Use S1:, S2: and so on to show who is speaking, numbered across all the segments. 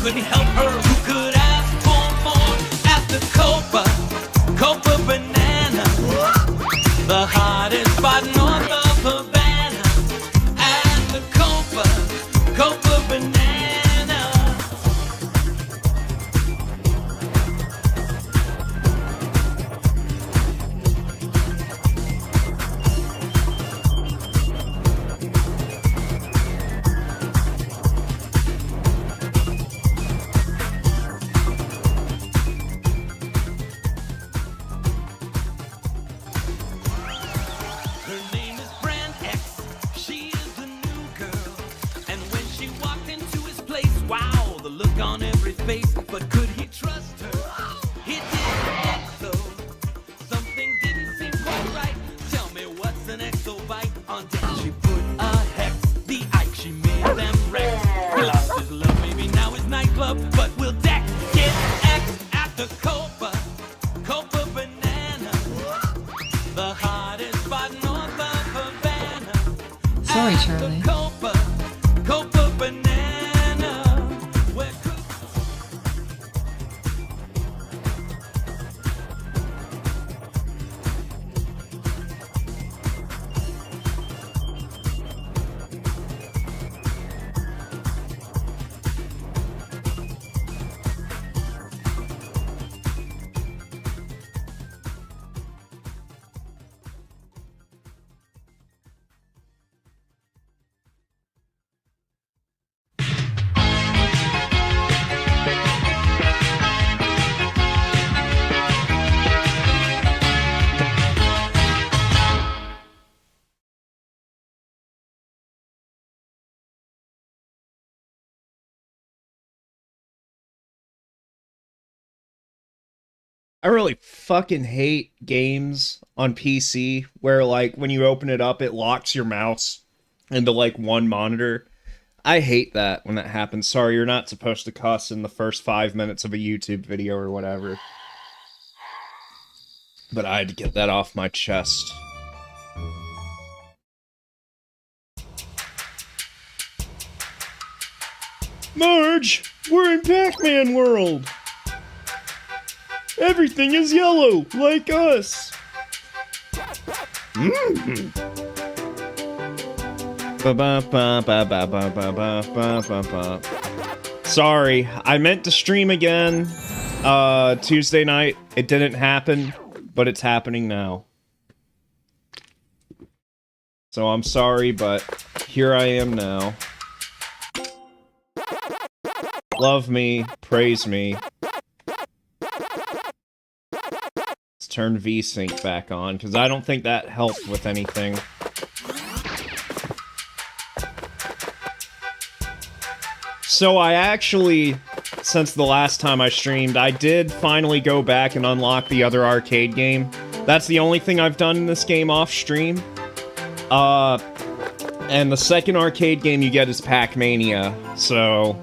S1: couldn't help her. Who could ask for more? At the Copa Banana, the hottest spot north of Havana. At the Copa Banana. On every face, but could he trust her? He didn't so. Something didn't seem quite right. Tell me what's an exobyte on deck? She put a hex, the Ike, she made them wreck. He lost his love, maybe now his nightclub, but will Deck get X at the Copa Banana, the hottest spot north of Havana.
S2: Sorry, Charlie.
S1: Copa Banana.
S3: I really fucking hate games on PC where, like, when you open it up, it locks your mouse into, like, one monitor. I hate that when that happens. Sorry, you're not supposed to cuss in the first 5 minutes of a YouTube video or whatever. But I had to get that off my chest. Marge, we're in Pac-Man world! Everything is yellow, like us! Sorry, I meant to stream again Tuesday night. It didn't happen, but it's happening now. So I'm sorry, but here I am now. Love me, praise me. Let's turn VSync back on, because I don't think that helped with anything. So I actually, since the last time I streamed, I did finally go back and unlock the other arcade game. That's the only thing I've done in this game off stream. And the second arcade game you get is Pac-Mania, so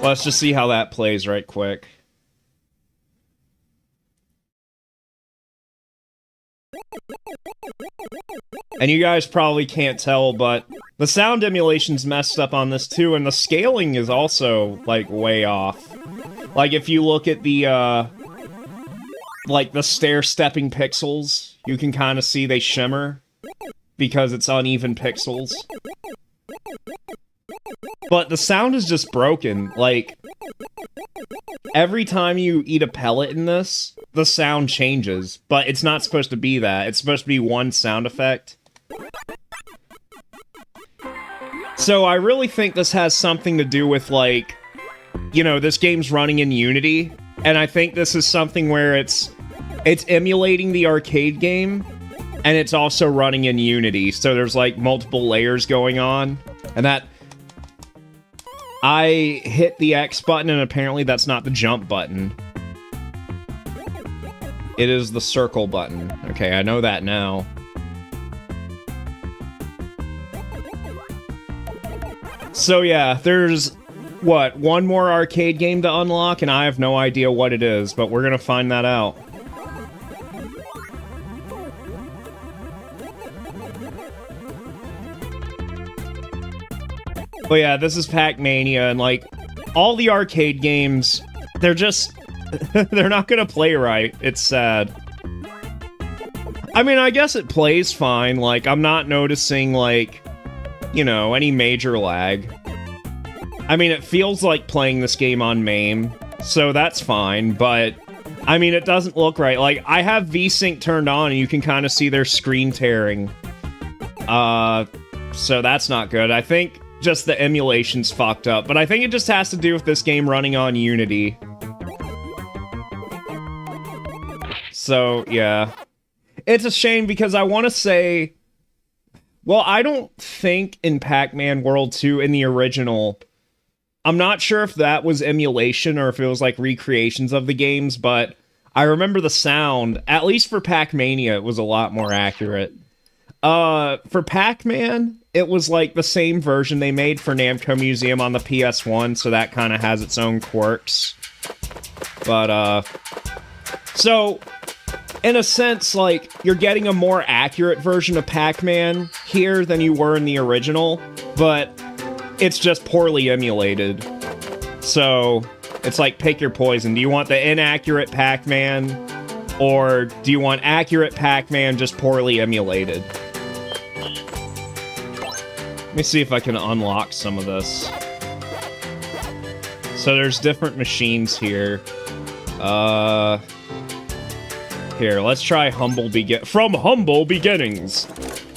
S3: let's just see how that plays right quick. And you guys probably can't tell, but the sound emulation's messed up on this too, and the scaling is also, like, way off. Like, if you look at the, like, the stair-stepping pixels, you can kind of see they shimmer, because it's uneven pixels. But the sound is just broken. Like, every time you eat a pellet in this, the sound changes. But it's not supposed to be that. It's supposed to be one sound effect. So I really think this has something to do with, like, you know, this game's running in Unity. And I think this is something where it's emulating the arcade game, and it's also running in Unity. So there's, like, multiple layers going on. And that... I hit the X button, and apparently that's not the jump button. It is the circle button. Okay, I know that now. So yeah, there's, what, one more arcade game to unlock, and I have no idea what it is, but we're gonna find that out. But yeah, this is Pac-Mania, and, like, all the arcade games, they're just... they're not gonna play right. It's sad. I mean, I guess it plays fine. Like, I'm not noticing, like, you know, any major lag. I mean, it feels like playing this game on MAME, so that's fine, but... I mean, it doesn't look right. Like, I have VSync turned on, and you can kind of see their screen tearing. So that's not good. I think just the emulation's fucked up, but I think it just has to do with this game running on Unity. So, yeah. It's a shame because I want to say... Well, I don't think in Pac-Man World 2 in the original... I'm not sure if that was emulation or if it was like recreations of the games, but I remember the sound, at least for Pac-Mania, it was a lot more accurate. For Pac-Man, it was like the same version they made for Namco Museum on the PS1, so that kind of has its own quirks. But, so, in a sense, like, you're getting a more accurate version of Pac-Man here than you were in the original, but it's just poorly emulated. So, it's like, pick your poison. Do you want the inaccurate Pac-Man, or do you want accurate Pac-Man just poorly emulated? Let me see if I can unlock some of this. So there's different machines here. Here, let's try from Humble Beginnings.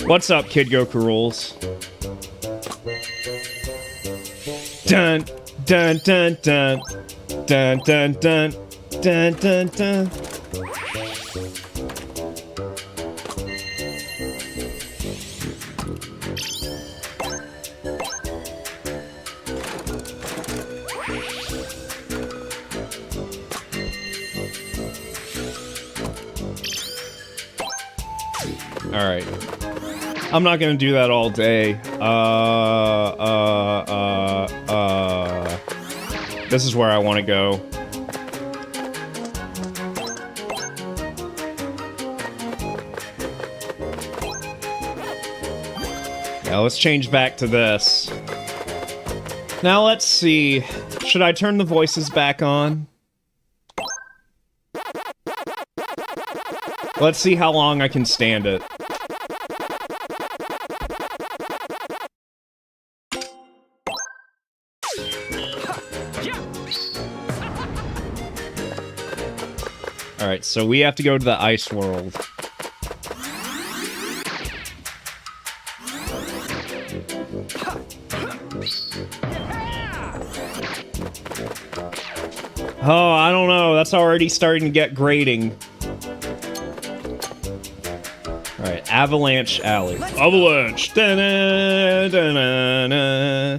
S3: What's up, Kid Goku Rules? Dun dun dun dun dun dun dun dun dun dun. All right. I'm not gonna do that all day. This is where I want to go. Yeah, let's change back to this. Now let's see. Should I turn the voices back on? Let's see how long I can stand it. Alright, so we have to go to the ice world. Oh, I don't know. That's already starting to get grating. Alright, Avalanche Alley. Avalanche! Da-na, da-na-na.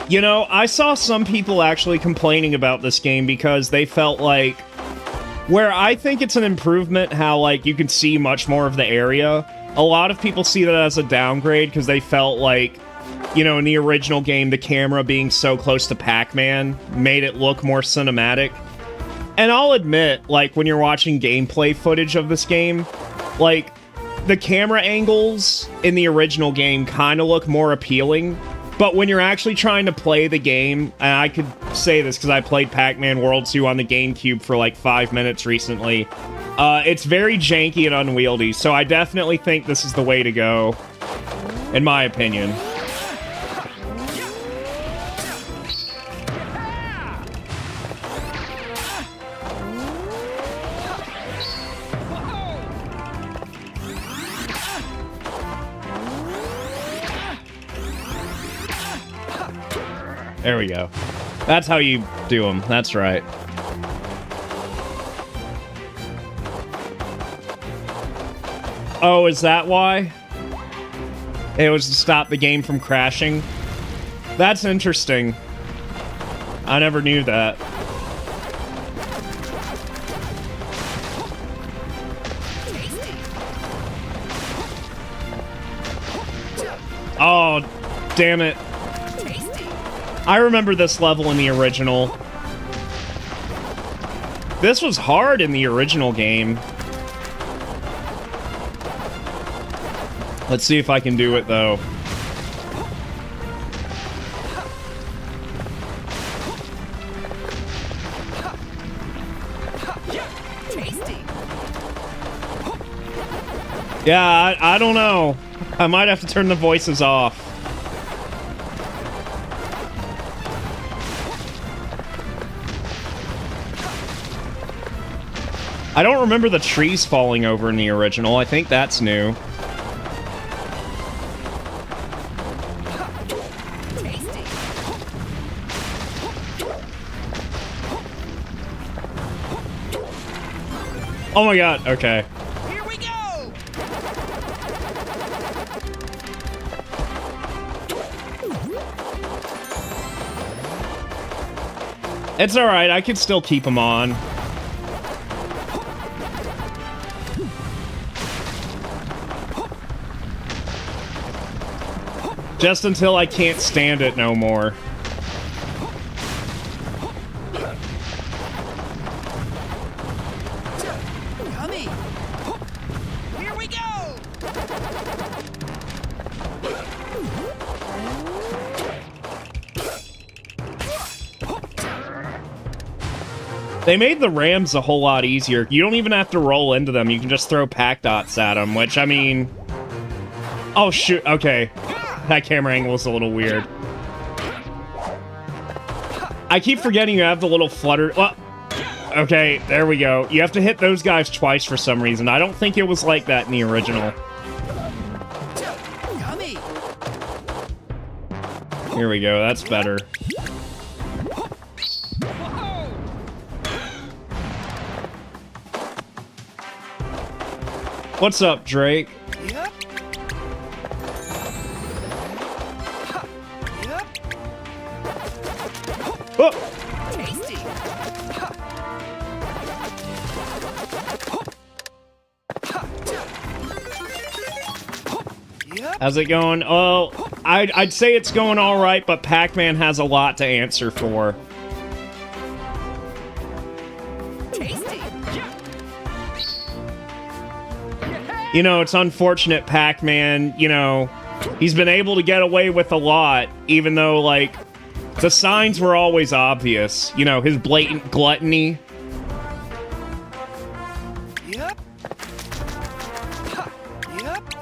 S3: You know, I saw some people actually complaining about this game because they felt like... Where I think it's an improvement how, like, you can see much more of the area, a lot of people see that as a downgrade because they felt like, you know, in the original game, the camera being so close to Pac-Man made it look more cinematic. And I'll admit, like, when you're watching gameplay footage of this game, like, the camera angles in the original game kind of look more appealing. But when you're actually trying to play the game, and I could say this because I played Pac-Man World 2 on the GameCube for like 5 minutes recently, it's very janky and unwieldy, so I definitely think this is the way to go, in my opinion. There we go. That's how you do them. That's right. Oh, is that why? It was to stop the game from crashing? That's interesting. I never knew that. Oh, damn it. I remember this level in the original. This was hard in the original game. Let's see if I can do it, though. Yeah, I don't know. I might have to turn the voices off. I don't remember the trees falling over in the original. I think that's new. Oh my god, okay.
S1: Here we go!
S3: It's alright, I can still keep them on. Just until I can't stand it no more.
S1: Yummy! Here we go!
S3: They made the Rams a whole lot easier. You don't even have to roll into them. You can just throw pack dots at them, which, I mean... Oh, shoot. Okay. That camera angle is a little weird. I keep forgetting you have the little flutter... Well, okay, there we go. You have to hit those guys twice for some reason. I don't think it was like that in the original.
S1: Yummy!
S3: Here we go. That's better. What's up, Drake?
S1: Yep. Yep.
S3: Oh!
S1: Tasty. Yep.
S3: How's it going? Oh, I'd say it's going all right, but Pac-Man has a lot to answer for. You know, it's unfortunate Pac-Man, you know, he's been able to get away with a lot, even though, like, the signs were always obvious. You know, his blatant gluttony.
S1: Yep. Yep.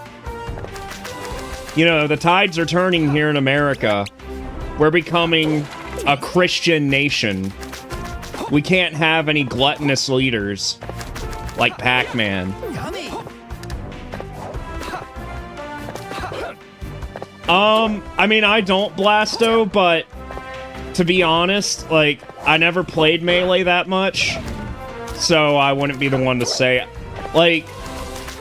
S3: You know, the tides are turning here in America. We're becoming a Christian nation. We can't have any gluttonous leaders like Pac-Man.
S1: Yummy.
S3: I mean, I don't Blasto, but to be honest, like, I never played Melee that much, so I wouldn't be the one to say. Like,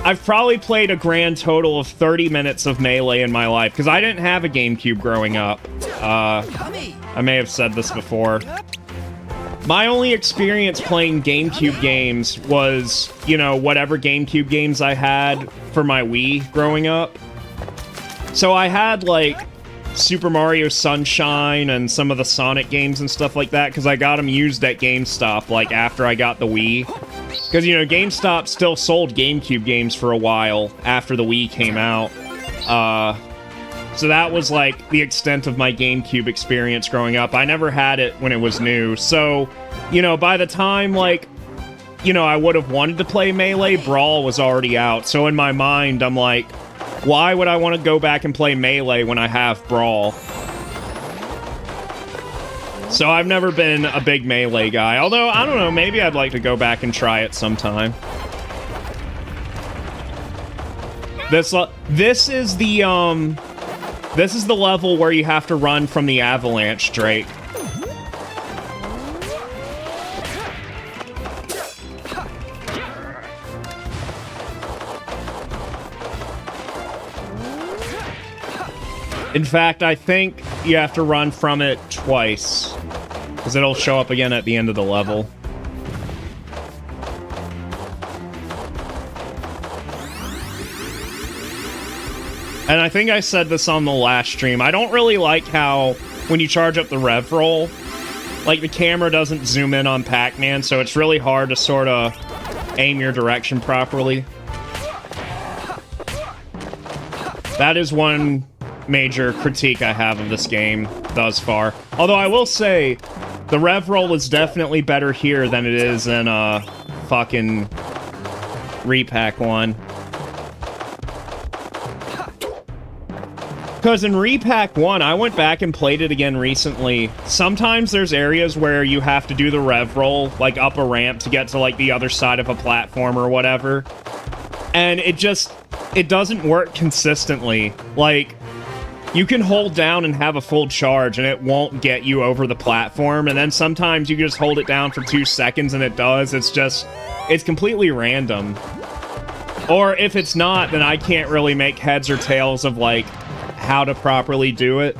S3: I've probably played a grand total of 30 minutes of Melee in my life, because I didn't have a GameCube growing up. I may have said this before. My only experience playing GameCube games was, you know, whatever GameCube games I had for my Wii growing up. So I had, like, Super Mario Sunshine and some of the Sonic games and stuff like that, because I got them used at GameStop, like, after I got the Wii. Because, you know, GameStop still sold GameCube games for a while after the Wii came out. So that was, like, the extent of my GameCube experience growing up. I never had it when it was new. So, you know, by the time, like, you know, I would have wanted to play Melee, Brawl was already out. So in my mind, I'm like, why would I want to go back and play Melee when I have Brawl? So I've never been a big Melee guy. Although, I don't know, maybe I'd like to go back and try it sometime. This is the level where you have to run from the avalanche, Drake. In fact, I think you have to run from it twice, because it'll show up again at the end of the level. And I think I said this on the last stream. I don't really like how, when you charge up the rev roll, like, the camera doesn't zoom in on Pac-Man, so it's really hard to sort of aim your direction properly. That is one major critique I have of this game thus far. Although I will say, the rev roll is definitely better here than it is in fucking Repack 1. Because in Repack 1, I went back and played it again recently. Sometimes there's areas where you have to do the rev roll, like up a ramp to get to like the other side of a platform or whatever. And it doesn't work consistently. Like, you can hold down and have a full charge and it won't get you over the platform. And then sometimes you just hold it down for 2 seconds and it does. It's completely random. Or if it's not, then I can't really make heads or tails of like how to properly do it.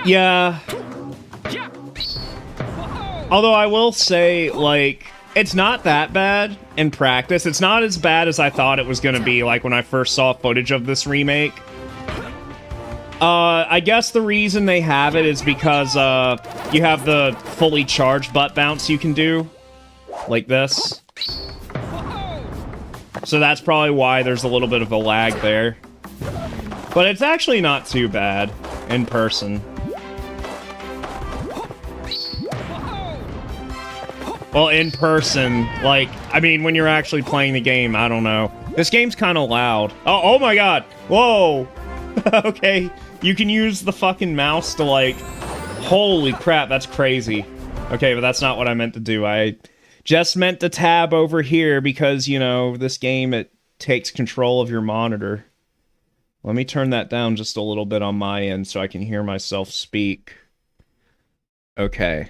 S3: Yeah. Although I will say, like, it's not that bad in practice. It's not as bad as I thought it was going to be, like, when I first saw footage of this remake. I guess the reason they have it is because, you have the fully charged butt bounce you can do. Like this. So that's probably why there's a little bit of a lag there. But it's actually not too bad in person. Well, in person, like, I mean, when you're actually playing the game, I don't know. This game's kind of loud. Oh my god! Whoa! Okay, you can use the fucking mouse to, like... Holy crap, that's crazy. Okay, but that's not what I meant to do. I just meant to tab over here because, you know, this game, it takes control of your monitor. Let me turn that down just a little bit on my end so I can hear myself speak. Okay.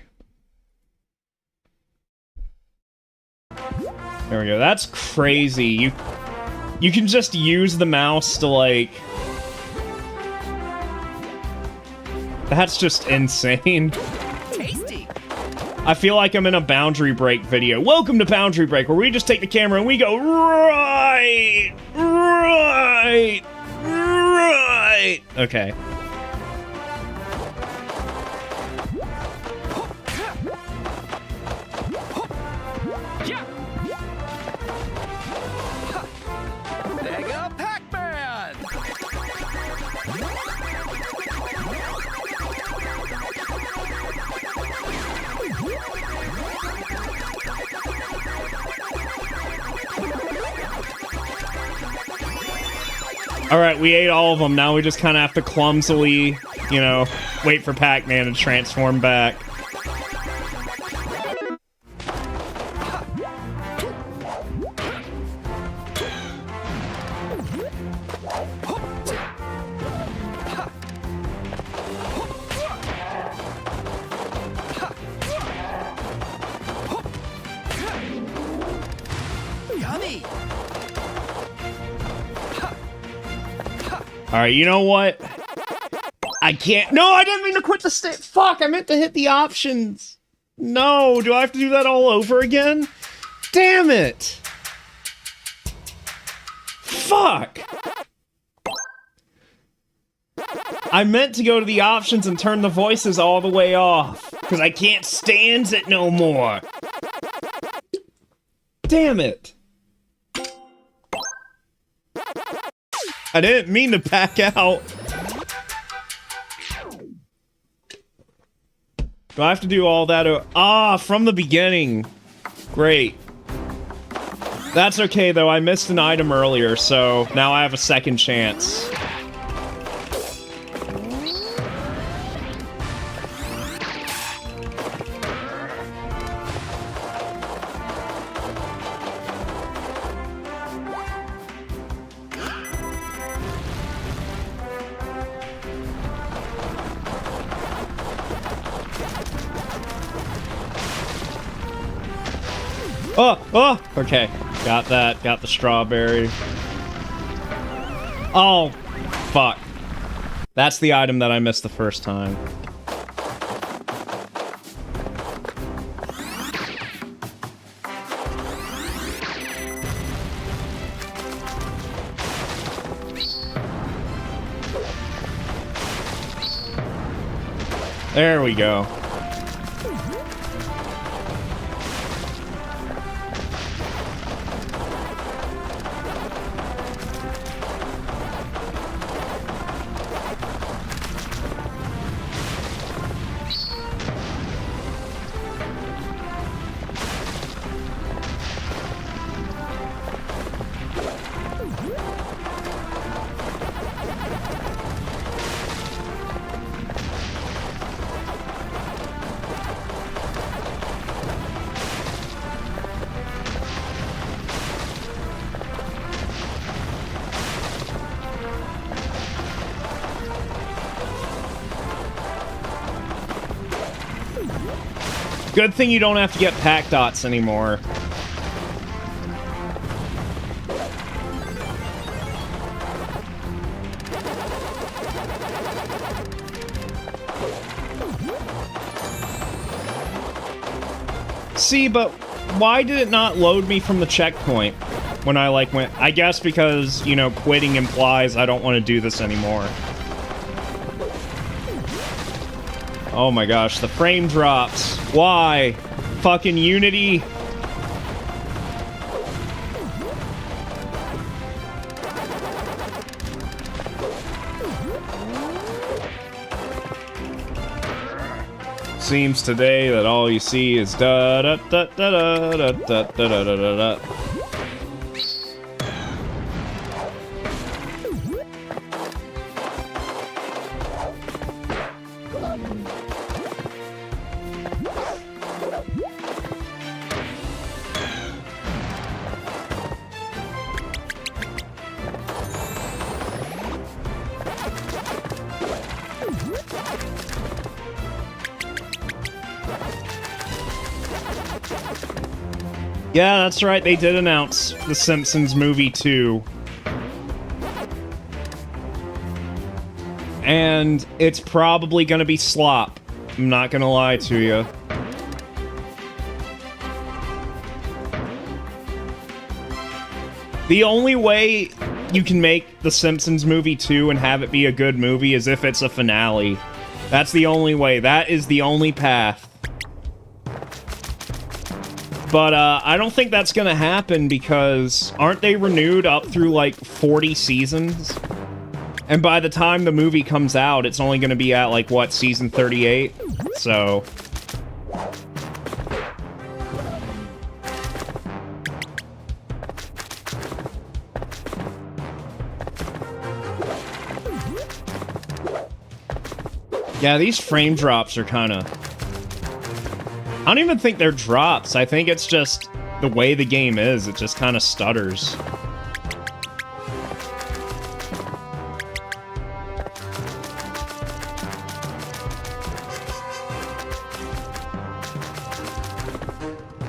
S3: There we go. That's crazy. You can just use the mouse to, like... That's just insane.
S1: Tasty.
S3: I feel like I'm in a Boundary Break video. Welcome to Boundary Break, where we just take the camera and we go right. Okay.
S1: Mega Pac-Man.
S3: Alright, we ate all of them. Now we just kind of have to clumsily, you know, wait for Pac-Man to transform back.
S1: Yummy.
S3: Alright, you know what? I can't- No, I didn't mean to quit the stick! Fuck, I meant to hit the options! No, do I have to do that all over again? Damn it! Fuck! I meant to go to the options and turn the voices all the way off, because I can't stand it no more! Damn it! I didn't mean to back out. Do I have to do all that? From the beginning. Great. That's okay, though. I missed an item earlier, so now I have a second chance. Oh! Okay. Got that. Got the strawberry. Oh, fuck. That's the item that I missed the first time. There we go. Good thing you don't have to get pack dots anymore. See, but why did it not load me from the checkpoint when I, like, went... I guess because, you know, quitting implies I don't want to do this anymore. Oh my gosh, the frame drops. Why? Fucking Unity. Seems today that all you see is da da da da da da da da da da da. Yeah, that's right, they did announce The Simpsons Movie 2. And it's probably gonna be slop. I'm not gonna lie to you. The only way you can make The Simpsons Movie 2 and have it be a good movie is if it's a finale. That's the only way. That is the only path. But, I don't think that's gonna happen because aren't they renewed up through, like, 40 seasons? And by the time the movie comes out, it's only gonna be at, like, what, season 38? So... yeah, these frame drops are kinda... I don't even think they're drops. I think it's just the way the game is. It just kind of stutters.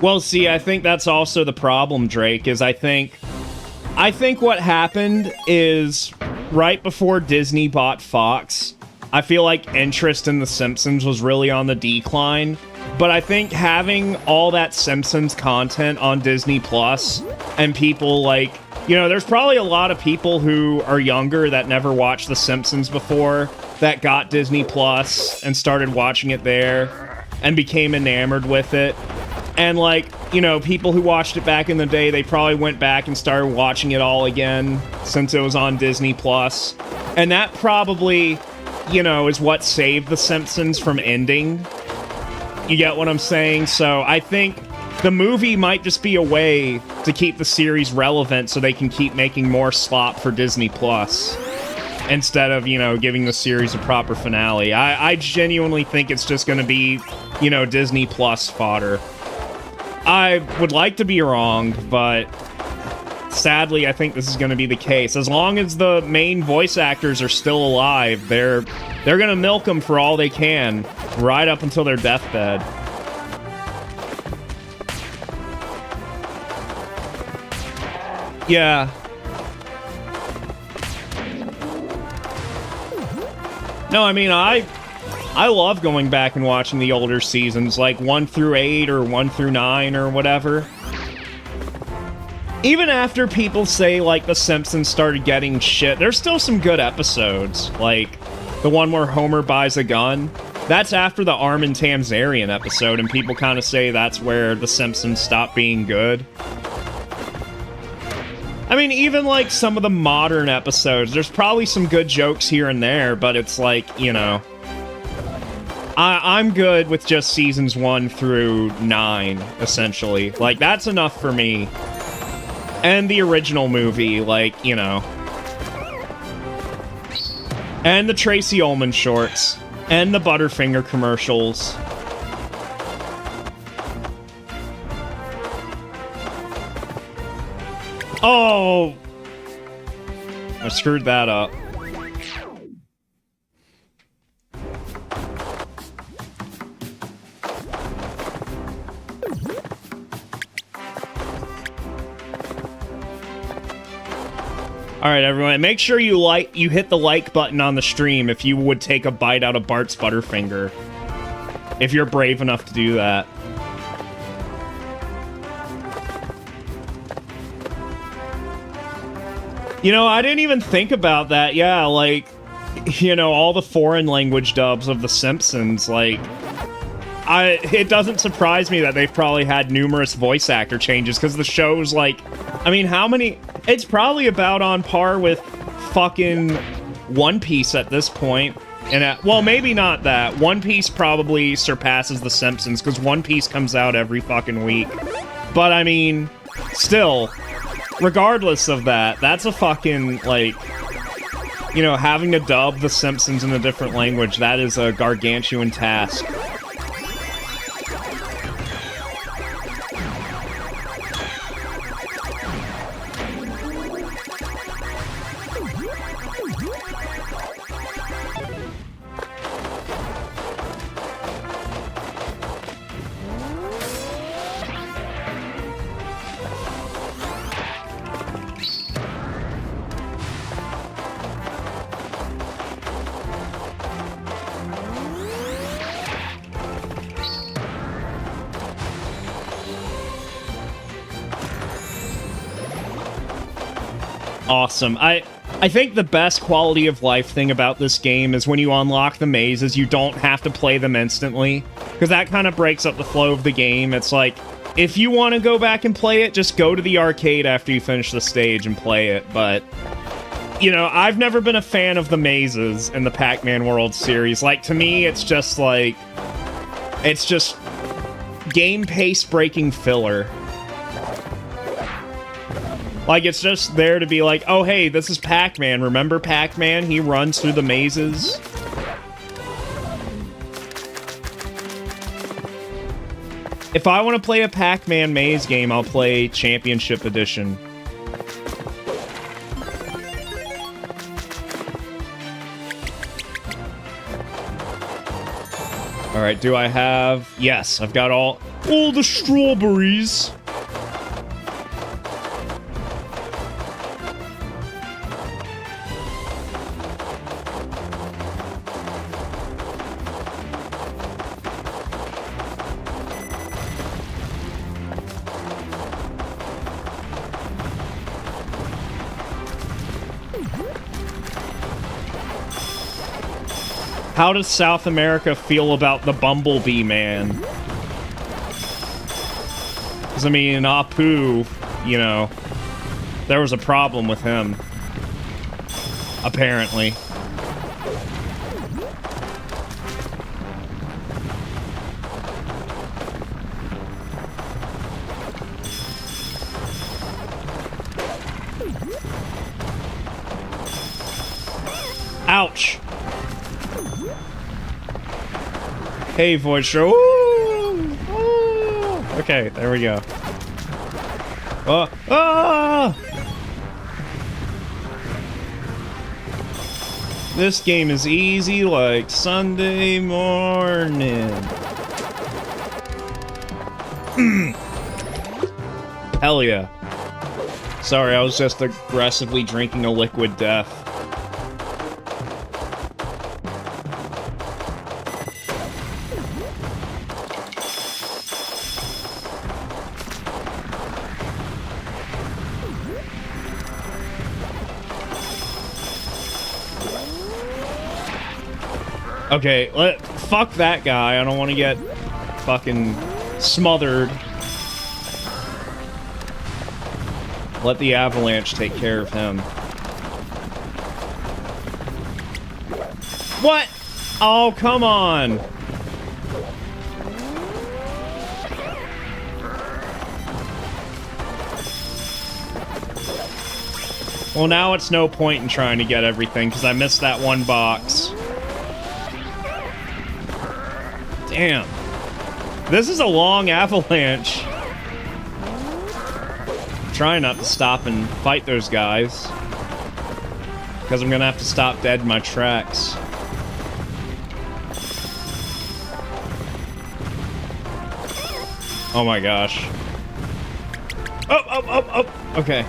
S3: Well, see, I think that's also the problem, Drake, is I think what happened is right before Disney bought Fox, I feel like interest in The Simpsons was really on the decline. But I think having all that Simpsons content on Disney Plus and people like, you know, there's probably a lot of people who are younger that never watched The Simpsons before that got Disney Plus and started watching it there and became enamored with it. And like, you know, people who watched it back in the day, they probably went back and started watching it all again since it was on Disney Plus. And that probably, you know, is what saved The Simpsons from ending. You get what I'm saying? So I think the movie might just be a way to keep the series relevant so they can keep making more slop for Disney Plus instead of, you know, giving the series a proper finale. I genuinely think it's just going to be, you know, Disney Plus fodder. I would like to be wrong, but sadly I think this is going to be the case. As long as the main voice actors are still alive, they're going to milk them for all they can, right up until their deathbed. Yeah. No, I mean, I love going back and watching the older seasons, like 1 through 8 or 1 through 9 or whatever. Even after people say, like, The Simpsons started getting shit, there's still some good episodes, like the one where Homer buys a gun. That's after the Armin Tamzarian episode, and people kind of say that's where The Simpsons stopped being good. I mean, even, like, some of the modern episodes, there's probably some good jokes here and there, but it's like, you know... I'm good with just seasons 1 through 9, essentially. Like, that's enough for me. And the original movie, like, you know... And the Tracy Ullman shorts. And the Butterfinger commercials. Oh! I screwed that up. All right, everyone, make sure you hit the like button on the stream if you would take a bite out of Bart's Butterfinger. If you're brave enough to do that. You know, I didn't even think about that. Yeah, like, you know, all the foreign language dubs of The Simpsons, like, it doesn't surprise me that they've probably had numerous voice actor changes, because the show's, like, I mean, how many... It's probably about on par with fucking One Piece at this point. And, well, maybe not that. One Piece probably surpasses The Simpsons, because One Piece comes out every fucking week. But, I mean, still... Regardless of that, that's a fucking, like, you know, having to dub The Simpsons in a different language, that is a gargantuan task. Awesome. I think the best quality of life thing about this game is when you unlock the mazes, you don't have to play them instantly, because that kind of breaks up the flow of the game. It's like, if you want to go back and play it, just go to the arcade after you finish the stage and play it, but... You know, I've never been a fan of the mazes in the Pac-Man World series. Like, to me, it's just like... It's just... game pace-breaking filler. Like, it's just there to be like, oh, hey, this is Pac-Man. Remember Pac-Man? He runs through the mazes. If I want to play a Pac-Man maze game, I'll play Championship Edition. Alright, do I have... Yes, I've got all the strawberries. How does South America feel about the Bumblebee Man? Because, I mean, in Apu, you know, there was a problem with him. Apparently. Ouch! Hey, Void Show. Ooh, ooh. Okay, there we go. This game is easy like Sunday morning. Hell yeah. Sorry, I was just aggressively drinking a liquid death. Okay, fuck that guy. I don't want to get fucking smothered. Let the avalanche take care of him. What? Oh, come on. Well, now it's no point in trying to get everything, because I missed that one box. Damn. This is a long avalanche. I'm trying not to stop and fight those guys, because I'm gonna have to stop dead in my tracks. Oh my gosh. Oh, okay.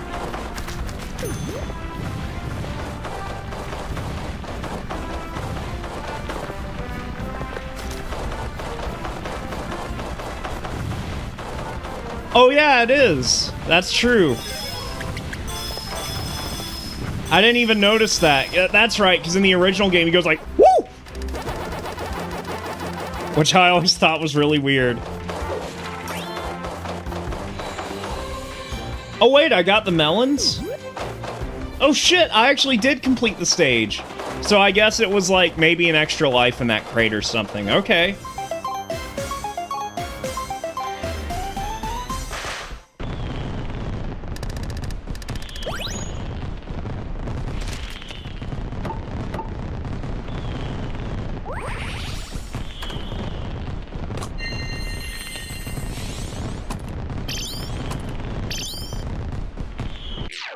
S3: Oh yeah, it is. That's true. I didn't even notice that. Yeah, that's right, because in the original game he goes like, woo! Which I always thought was really weird. Oh wait, I got the melons? Oh shit, I actually did complete the stage. So I guess it was like maybe an extra life in that crate or something. Okay.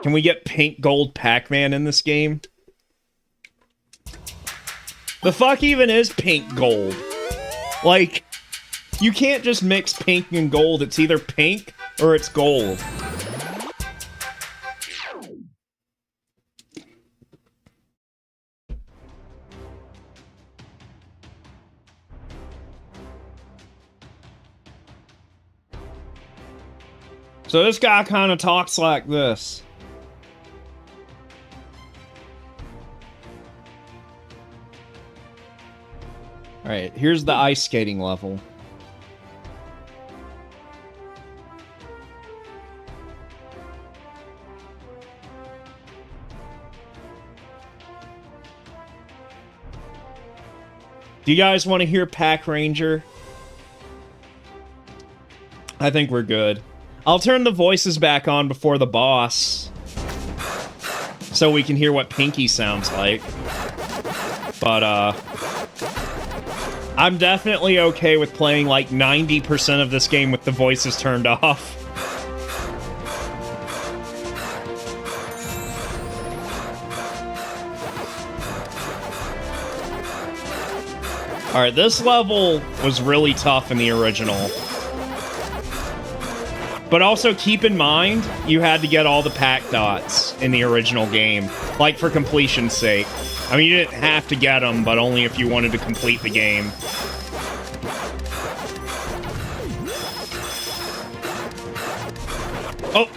S3: Can we get pink gold Pac-Man in this game? The fuck even is pink gold? Like, you can't just mix pink and gold. It's either pink or it's gold. So this guy kind of talks like this. Alright, here's the ice skating level. Do you guys want to hear Pack Ranger? I think we're good. I'll turn the voices back on before the boss, so we can hear what Pinky sounds like. But, I'm definitely okay with playing like 90% of this game with the voices turned off. Alright, this level was really tough in the original. But also keep in mind, you had to get all the pack dots in the original game, like for completion's sake. I mean, you didn't have to get them, but only if you wanted to complete the game. Oh!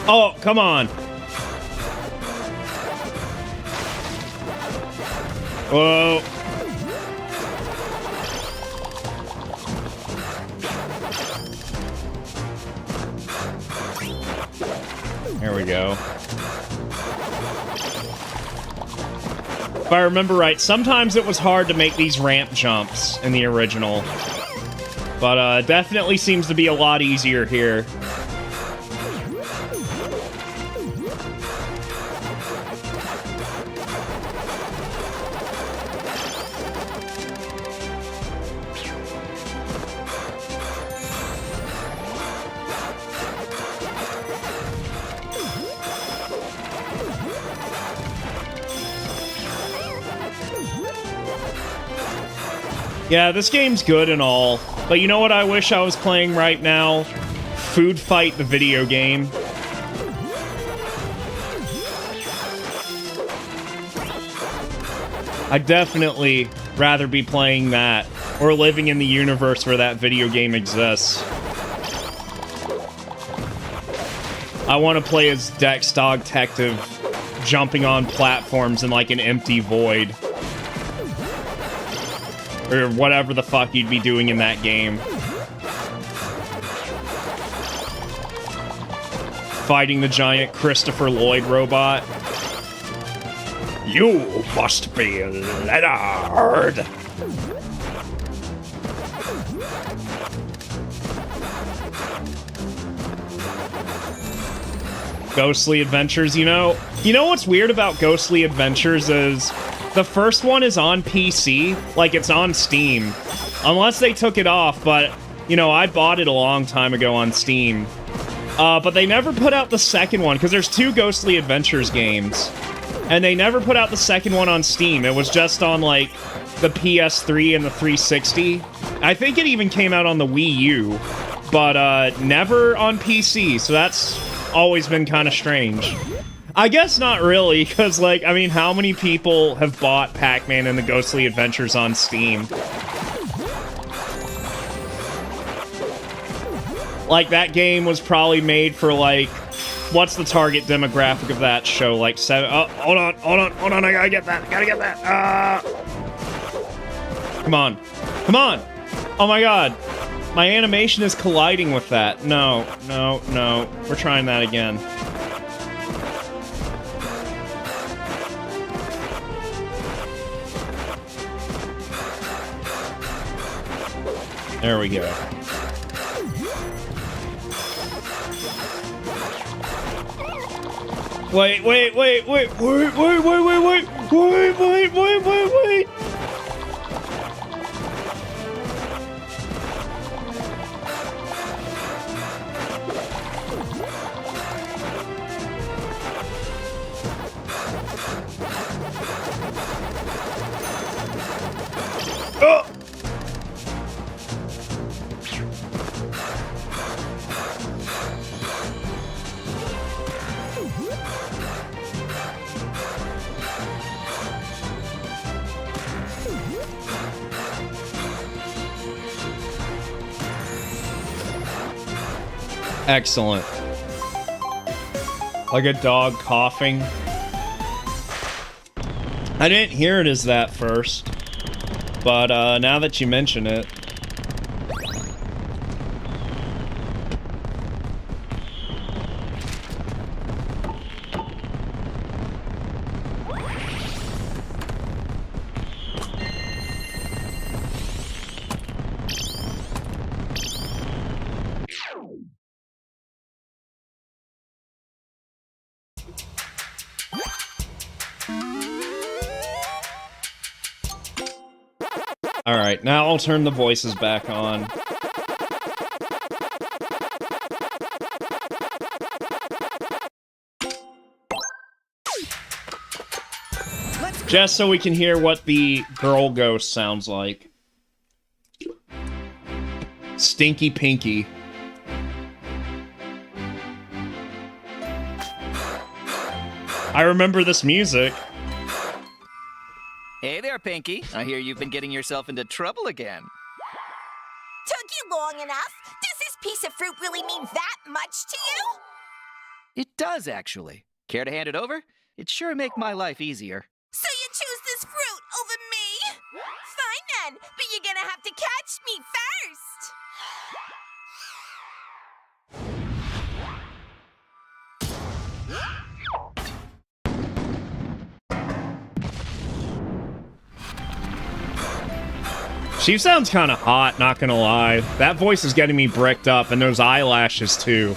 S3: Oh, come on! Whoa! There we go. If I remember right, sometimes it was hard to make these ramp jumps in the original. But it definitely seems to be a lot easier here. Yeah, this game's good and all, but you know what I wish I was playing right now? Food Fight, the video game. I'd definitely rather be playing that, or living in the universe where that video game exists. I want to play as Dex Dog Detective, jumping on platforms in like an empty void. Or whatever the fuck you'd be doing in that game. Fighting the giant Christopher Lloyd robot. You must be Leonard! Ghostly Adventures, you know what's weird about Ghostly Adventures is the first one is on PC, like it's on Steam. Unless they took it off, but, you know, I bought it a long time ago on Steam. But they never put out the second one, because there's 2 Ghostly Adventures games. And they never put out the second one on Steam. It was just on, like, the PS3 and the 360. I think it even came out on the Wii U, but never on PC, so that's always been kind of strange. I guess not really, because, like, I mean, how many people have bought Pac-Man and the Ghostly Adventures on Steam? Like, that game was probably made for, like, what's the target demographic of that show? Like, oh, hold on, I gotta get that, Come on. Oh my god. My animation is colliding with that. No. We're trying that again. There we go. Wait. Oh! Excellent. Like a dog coughing. I didn't hear it as that first, but now that you mention it. Alright, now I'll turn the voices back on. Just so we can hear what the girl ghost sounds like. Stinky Pinky. I remember this music.
S2: Hey there, Pinky. I hear you've been getting yourself into trouble again.
S4: Took you long enough? Does this piece of fruit really mean that much to you?
S2: It does, actually. Care to hand it over? It'd sure make my life easier.
S4: So you choose this fruit over me? Fine then, but you're gonna have to catch me first.
S3: She sounds kind of hot, not gonna lie. That voice is getting me bricked up, and those eyelashes, too.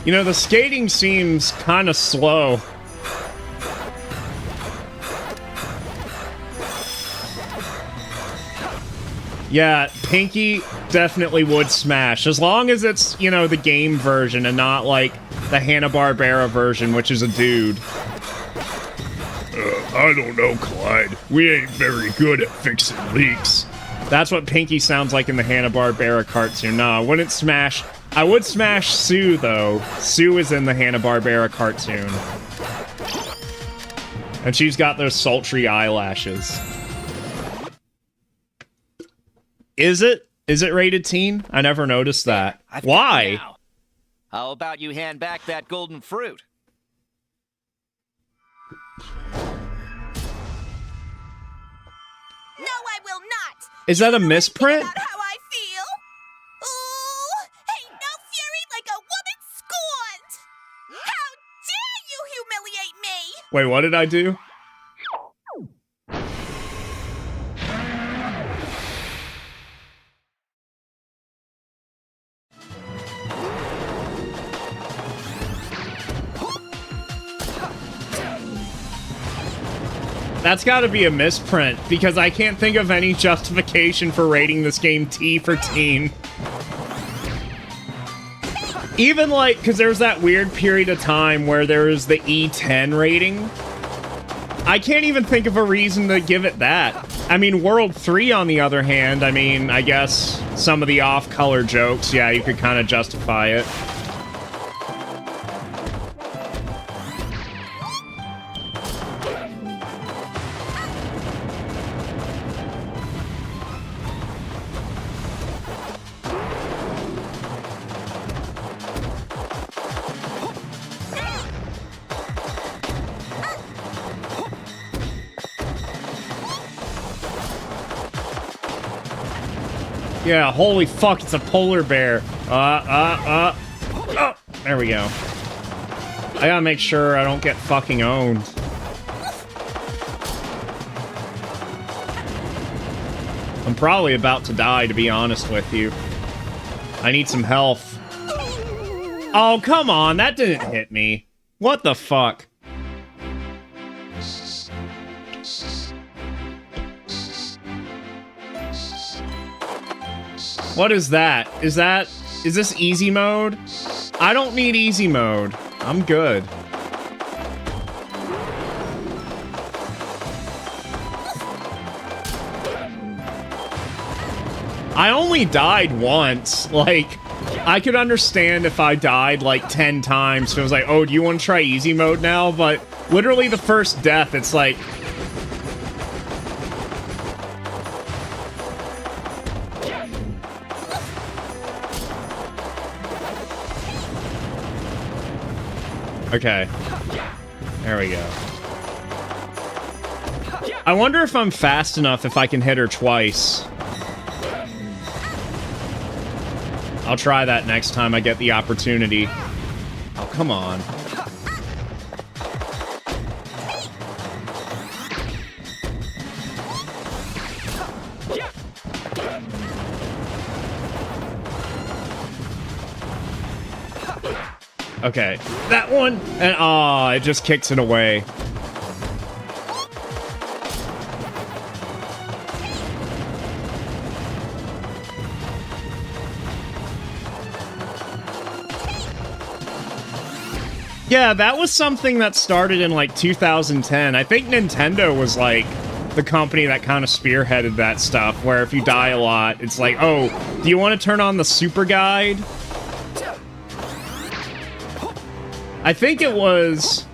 S3: You know, the skating seems kind of slow. Yeah, Pinky definitely would smash. As long as it's, you know, the game version and not, like, the Hanna-Barbera version, which is a dude. I don't know, Clyde. We ain't very good at fixing leaks. That's what Pinky sounds like in the Hanna-Barbera cartoon. No, I wouldn't smash... I would smash Sue, though. Sue is in the Hanna-Barbera cartoon. And she's got those sultry eyelashes. Is it? Is it rated teen? I never noticed that. Why?
S2: How about you hand back that golden fruit?
S4: No, I will not.
S3: Is that a misprint?
S4: About how I feel. Ooh, ain't no fury like a woman scorned. How dare you humiliate me?
S3: Wait, what did I do? That's gotta be a misprint, because I can't think of any justification for rating this game T for teen. Even, like, because there's that weird period of time where there was the E10 rating. I can't even think of a reason to give it that. I mean, World 3, on the other hand, I mean, I guess some of the off-color jokes, yeah, you could kind of justify it. Yeah, holy fuck, it's a polar bear. Oh, there we go. I gotta make sure I don't get fucking owned. I'm probably about to die, to be honest with you. I need some health. Oh, come on, that didn't hit me. What the fuck? What is that? Is this easy mode? I don't need easy mode. I'm good. I only died once. Like, I could understand if I died like 10 times. So it was like, oh, do you want to try easy mode now? But literally the first death, it's like, okay. There we go. I wonder if I'm fast enough if I can hit her twice. I'll try that next time I get the opportunity. Oh, come on. Okay, that one, and oh, it just kicks it away. Yeah, that was something that started in like 2010. I think Nintendo was like the company that kind of spearheaded that stuff, where if you die a lot, it's like, oh, do you want to turn on the super guide? I think it was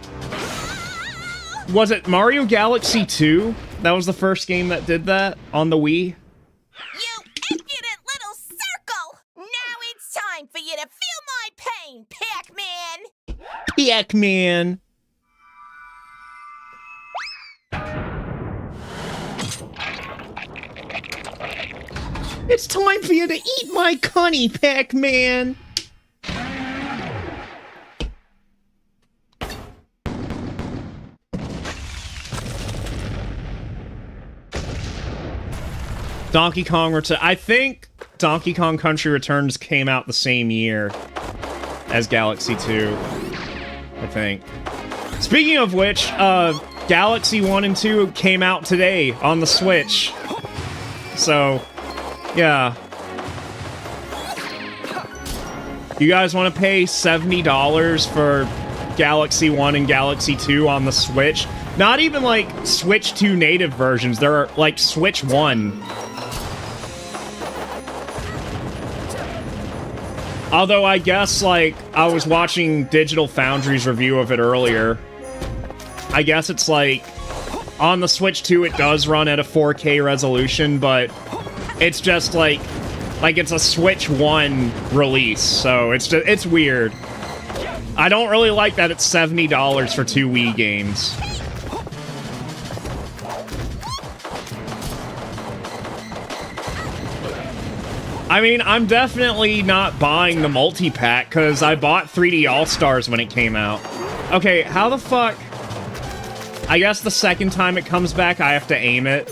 S3: it Mario Galaxy 2? That was the first game that did that on the Wii?
S4: You impudent little circle! Now it's time for you to feel my pain, Pac-Man!
S3: Pac-Man! It's time for you to eat my cunny, Pac-Man! Donkey Kong Returns. I think Donkey Kong Country Returns came out the same year as Galaxy 2. I think. Speaking of which, Galaxy 1 and 2 came out today on the Switch. So, yeah. You guys want to pay $70 for Galaxy 1 and Galaxy 2 on the Switch? Not even like Switch 2 native versions. There are like Switch 1. Although I guess, like, I was watching Digital Foundry's review of it earlier. I guess it's like, on the Switch 2 it does run at a 4K resolution, but it's just like it's a Switch 1 release, so it's weird. I don't really like that it's $70 for 2 Wii games. I mean, I'm definitely not buying the multi-pack, because I bought 3D All-Stars when it came out. Okay, how the fuck... I guess the second time it comes back, I have to aim it.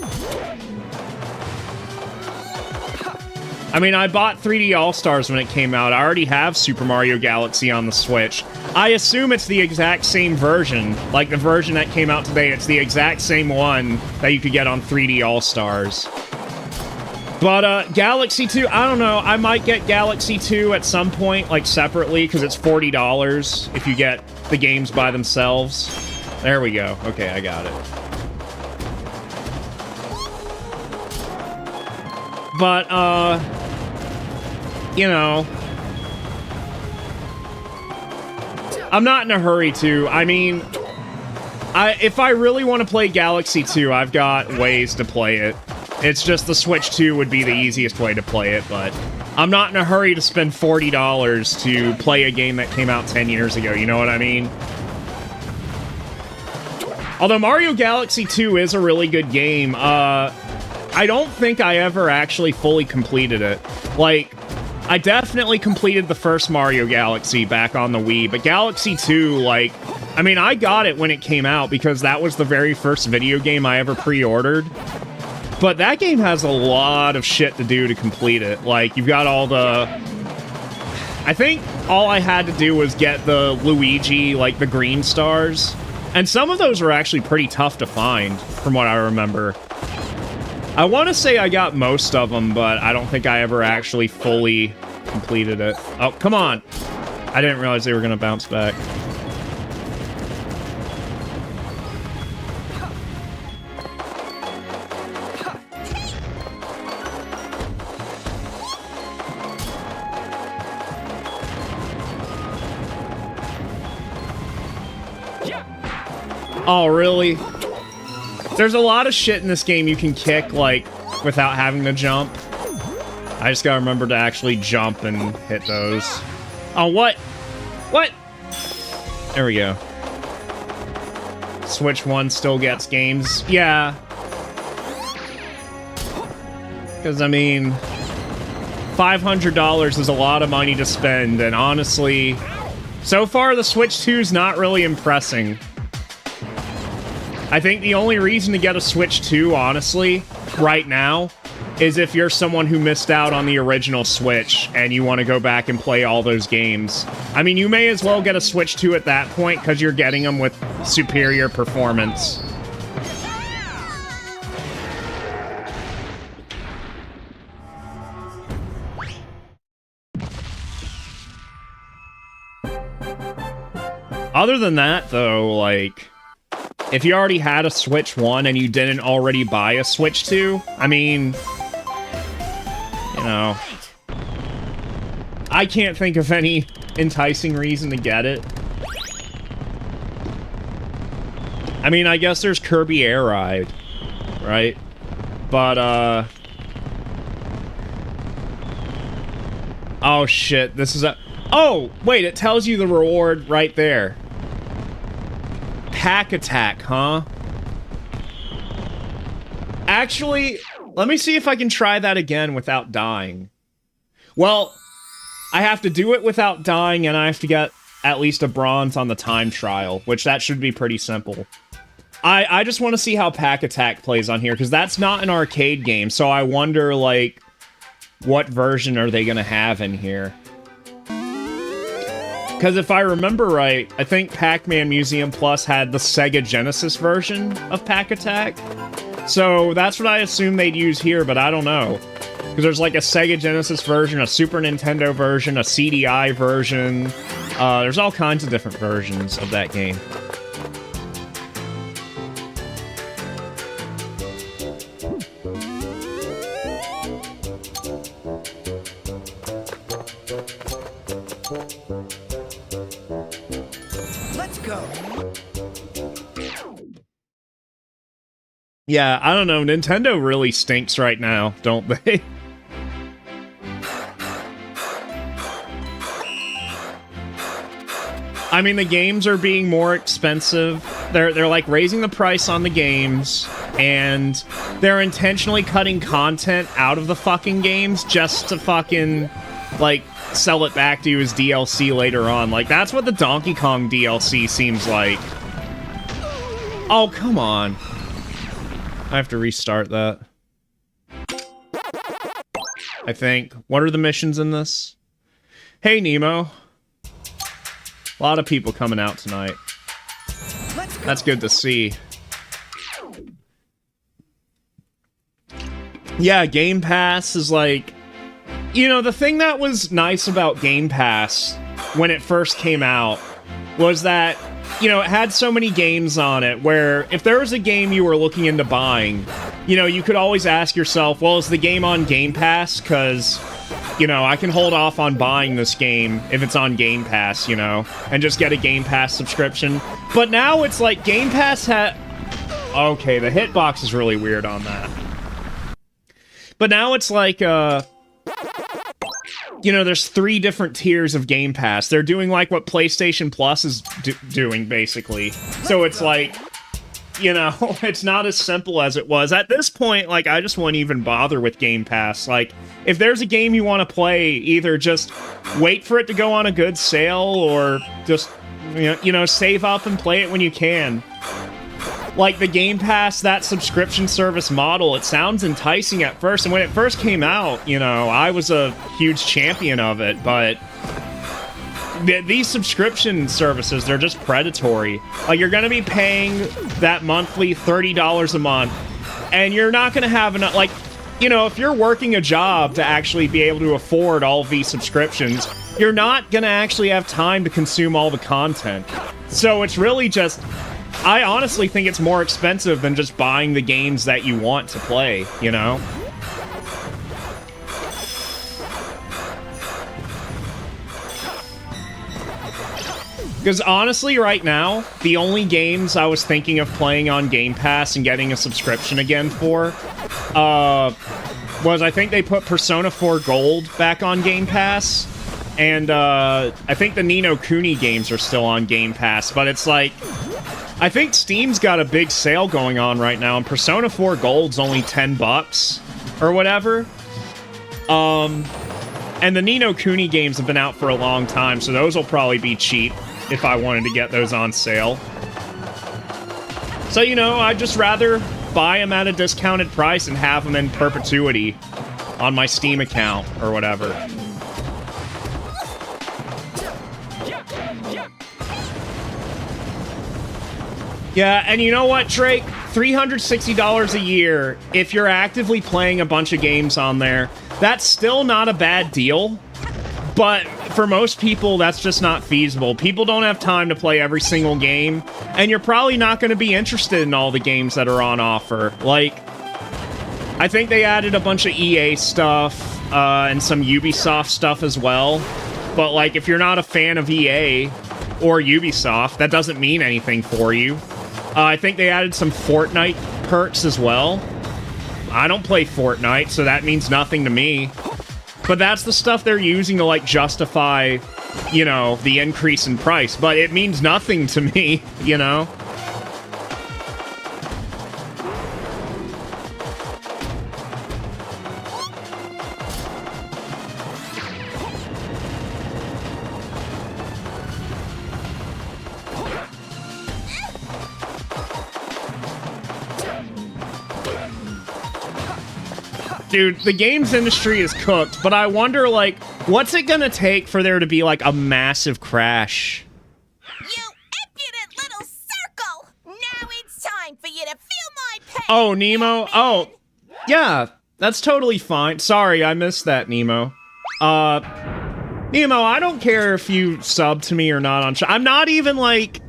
S3: I mean, I bought 3D All-Stars when it came out. I already have Super Mario Galaxy on the Switch. I assume it's the exact same version. Like, the version that came out today, it's the exact same one that you could get on 3D All-Stars. But, Galaxy 2, I don't know. I might get Galaxy 2 at some point, like, separately, because it's $40 if you get the games by themselves. There we go. Okay, I got it. But, you know, I'm not in a hurry to. I mean, if I really want to play Galaxy 2, I've got ways to play it. It's just the Switch 2 would be the easiest way to play it, but I'm not in a hurry to spend $40 to play a game that came out 10 years ago, you know what I mean? Although Mario Galaxy 2 is a really good game, I don't think I ever actually fully completed it. Like, I definitely completed the first Mario Galaxy back on the Wii, but Galaxy 2, like, I mean, I got it when it came out because that was the very first video game I ever pre-ordered. But that game has a lot of shit to do to complete it. Like, you've got all the... I think all I had to do was get the Luigi, like, the green stars. And some of those were actually pretty tough to find, from what I remember. I want to say I got most of them, but I don't think I ever actually fully completed it. Oh, come on! I didn't realize they were going to bounce back. Oh, really? There's a lot of shit in this game you can kick, like, without having to jump. I just gotta remember to actually jump and hit those. Oh, what? What? There we go. Switch 1 still gets games. Yeah. Because, I mean, $500 is a lot of money to spend, and honestly, so far the Switch 2's not really impressing. I think the only reason to get a Switch 2, honestly, right now, is if you're someone who missed out on the original Switch and you want to go back and play all those games. I mean, you may as well get a Switch 2 at that point because you're getting them with superior performance. Other than that, though, like... if you already had a Switch 1 and you didn't already buy a Switch 2, I mean, you know, I can't think of any enticing reason to get it. I mean, I guess there's Kirby Air Ride, right? But, oh shit, this is a... oh, wait, it tells you the reward right there. Pack attack, huh? Actually, let me see if I can try that again without dying. Well, I have to do it without dying, and I have to get at least a bronze on the time trial, which that should be pretty simple. I just want to see how Pack Attack plays on here, because that's not an arcade game, so I wonder, like, what version are they going to have in here? Because if I remember right, I think Pac-Man Museum Plus had the Sega Genesis version of Pack Attack. So that's what I assume they'd use here, but I don't know. Because there's like a Sega Genesis version, a Super Nintendo version, a CDI version. There's all kinds of different versions of that game. Yeah, I don't know. Nintendo really stinks right now, don't they? I mean, the games are being more expensive. They're like raising the price on the games, and they're intentionally cutting content out of the fucking games just to fucking, like, sell it back to you as DLC later on. Like, that's what the Donkey Kong DLC seems like. Oh, come on. I have to restart that. I think. What are the missions in this? Hey, Nemo. A lot of people coming out tonight. That's good to see. Yeah, Game Pass is like... You know, the thing that was nice about Game Pass when it first came out was that, you know, it had so many games on it where if there was a game you were looking into buying, you know, you could always ask yourself, well, is the game on Game Pass? Because, you know, I can hold off on buying this game if it's on Game Pass, you know, and just get a Game Pass subscription. But now it's like Game Pass Okay, the hitbox is really weird on that. But now it's like, you know, there's 3 different tiers of Game Pass. They're doing like what PlayStation Plus is doing, basically. So it's like, you know, it's not as simple as it was. At this point, like, I just wouldn't even bother with Game Pass. Like, if there's a game you want to play, either just wait for it to go on a good sale, or just, you know, save up and play it when you can. Like, the Game Pass, that subscription service model, it sounds enticing at first, and when it first came out, you know, I was a huge champion of it, but these subscription services, they're just predatory. Like, you're gonna be paying that monthly $30 a month, and you're not gonna have enough, like, you know, if you're working a job to actually be able to afford all of these subscriptions, you're not gonna actually have time to consume all the content. So it's really just... I honestly think it's more expensive than just buying the games that you want to play, you know? Because honestly, right now, the only games I was thinking of playing on Game Pass and getting a subscription again for, was I think they put Persona 4 Gold back on Game Pass, and I think the Ni no Kuni games are still on Game Pass, but it's like... I think Steam's got a big sale going on right now, and Persona 4 Gold's only $10 or whatever. And the Ni no Kuni games have been out for a long time, so those will probably be cheap if I wanted to get those on sale. So, you know, I'd just rather buy them at a discounted price and have them in perpetuity on my Steam account or whatever. Yeah, and you know what, Drake? $360 a year, if you're actively playing a bunch of games on there, that's still not a bad deal. But for most people, that's just not feasible. People don't have time to play every single game, and you're probably not going to be interested in all the games that are on offer. Like, I think they added a bunch of EA stuff, and some Ubisoft stuff as well. But, like, if you're not a fan of EA or Ubisoft, that doesn't mean anything for you. I think they added some Fortnite perks as well. I don't play Fortnite, so that means nothing to me. But that's the stuff they're using to, like, justify, you know, the increase in price. But it means nothing to me, you know? Dude, the games industry is cooked, but I wonder, like, what's it gonna take for there to be, like, a massive crash?
S4: You impudent little circle! Now it's time for you to feel my pain!
S3: Oh, Nemo? Oh, yeah, that's totally fine. Sorry, I missed that, Nemo. Nemo, I don't care if you sub to me or not on I'm not even, like,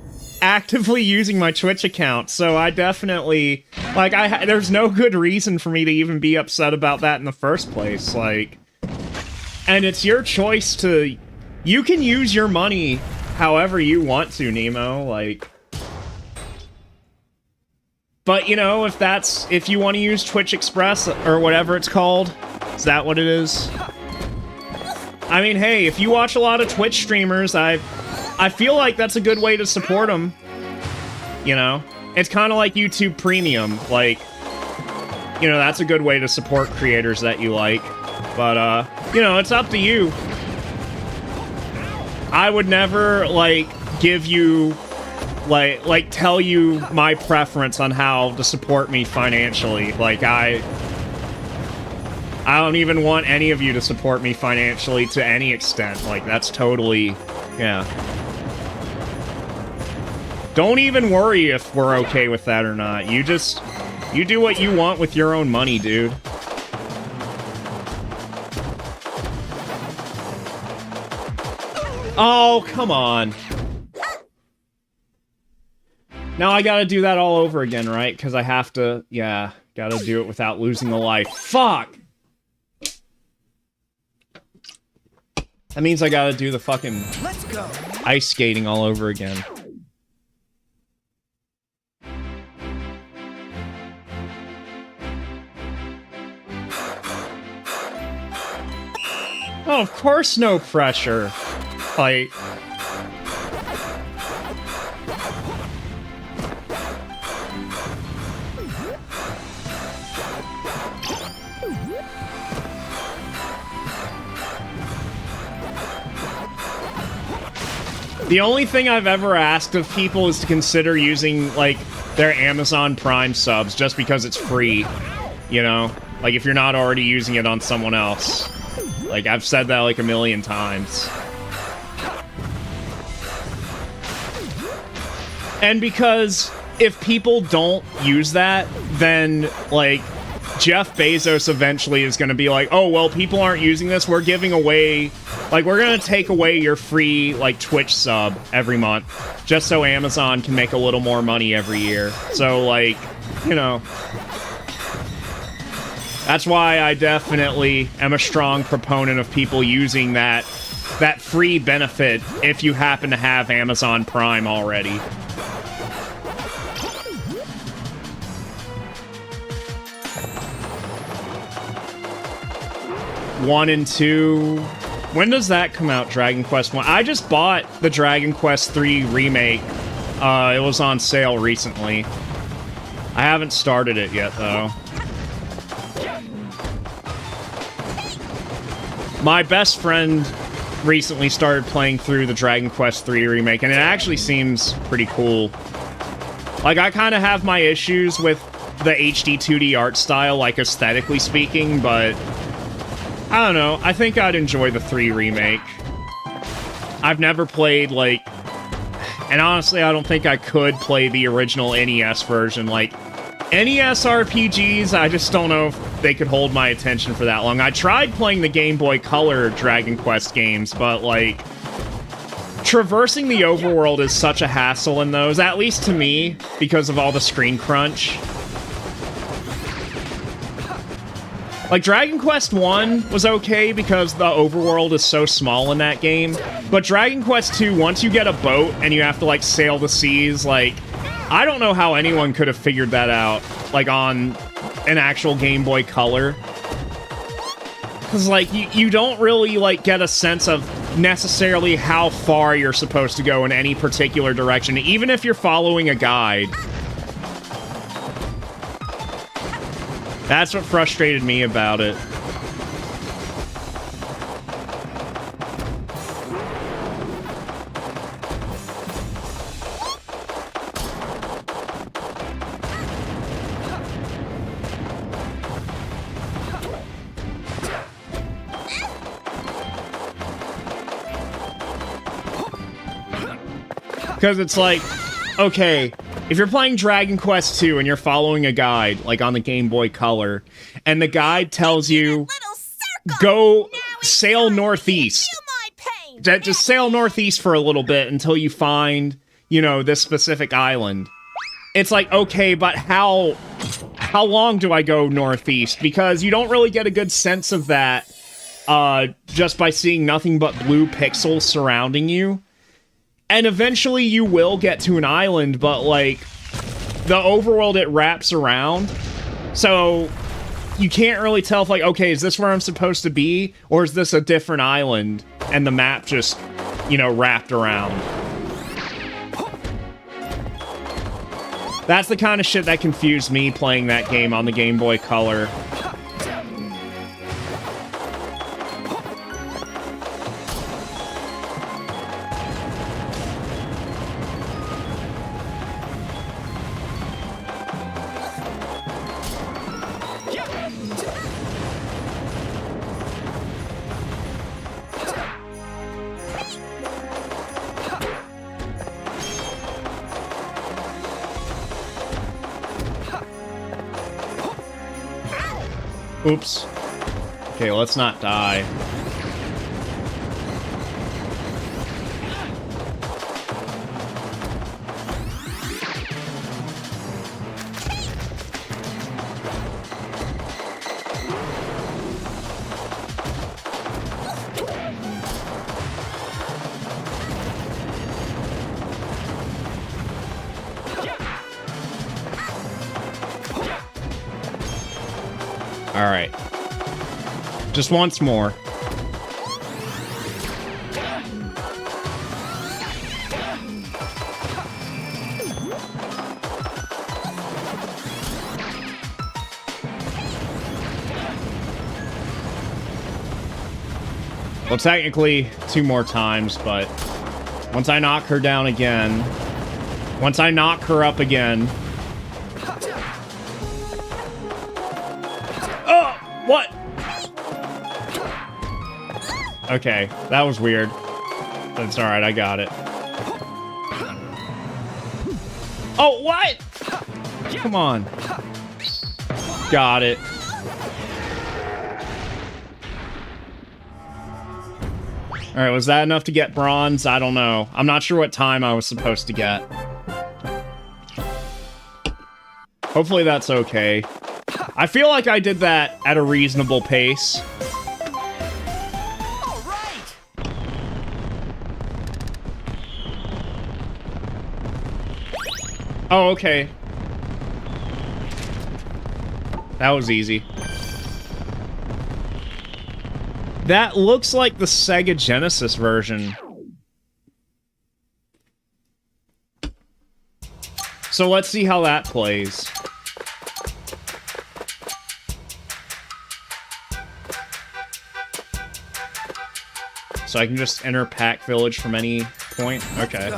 S3: actively using my Twitch account, so I definitely, like, there's no good reason for me to even be upset about that in the first place, like, and it's your choice to, you can use your money however you want to, Nemo, like, but, you know, if you want to use Twitch Express, or whatever it's called, is that what it is? I mean, hey, if you watch a lot of Twitch streamers, I feel like that's a good way to support them, you know? It's kind of like YouTube Premium, like, you know, that's a good way to support creators that you like, but, you know, it's up to you. I would never, like, give you, like, tell you my preference on how to support me financially, like, I don't even want any of you to support me financially to any extent. Like, that's totally... Yeah. Don't even worry if we're okay with that or not. You just... You do what you want with your own money, dude. Oh, come on. Now I gotta do that all over again, right? Because I have to... Yeah, gotta do it without losing the life. Fuck! That means I gotta do the fucking...
S1: Let's go.
S3: Ice skating all over again. Oh, of course no pressure. Like... The only thing I've ever asked of people is to consider using, like, their Amazon Prime subs just because it's free. You know? Like, if you're not already using it on someone else. Like, I've said that like a million times. And because if people don't use that, then, like, Jeff Bezos eventually is going to be like, oh, well, people aren't using this, we're giving away... Like, we're gonna take away your free, like, Twitch sub every month, just so Amazon can make a little more money every year. So, like, you know... That's why I definitely am a strong proponent of people using that free benefit if you happen to have Amazon Prime already. One and two... When does that come out, Dragon Quest 1? I just bought the Dragon Quest 3 remake. It was on sale recently. I haven't started it yet, though. My best friend recently started playing through the Dragon Quest 3 remake, and it actually seems pretty cool. Like, I kind of have my issues with the HD 2D art style, like, aesthetically speaking, but... I don't know, I think I'd enjoy the 3 remake. I've never played, like... And honestly, I don't think I could play the original NES version. Like, NES RPGs, I just don't know if they could hold my attention for that long. I tried playing the Game Boy Color Dragon Quest games, but, like... Traversing the overworld is such a hassle in those, at least to me, because of all the screen crunch. Like, Dragon Quest 1 was okay because the overworld is so small in that game, but Dragon Quest 2, once you get a boat and you have to, like, sail the seas, like, I don't know how anyone could have figured that out, like, on an actual Game Boy Color. Because, like, you don't really, like, get a sense of necessarily how far you're supposed to go in any particular direction, even if you're following a guide. That's what frustrated me about it. Because it's like, okay, if you're playing Dragon Quest 2 and you're following a guide, like on the Game Boy Color, and the guide tells you, go sail northeast. Just sail northeast for a little bit until you find, you know, this specific island. It's like, okay, but how long do I go northeast? Because you don't really get a good sense of that just by seeing nothing but blue pixels surrounding you. And eventually you will get to an island, but, like, the overworld, it wraps around. So you can't really tell if, like, okay, is this where I'm supposed to be? Or is this a different island? And the map just, you know, wrapped around. That's the kind of shit that confused me playing that game on the Game Boy Color. Oops. Okay, let's not die. Alright. Just once more. Well, technically, 2 more times, but once I knock her down again, once I knock her up again... Oh! What? Okay, that was weird. That's alright, I got it. Oh, what? Come on. Got it. Alright, was that enough to get bronze? I don't know. I'm not sure what time I was supposed to get. Hopefully that's okay. I feel like I did that at a reasonable pace. Oh, okay. That was easy. That looks like the Sega Genesis version. So let's see how that plays. So I can just enter Pac Village from any point? Okay.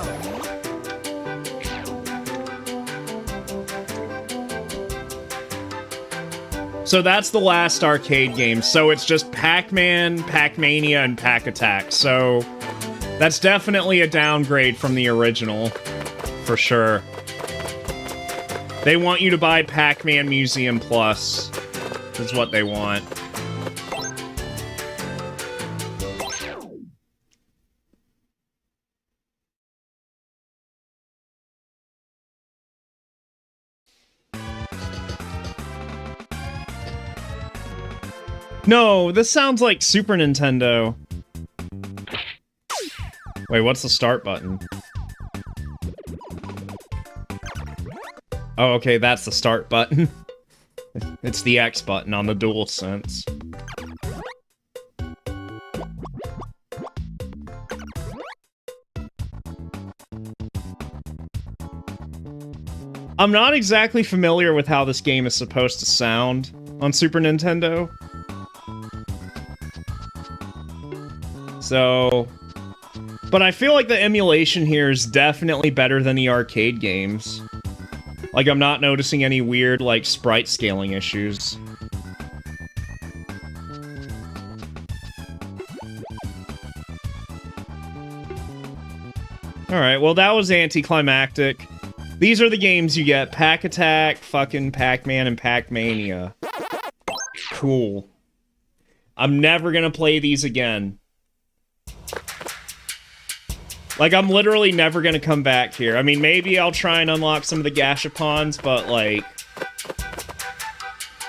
S3: So that's the last arcade game. So it's just Pac-Man, Pac-Mania, and Pac-Attack. So that's definitely a downgrade from the original, for sure. They want you to buy Pac-Man Museum Plus, is what they want. No, this sounds like Super Nintendo. Wait, what's the start button? Oh, okay, that's the start button. It's the X button on the DualSense. I'm not exactly familiar with how this game is supposed to sound on Super Nintendo. So, but I feel like the emulation here is definitely better than the arcade games. Like, I'm not noticing any weird, like, sprite scaling issues. Alright, well that was anticlimactic. These are the games you get. Pac-Attack, fucking Pac-Man, and Pac-Mania. Cool. I'm never gonna play these again. Like, I'm literally never gonna come back here. I mean, maybe I'll try and unlock some of the gashapons, but, like...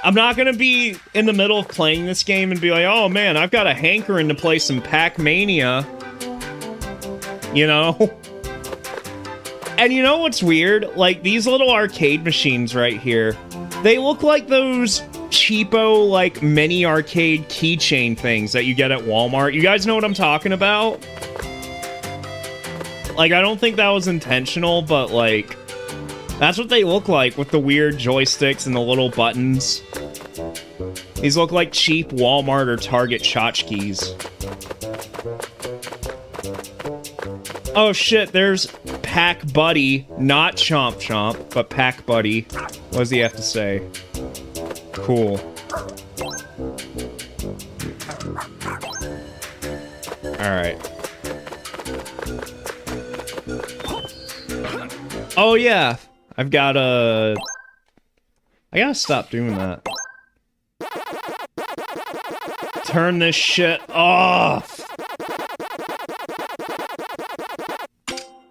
S3: I'm not gonna be in the middle of playing this game and be like, oh man, I've got a hankering to play some Pac-Mania. You know? And you know what's weird? Like, these little arcade machines right here, they look like those cheapo, like, mini arcade keychain things that you get at Walmart. You guys know what I'm talking about? Like, I don't think that was intentional, but, like, that's what they look like with the weird joysticks and the little buttons. These look like cheap Walmart or Target tchotchkes. Oh shit, there's Pac Buddy, not Chomp Chomp, but Pac Buddy. What does he have to say? Cool. Alright. Oh yeah, I gotta stop doing that. turn this shit off.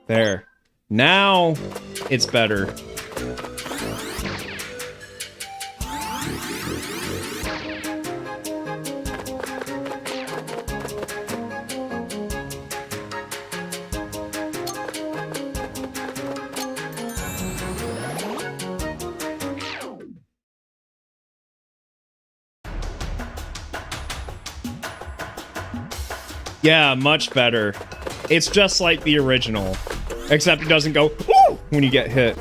S3: There. Now, it's better. Yeah, much better. It's just like the original. Except it doesn't go, woo, when you get hit.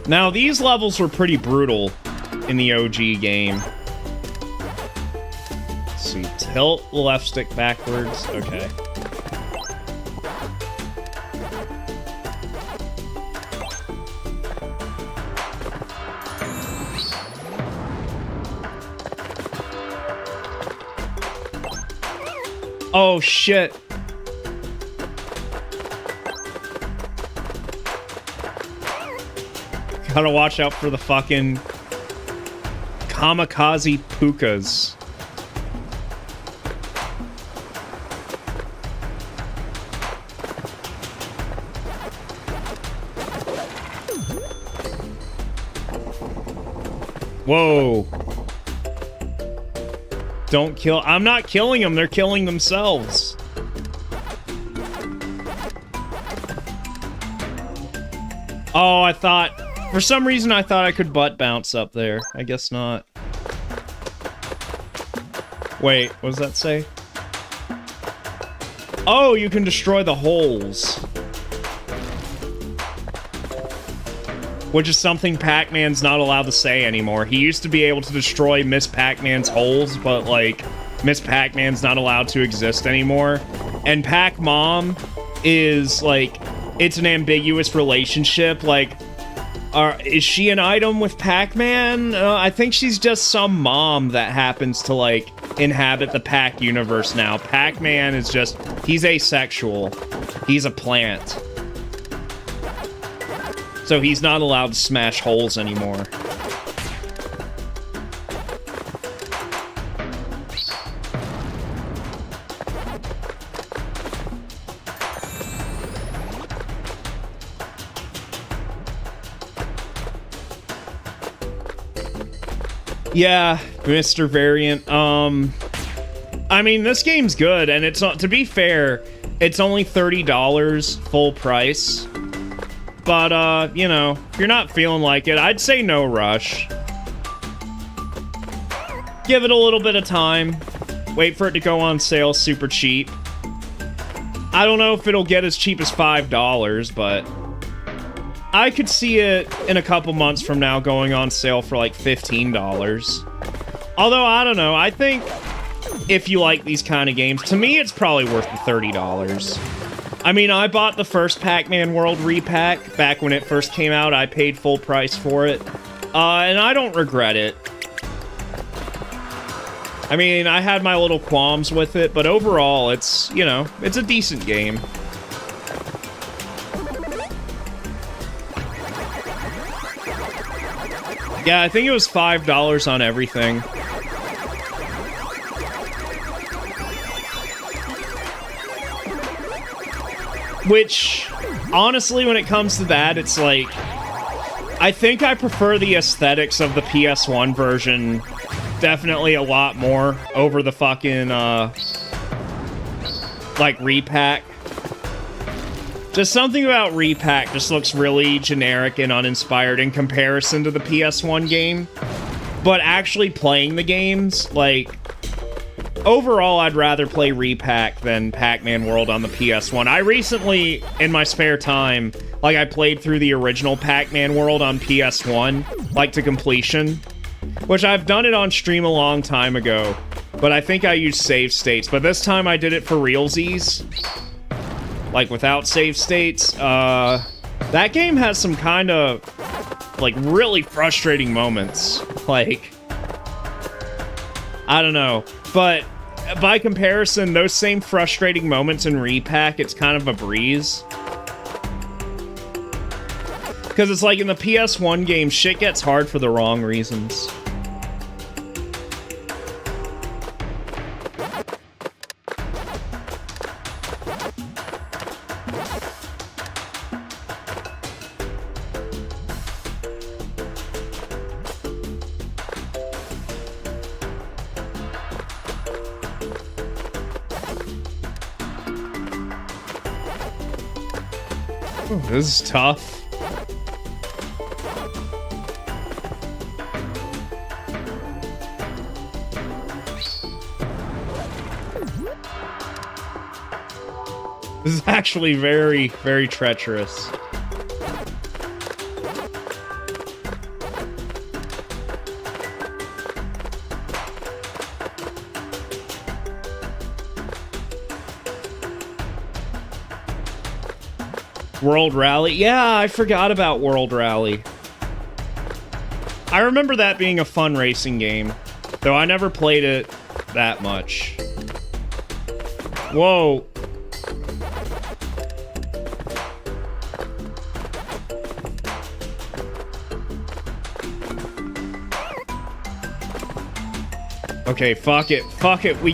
S3: Now, these levels were pretty brutal in the OG game. Let's see, tilt the left stick backwards. Okay. Oh, shit. Gotta watch out for the fucking kamikaze pukas. Whoa. Don't kill. I'm not killing them. They're killing themselves. Oh, I thought... For some reason, I thought I could butt bounce up there. I guess not. Wait, what does that say? Oh, you can destroy the holes. Which is something Pac-Man's not allowed to say anymore. He used to be able to destroy Miss Pac-Man's holes, but, like, Miss Pac-Man's not allowed to exist anymore. And Pac-Mom is, like, it's an ambiguous relationship. Like, is she an item with Pac-Man? I think she's just some mom that happens to, like, inhabit the Pac universe now. Pac-Man is just, he's asexual. He's a plant. So he's not allowed to smash holes anymore. Yeah, Mr. Variant. I mean, this game's good, and it's not, to be fair, it's only $30 full price. But, you know, if you're not feeling like it, I'd say no rush. Give it a little bit of time. Wait for it to go on sale super cheap. I don't know if it'll get as cheap as $5, but I could see it in a couple months from now going on sale for like $15. Although, I don't know, I think if you like these kind of games, to me it's probably worth the $30. I mean, I bought the first Pac-Man World repack back when it first came out. I paid full price for it. And I don't regret it. I mean, I had my little qualms with it, but overall, it's, you know, it's a decent game. Yeah, I think it was $5 on everything. Which, honestly, when it comes to that, it's like, I think I prefer the aesthetics of the PS1 version definitely a lot more over the fucking, like, repack. Just something about repack just looks really generic and uninspired in comparison to the PS1 game. But actually playing the games, like, overall, I'd rather play repack than Pac-Man World on the PS1. I recently, in my spare time, like, I played through the original Pac-Man World on PS1, like, to completion. Which I've done it on stream a long time ago, but I think I used save states. But this time I did it for realsies, like, without save states. That game has some kind of, like, really frustrating moments. Like, I don't know. But by comparison, those same frustrating moments in repack, it's kind of a breeze. Because it's like in the PS1 game, shit gets hard for the wrong reasons. Ooh, this is tough. This is actually very, very treacherous. World Rally? Yeah, I forgot about World Rally. I remember that being a fun racing game, though I never played it that much. Whoa. Okay, fuck it. Fuck it. We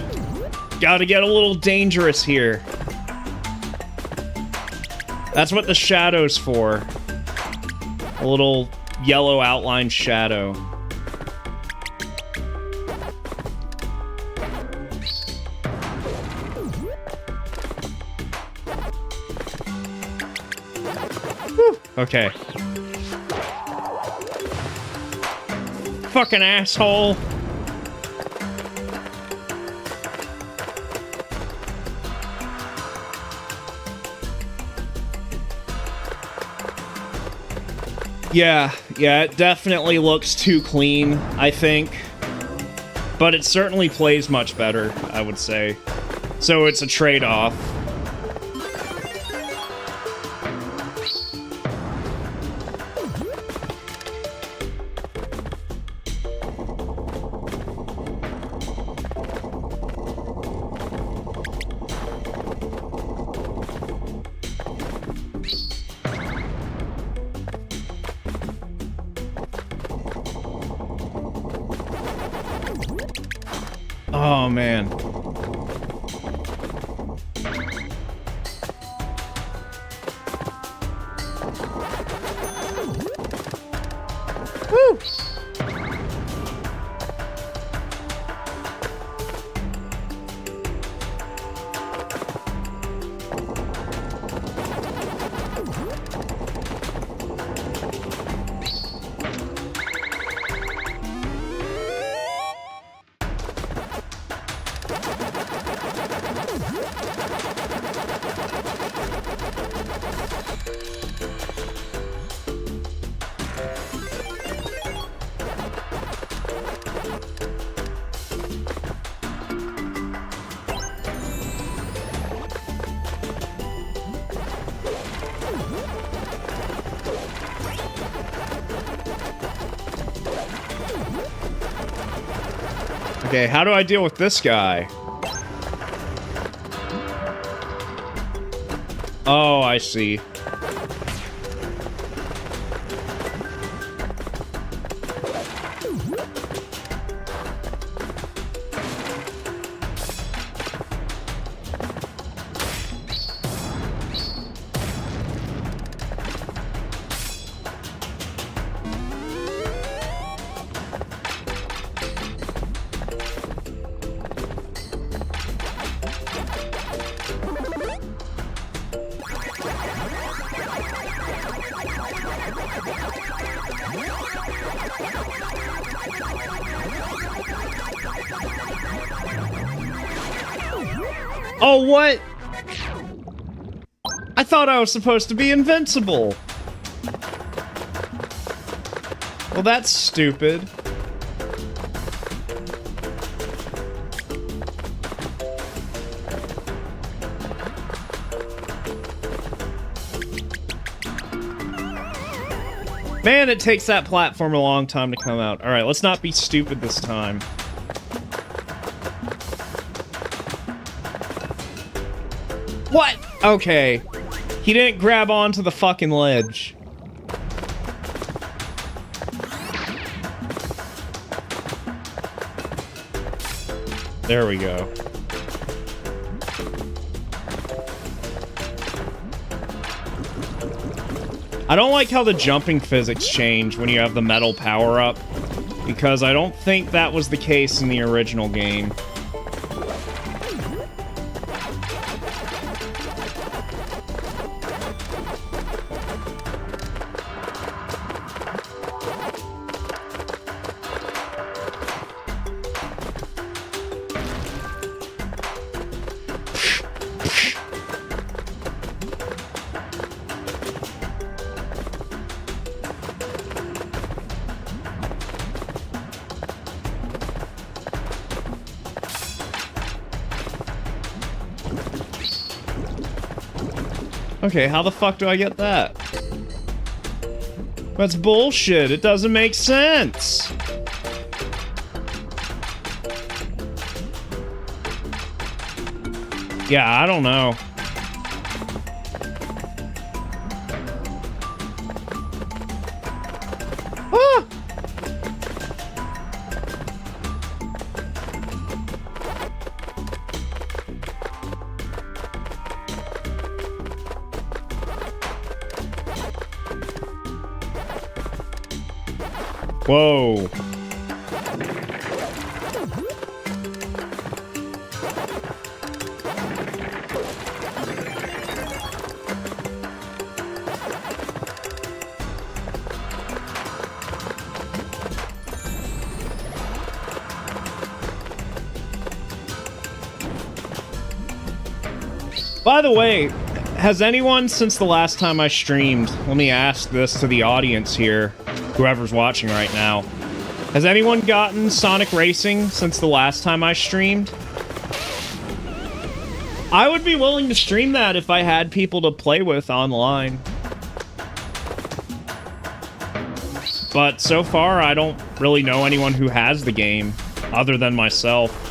S3: gotta get a little dangerous here. That's what the shadow's for. A little yellow outline shadow. Whew. Okay. Fucking asshole. Yeah, it definitely looks too clean, I think. But it certainly plays much better, I would say. So it's a trade-off. Oh, man. Woo! Okay, how do I deal with this guy? Oh, I see. Oh, what? I thought I was supposed to be invincible. Well, that's stupid. Man, it takes that platform a long time to come out. Alright, let's not be stupid this time. What? Okay. He didn't grab onto the fucking ledge. There we go. I don't like how the jumping physics change when you have the metal power-up, because I don't think that was the case in the original game. Okay, how the fuck do I get that? That's bullshit. It doesn't make sense. Yeah, I don't know. Ah! Whoa. By the way, has anyone since the last time I streamed, let me ask this to the audience here, whoever's watching right now, has anyone gotten Sonic Racing since the last time I streamed? I would be willing to stream that if I had people to play with online. But so far, I don't really know anyone who has the game, other than myself.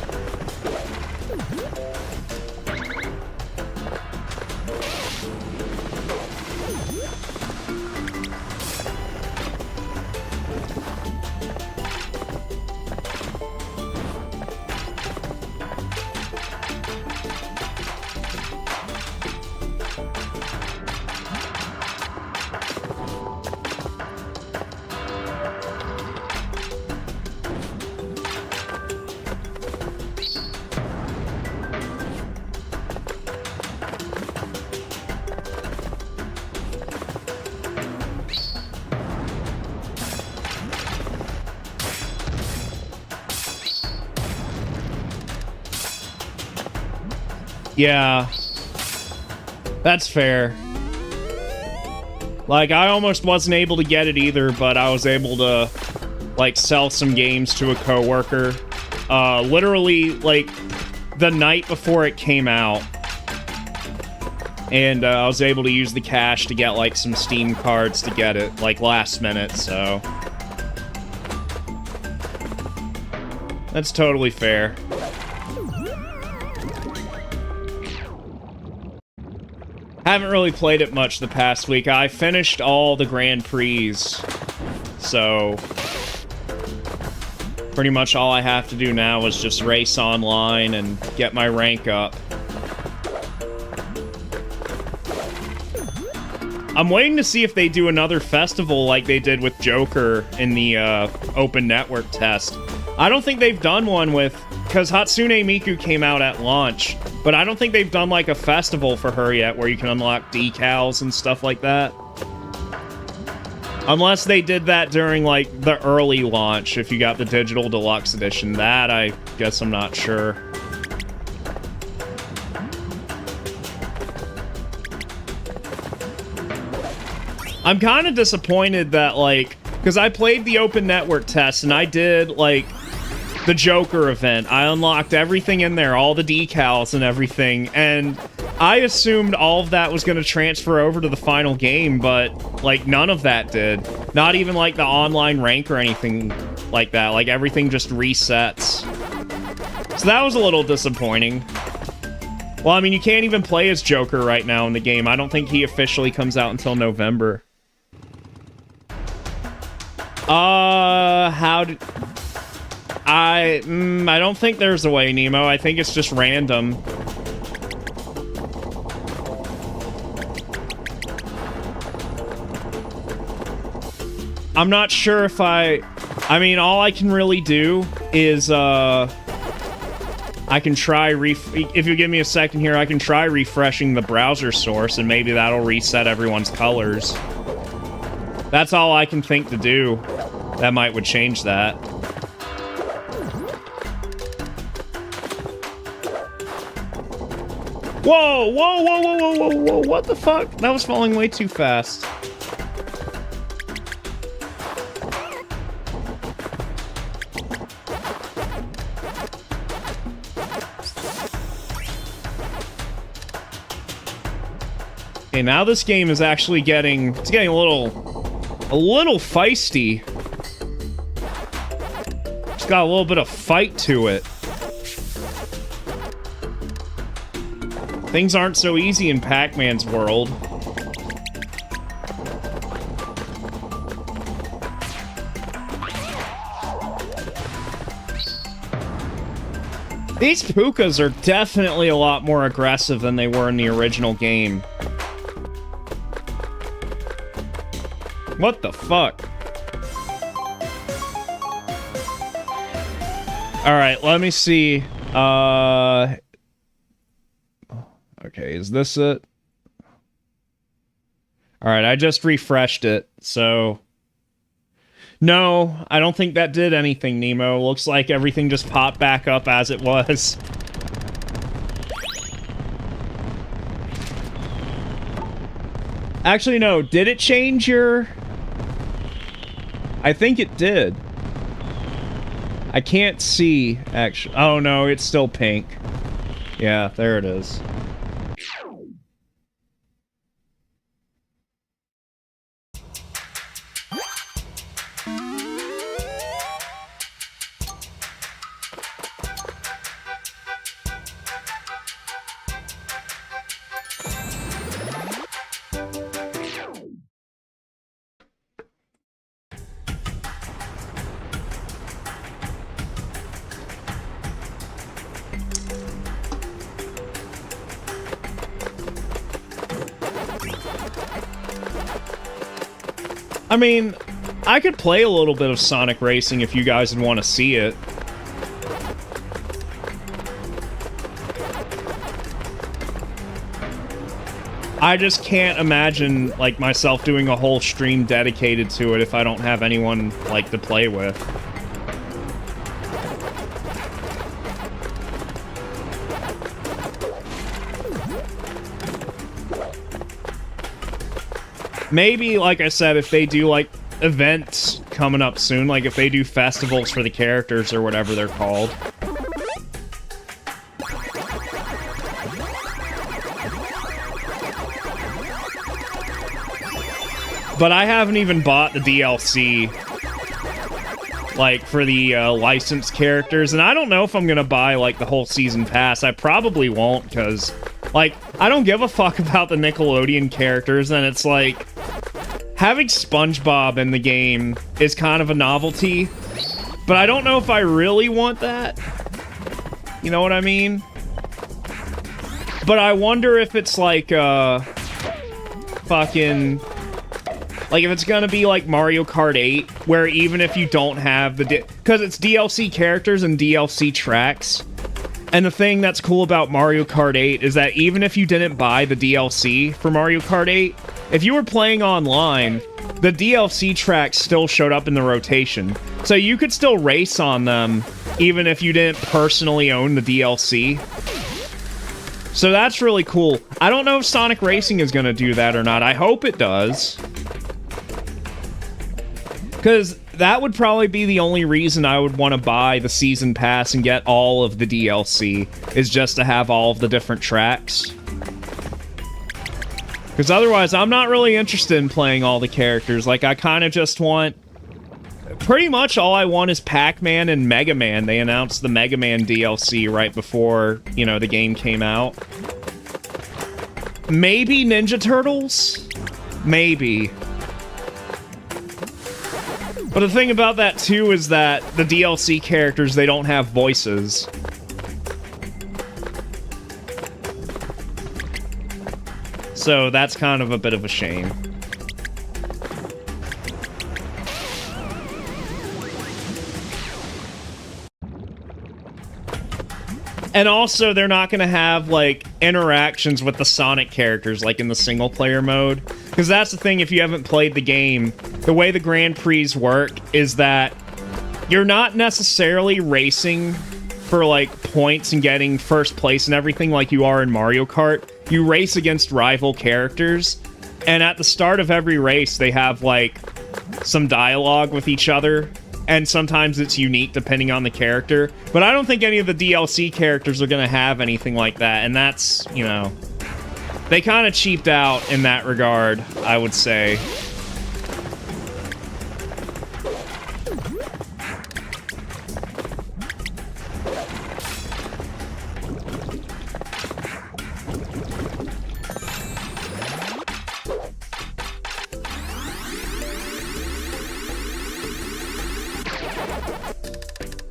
S3: Yeah, that's fair. Like, I almost wasn't able to get it either, but I was able to, like, sell some games to a coworker. Literally, like, the night before it came out. And I was able to use the cash to get, like, some Steam cards to get it, like, last minute, so... That's totally fair. Haven't really played it much the past week. I finished all the Grand Prix, so pretty much all I have to do now is just race online and get my rank up. I'm waiting to see if they do another festival like they did with Joker in the open network test. I don't think they've done one with... Because Hatsune Miku came out at launch, but I don't think they've done, like, a festival for her yet where you can unlock decals and stuff like that. Unless they did that during, like, the early launch, if you got the Digital Deluxe Edition. That, I guess I'm not sure. I'm kind of disappointed that, like... Because I played the open network test, and I did, like... the Joker event. I unlocked everything in there, all the decals and everything, and I assumed all of that was going to transfer over to the final game, but, like, none of that did. Not even, like, the online rank or anything like that. Like, everything just resets. So that was a little disappointing. Well, I mean, you can't even play as Joker right now in the game. I don't think he officially comes out until November. How did... I don't think there's a way, Nemo. I think it's just random. I'm not sure if I mean, all I can really do is, I can try if you give me a second here, I can try refreshing the browser source, and maybe that'll reset everyone's colors. That's all I can think to do. That would change that. Whoa, whoa, whoa, whoa, whoa, whoa, whoa, what the fuck? That was falling way too fast. Okay, now this game is actually getting... It's getting a little feisty. It's got a little bit of fight to it. Things aren't so easy in Pac-Man's world. These Pukas are definitely a lot more aggressive than they were in the original game. What the fuck? Alright, let me see. Okay, is this it? Alright, I just refreshed it, so... No, I don't think that did anything, Nemo. Looks like everything just popped back up as it was. Actually, no. Did it change your... I think it did. I can't see, actually. Oh, no, it's still pink. Yeah, there it is. I mean, I could play a little bit of Sonic Racing if you guys would want to see it. I just can't imagine, like, myself doing a whole stream dedicated to it if I don't have anyone, like, to play with. Maybe, like I said, if they do, like, events coming up soon, like if they do festivals for the characters or whatever they're called. But I haven't even bought the DLC, like, for the licensed characters, and I don't know if I'm gonna buy, like, the whole season pass. I probably won't, because, like, I don't give a fuck about the Nickelodeon characters, and it's like... Having SpongeBob in the game is kind of a novelty, but I don't know if I really want that. You know what I mean? But I wonder if it's like, fucking... Like, if it's gonna be like Mario Kart 8, where even if you don't have the... Because it's DLC characters and DLC tracks. And the thing that's cool about Mario Kart 8 is that even if you didn't buy the DLC for Mario Kart 8, if you were playing online, the DLC tracks still showed up in the rotation. So you could still race on them, even if you didn't personally own the DLC. So that's really cool. I don't know if Sonic Racing is going to do that or not. I hope it does. Because that would probably be the only reason I would want to buy the Season Pass and get all of the DLC, is just to have all of the different tracks. Because otherwise, I'm not really interested in playing all the characters. Like, I kind of just want... Pretty much all I want is Pac-Man and Mega Man. They announced the Mega Man DLC right before, you know, the game came out. Maybe Ninja Turtles? Maybe. But the thing about that, too, is that the DLC characters, they don't have voices. So that's kind of a bit of a shame. And also, they're not going to have, like, interactions with the Sonic characters, like in the single-player mode. Because that's the thing, if you haven't played the game, the way the Grand Prix work is that you're not necessarily racing for, like, points and getting first place and everything like you are in Mario Kart. You race against rival characters, and at the start of every race, they have, like, some dialogue with each other. And sometimes it's unique depending on the character. But I don't think any of the DLC characters are going to have anything like that. And that's, you know... They kind of cheaped out in that regard, I would say.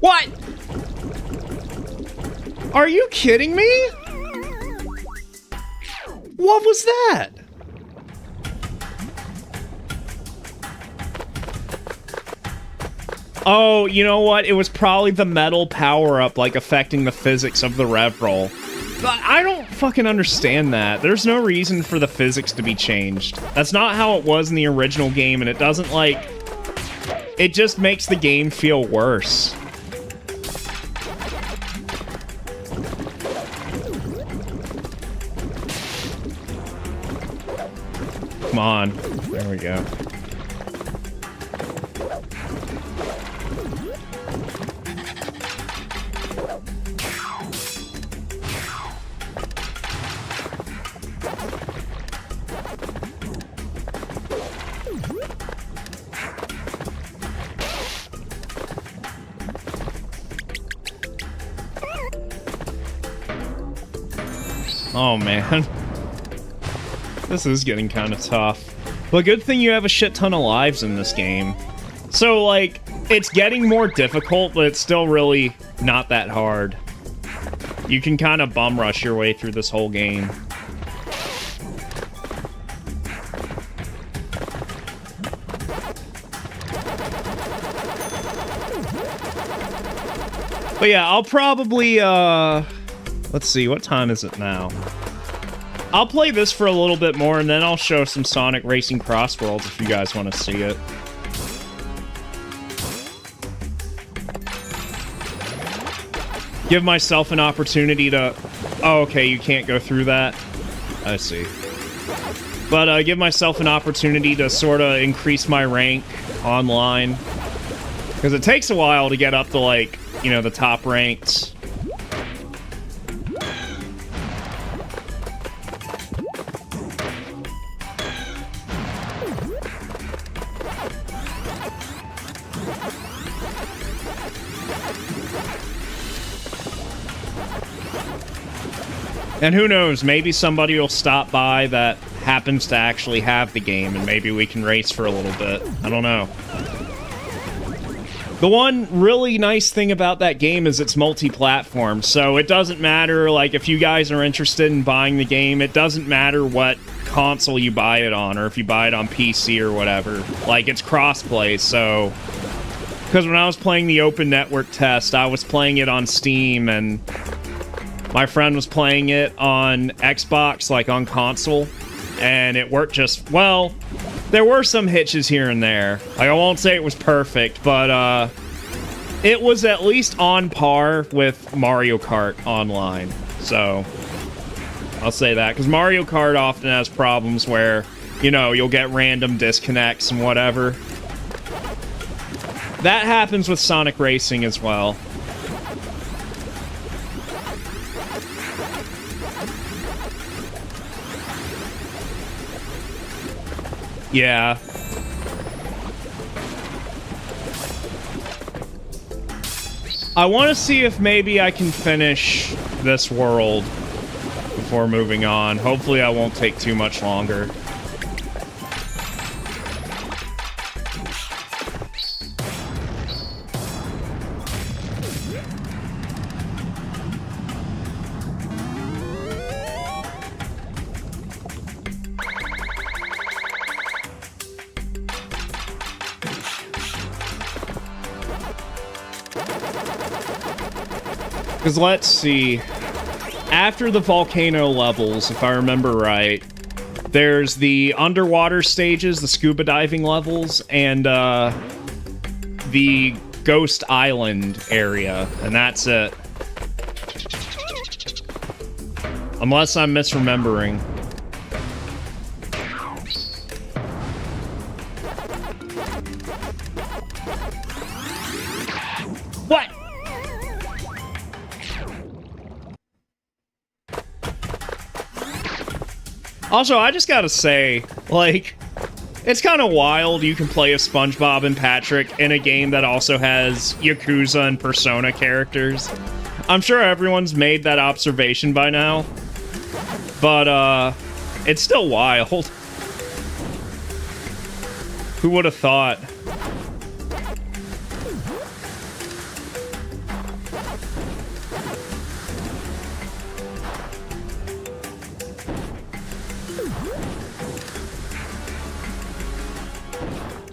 S3: What? Are you kidding me? What was that? Oh, you know what? It was probably the metal power-up, like, affecting the physics of the rev roll. But I don't fucking understand that. There's no reason for the physics to be changed. That's not how it was in the original game, and it doesn't, like... It just makes the game feel worse. Come on. There we go. Oh, man. This is getting kind of tough. But good thing you have a shit ton of lives in this game. So, like, it's getting more difficult, but it's still really not that hard. You can kind of bum rush your way through this whole game. But yeah, I'll probably, let's see, what time is it now? I'll play this for a little bit more, and then I'll show some Sonic Racing Cross Worlds if you guys want to see it. Give myself an opportunity to... Oh, okay, you can't go through that. I see. But give myself an opportunity to sort of increase my rank online. Because it takes a while to get up to, like, you know, the top ranks. And who knows, maybe somebody will stop by that happens to actually have the game, and maybe we can race for a little bit. I don't know. The one really nice thing about that game is it's multi-platform, so it doesn't matter, like, if you guys are interested in buying the game, it doesn't matter what console you buy it on, or if you buy it on PC or whatever. Like, it's crossplay, so... Because when I was playing the open network test, I was playing it on Steam, and... my friend was playing it on Xbox, like on console, and it worked just, well, there were some hitches here and there. Like, I won't say it was perfect, but it was at least on par with Mario Kart Online. So, I'll say that, because Mario Kart often has problems where, you know, you'll get random disconnects and whatever. That happens with Sonic Racing as well. Yeah. I want to see if maybe I can finish this world before moving on. Hopefully I won't take too much longer. Because let's see, after the volcano levels, if I remember right, there's the underwater stages, the scuba diving levels, and the Ghost Island area, and that's it. Unless I'm misremembering. What? Also, I just gotta say, like, it's kind of wild you can play as SpongeBob and Patrick in a game that also has Yakuza and Persona characters. I'm sure everyone's made that observation by now, but, it's still wild. Who would have thought?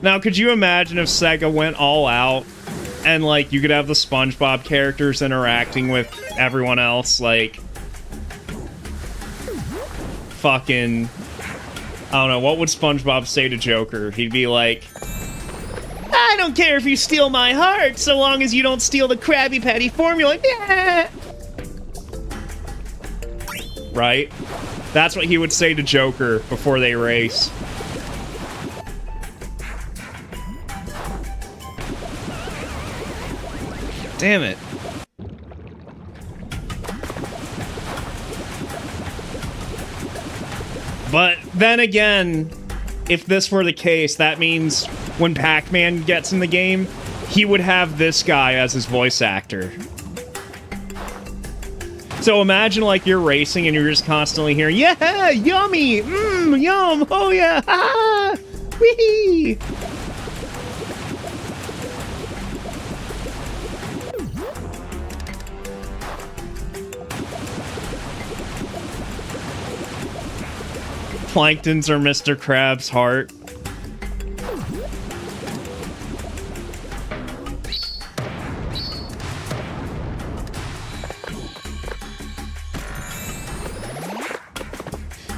S3: Now, could you imagine if Sega went all out and, like, you could have the SpongeBob characters interacting with everyone else, like, fucking, I don't know, what would SpongeBob say to Joker? He'd be like, I don't care if you steal my heart, so long as you don't steal the Krabby Patty formula. Yeah. Right? That's what he would say to Joker before they race. Damn it. But then again, if this were the case, that means when Pac-Man gets in the game, he would have this guy as his voice actor. So imagine, like, you're racing and you're just constantly hearing, yeah, yummy, yum, oh yeah, ha, wee. Plankton's or Mr. Krabs' heart.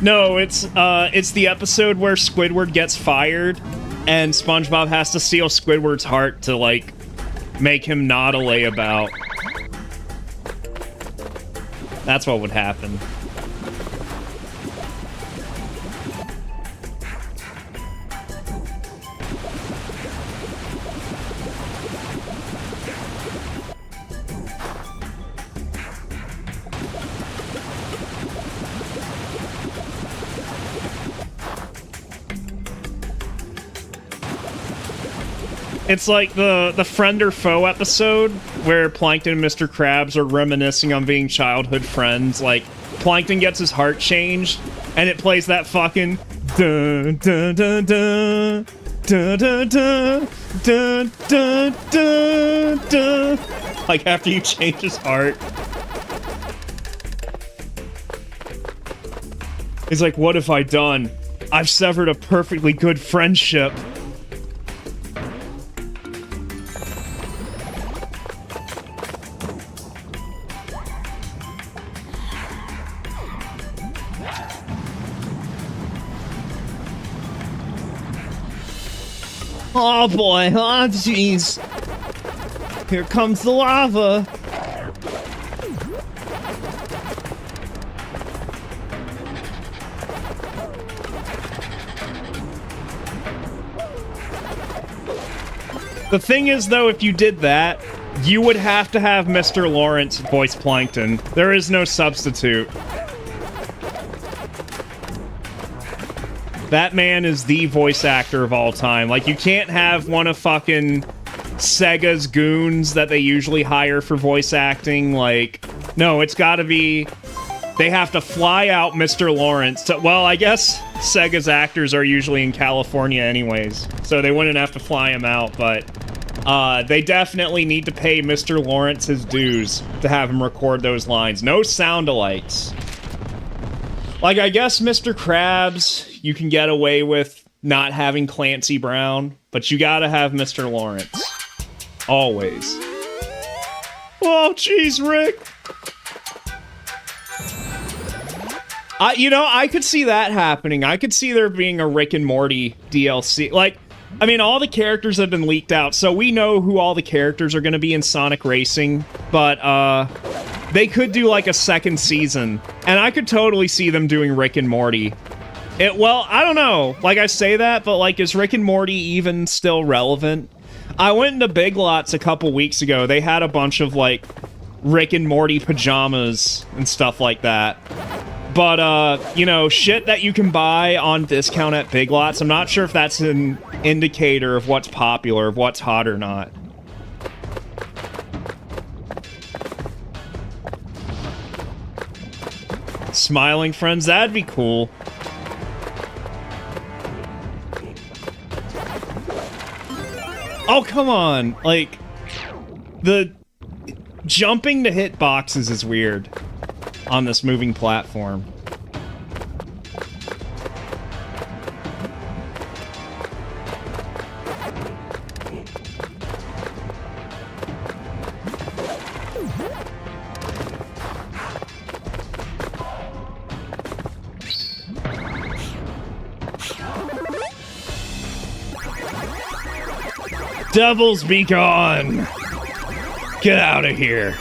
S3: No, it's the episode where Squidward gets fired and SpongeBob has to steal Squidward's heart to, like, make him not a layabout. That's what would happen. It's like the Friend or Foe episode where Plankton and Mr. Krabs are reminiscing on being childhood friends. Like, Plankton gets his heart changed, and it plays that fucking dun dun dun dun dun dun dun dun dun dun dun. Like, after you change his heart. He's like, what have I done? I've severed a perfectly good friendship. Oh boy, oh jeez. Here comes the lava. The thing is, though, if you did that, you would have to have Mr. Lawrence voice Plankton. There is no substitute. That man is the voice actor of all time. Like, you can't have one of fucking Sega's goons that they usually hire for voice acting. Like, no, it's gotta be... They have to fly out Mr. Lawrence to... Well, I guess Sega's actors are usually in California anyways, so they wouldn't have to fly him out, but... they definitely need to pay Mr. Lawrence his dues to have him record those lines. No sound-alikes. Like, I guess Mr. Krabs, you can get away with not having Clancy Brown, but you gotta have Mr. Lawrence. Always. Oh, jeez, Rick! I could see that happening. I could see there being a Rick and Morty DLC. Like, I mean, all the characters have been leaked out, so we know who all the characters are gonna be in Sonic Racing, but, they could do, like, a second season, and I could totally see them doing Rick and Morty. Well, I don't know. Like, I say that, but, like, is Rick and Morty even still relevant? I went into Big Lots a couple weeks ago. They had a bunch of, like, Rick and Morty pajamas and stuff like that. But, you know, shit that you can buy on discount at Big Lots, I'm not sure if that's an indicator of what's popular, of what's hot or not. Smiling friends, that'd be cool. Oh, come on. Like, the jumping to hit boxes is weird on this moving platform. Devils be gone! Get out of here.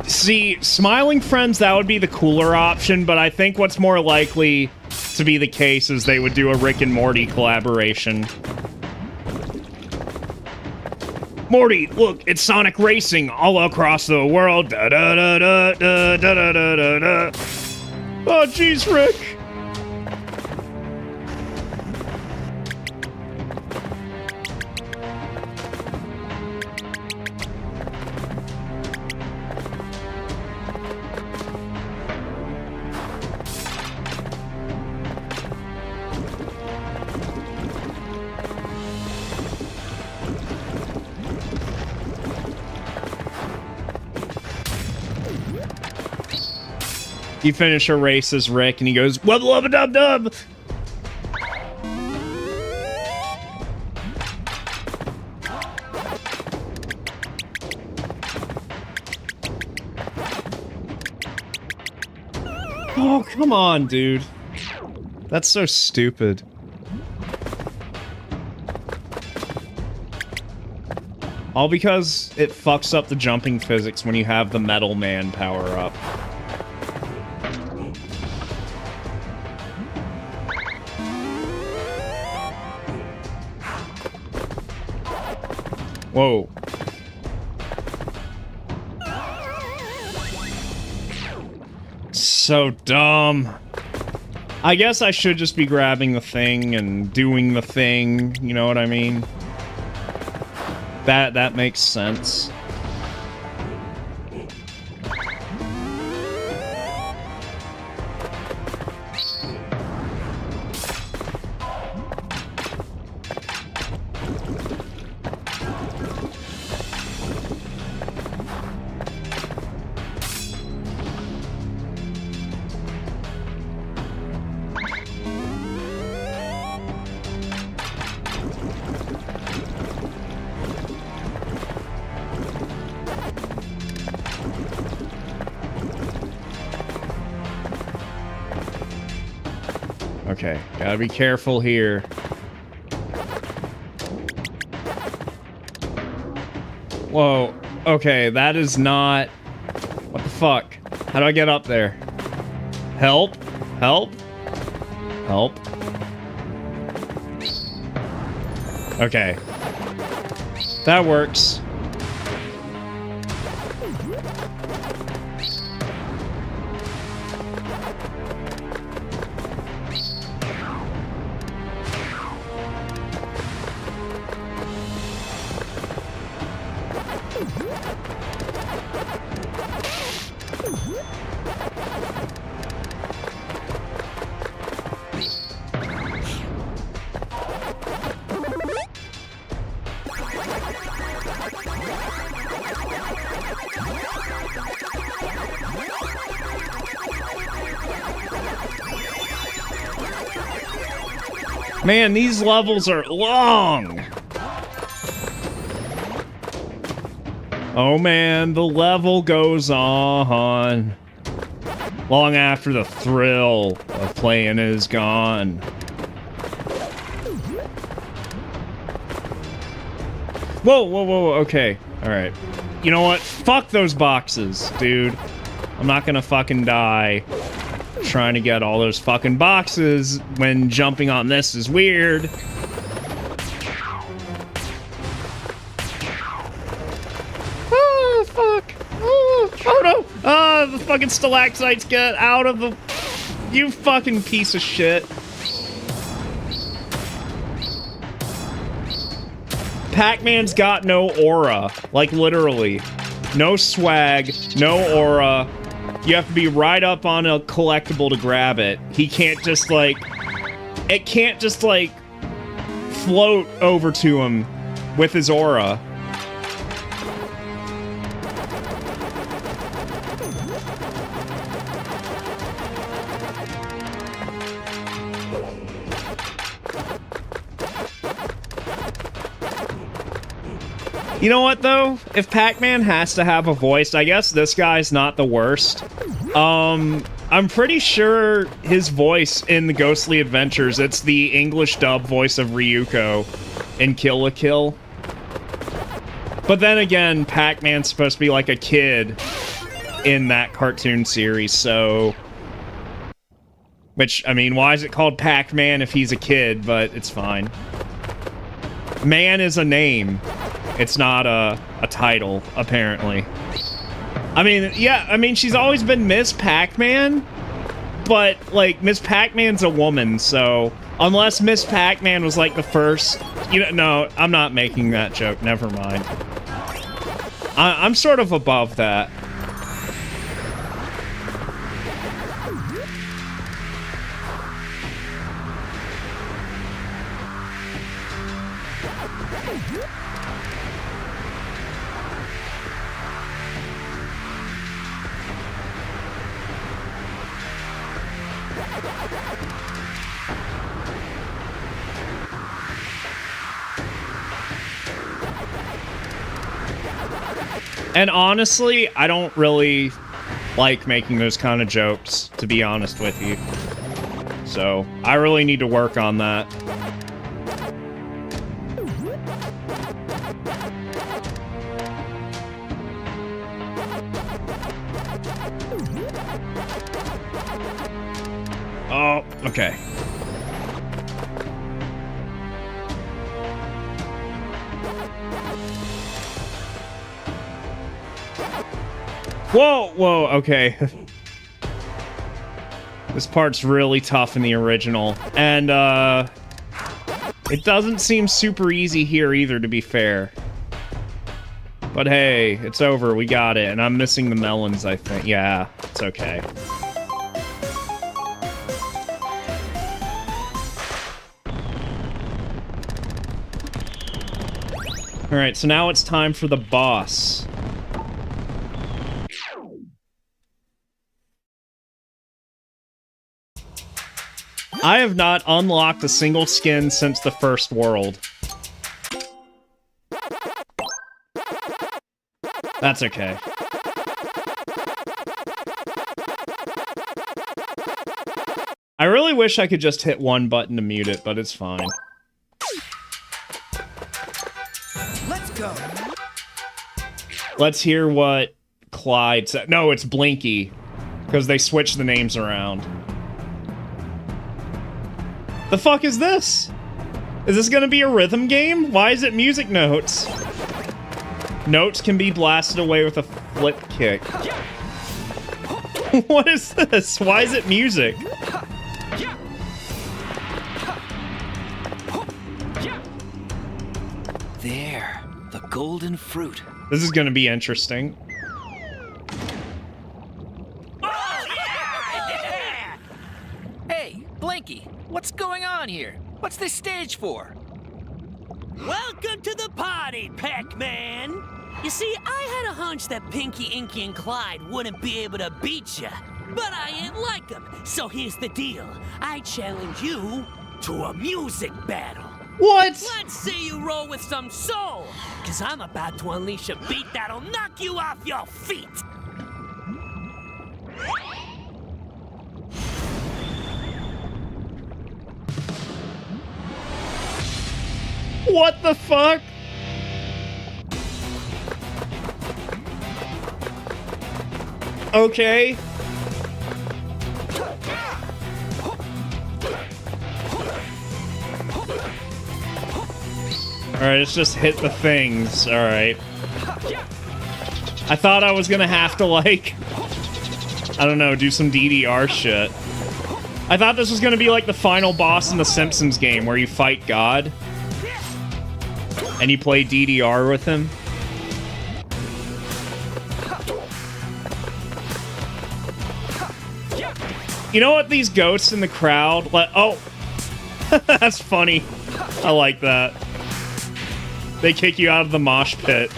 S3: See, Smiling Friends, that would be the cooler option, but I think what's more likely to be the case is they would do a Rick and Morty collaboration. Morty, look, it's Sonic Racing all across the world. Da da da da da da da da da. Oh, jeez, Rick. You finish a race as Rick, and he goes, wubba wubba dub dub! Oh, come on, dude. That's so stupid. All because it fucks up the jumping physics when you have the Metal Man power up. Whoa. So dumb. I guess I should just be grabbing the thing and doing the thing, you know what I mean? That makes sense. Okay, gotta be careful here. Whoa, okay, that is not... What the fuck? How do I get up there? Help? Help? Help? Okay. That works. Man, these levels are long! Oh man, the level goes on. Long after the thrill of playing is gone. Whoa, whoa, whoa, okay. Alright. You know what? Fuck those boxes, dude. I'm not gonna fucking die trying to get all those fucking boxes when jumping on this is weird. Oh, fuck. Oh no. The fucking stalactites, get out of the... You fucking piece of shit. Pac-Man's got no aura. Like, literally. No swag, no aura. You have to be right up on a collectible to grab it. He can't just, like... It can't just, like, float over to him with his aura. You know what, though? If Pac-Man has to have a voice, I guess this guy's not the worst. I'm pretty sure his voice in the Ghostly Adventures, it's the English dub voice of Ryuko in Kill la Kill. But then again, Pac-Man's supposed to be like a kid in that cartoon series, so... Which, I mean, why is it called Pac-Man if he's a kid? But it's fine. Man is a name. It's not a title, apparently. I mean, yeah, I mean, she's always been Miss Pac-Man, but, like, Miss Pac-Man's a woman, so unless Miss Pac-Man was, like, the first... You know, no, I'm not making that joke, never mind. I'm sort of above that. And honestly, I don't really like making those kind of jokes, to be honest with you. So, I really need to work on that. Oh, okay. Whoa, whoa, okay. This part's really tough in the original. And, it doesn't seem super easy here either, to be fair. But hey, it's over, we got it. And I'm missing the melons, I think. Yeah, it's okay. Alright, so now it's time for the boss. I have not unlocked a single skin since the first world. That's okay. I really wish I could just hit one button to mute it, but it's fine.
S1: Let's go.
S3: Let's hear what Clyde said. No, it's Blinky, because they switched the names around. The fuck is this? Is this gonna be a rhythm game? Why is it music notes? Notes can be blasted away with a flip kick. What is this? Why is it music?
S2: There, the golden fruit.
S3: This is gonna be interesting.
S2: Hey, Blinky, what's going on here? What's this stage for?
S1: Welcome to the party, Pac-Man! You see, I had a hunch that Pinky, Inky, and Clyde wouldn't be able to beat you. But I ain't like them, so here's the deal. I challenge you to a music battle.
S3: What?
S1: Let's see you roll with some soul, because I'm about to unleash a beat that'll knock you off your feet.
S3: What the fuck? Okay. Alright, let's just hit the things. Alright. I thought I was gonna have to, like, I don't know, do some DDR shit. I thought this was gonna be like the final boss in the Simpsons game where you fight God. And you play DDR with him. You know what these ghosts in the crowd oh, that's funny. I like that. They kick you out of the mosh pit.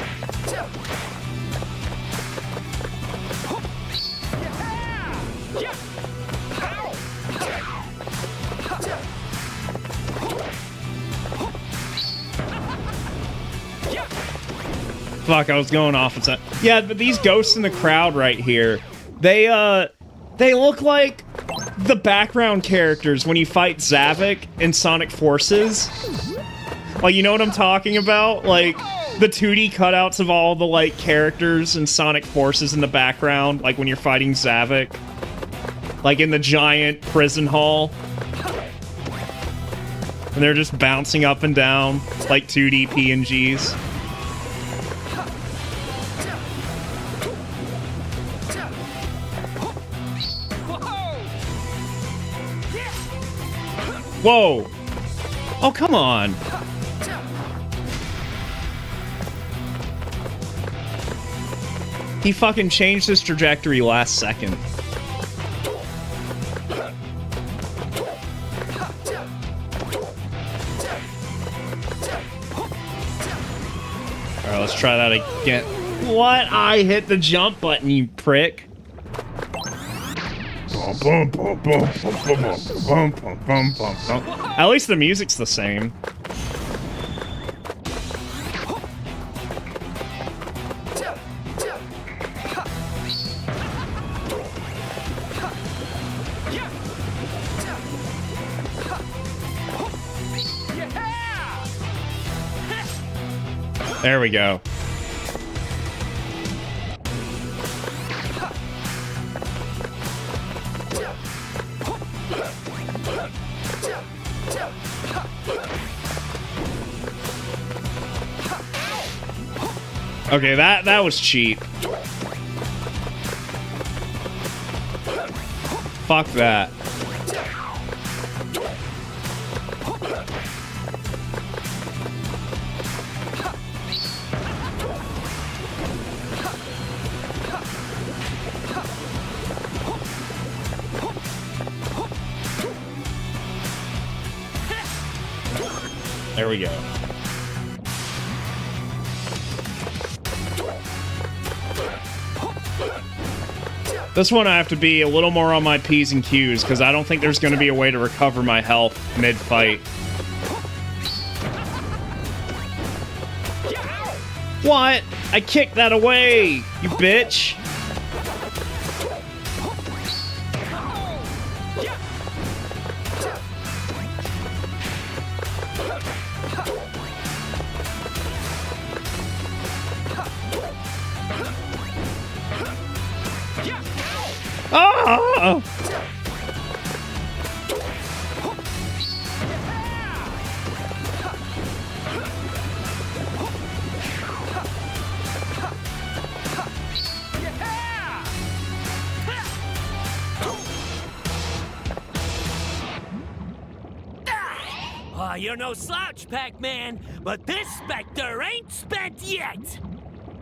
S3: Fuck, I was going off. Yeah, but these ghosts in the crowd right here, they look like the background characters when you fight Zavik in Sonic Forces. Like, you know what I'm talking about? Like, the 2D cutouts of all the, like, characters in Sonic Forces in the background, like when you're fighting Zavik. Like in the giant prison hall. And they're just bouncing up and down, like 2D PNGs. Whoa! Oh, come on! He fucking changed his trajectory last second. Alright, let's try that again. What? I hit the jump button, you prick. At least the music's the same. There we go. Okay, that was cheap. Fuck that. There we go. This one I have to be a little more on my P's and Q's, because I don't think there's going to be a way to recover my health mid-fight. What? I kicked that away, you bitch! Oh!
S1: you're no slouch, Pac-Man, but this Spectre ain't spent yet.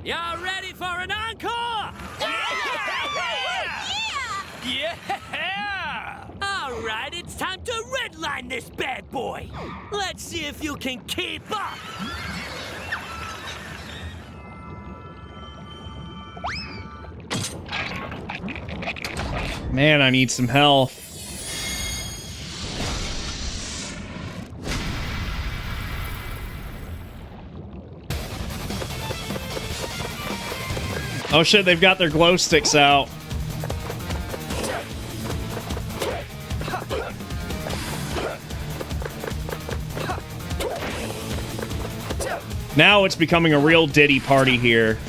S1: Y'all ready for an encore?
S4: Yeah!
S1: Yeah! All right, it's time to redline this bad boy. Let's see if you can keep up.
S3: Man, I need some health. Oh shit, they've got their glow sticks out. Now it's becoming a real Diddy party here.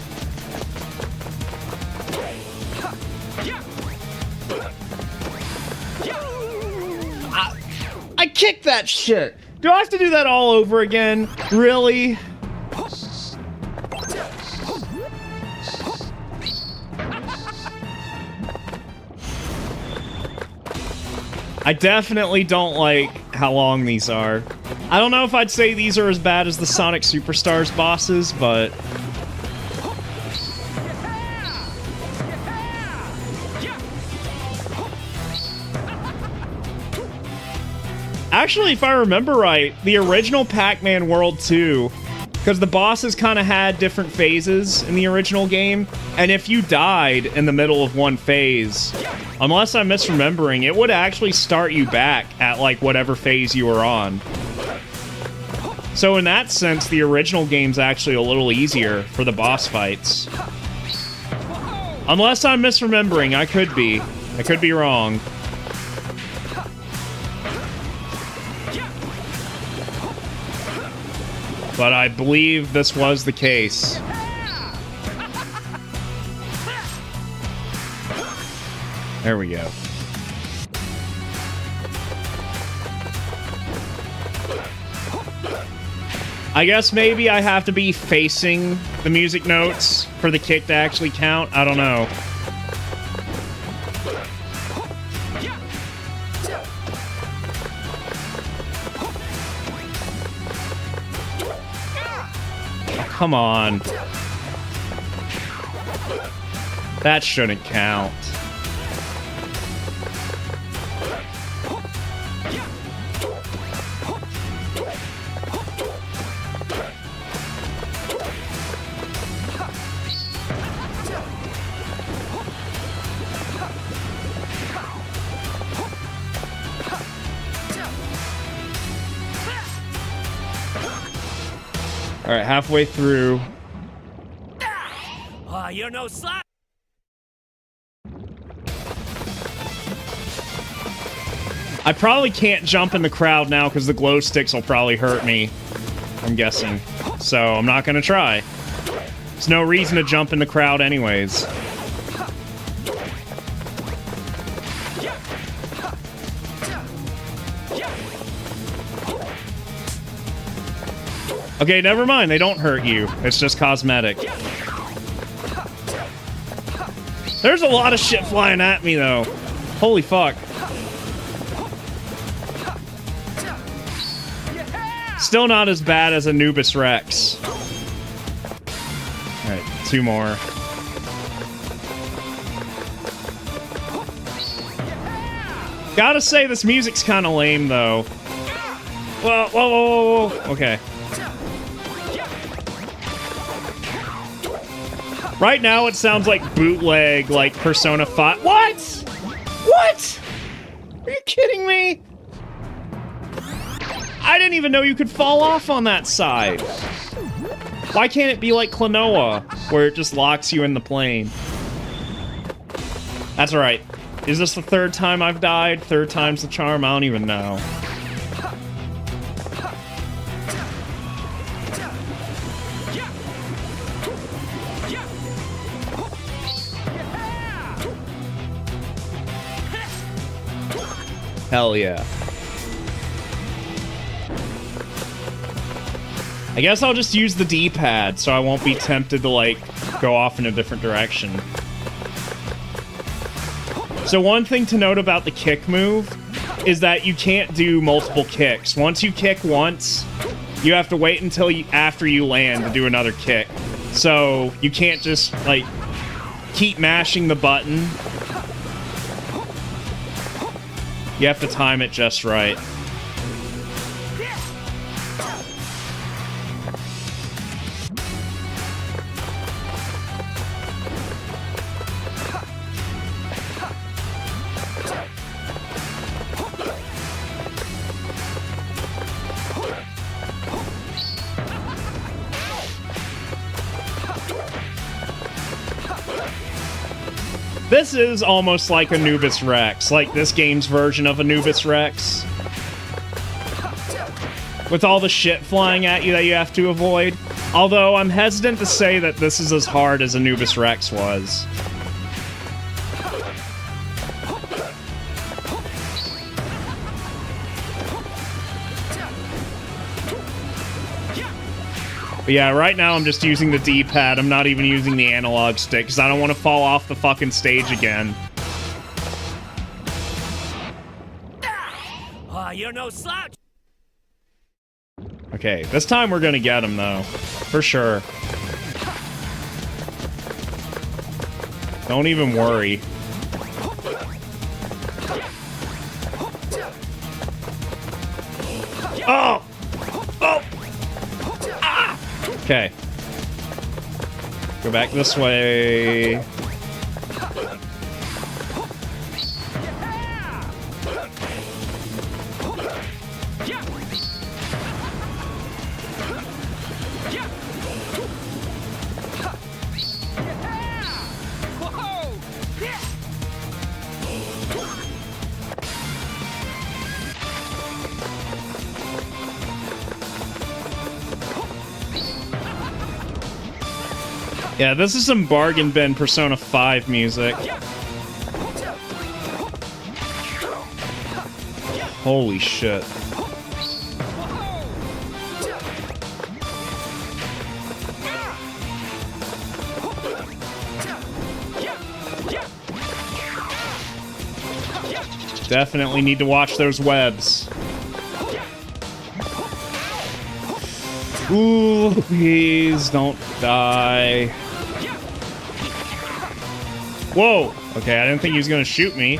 S3: I kicked that shit! Do I have to do that all over again? Really? I definitely don't like how long these are. I don't know if I'd say these are as bad as the Sonic Superstars bosses, but... Actually, if I remember right, the original Pac-Man World 2, because the bosses kind of had different phases in the original game, and if you died in the middle of one phase, unless I'm misremembering, it would actually start you back at, like, whatever phase you were on. So in that sense, the original game's actually a little easier for the boss fights. Unless I'm misremembering, I could be. I could be wrong. But I believe this was the case. There we go. I guess maybe I have to be facing the music notes for the kick to actually count. I don't know. Oh, come on. That shouldn't count. All right, halfway through.
S1: Oh, you're no slouch.
S3: I probably can't jump in the crowd now because the glow sticks will probably hurt me, I'm guessing. So I'm not going to try. There's no reason to jump in the crowd anyways. Okay, never mind. They don't hurt you. It's just cosmetic. There's a lot of shit flying at me, though. Holy fuck. Still not as bad as Anubis Rex. Alright, 2 more. Gotta say, this music's kind of lame, though. Whoa, whoa, whoa, whoa, whoa. Okay. Right now, it sounds like bootleg, like Persona 5. What? What? Are you kidding me? I didn't even know you could fall off on that side. Why can't it be like Klonoa, where it just locks you in the plane? That's right. Is this the 3rd time I've died? 3rd time's the charm? I don't even know. Hell yeah. I guess I'll just use the D-pad so I won't be tempted to, like, go off in a different direction. So one thing to note about the kick move is that you can't do multiple kicks. Once you kick once, you have to wait until after you land to do another kick. So you can't just, like, keep mashing the button. You have to time it just right. This is almost like Anubis Rex, like this game's version of Anubis Rex. With all the shit flying at you that you have to avoid. Although I'm hesitant to say that this is as hard as Anubis Rex was. But yeah, right now I'm just using the D-pad. I'm not even using the analog stick, because I don't want to fall off the fucking stage again.
S1: You're no slouch.
S3: Okay, this time we're gonna get him, though. For sure. Don't even worry. Oh! Oh! Ah! Okay. Go back this way. Yeah, this is some bargain bin Persona 5 music. Holy shit. Definitely need to watch those webs. Ooh, please don't die. Whoa! Okay, I didn't think he was gonna shoot me.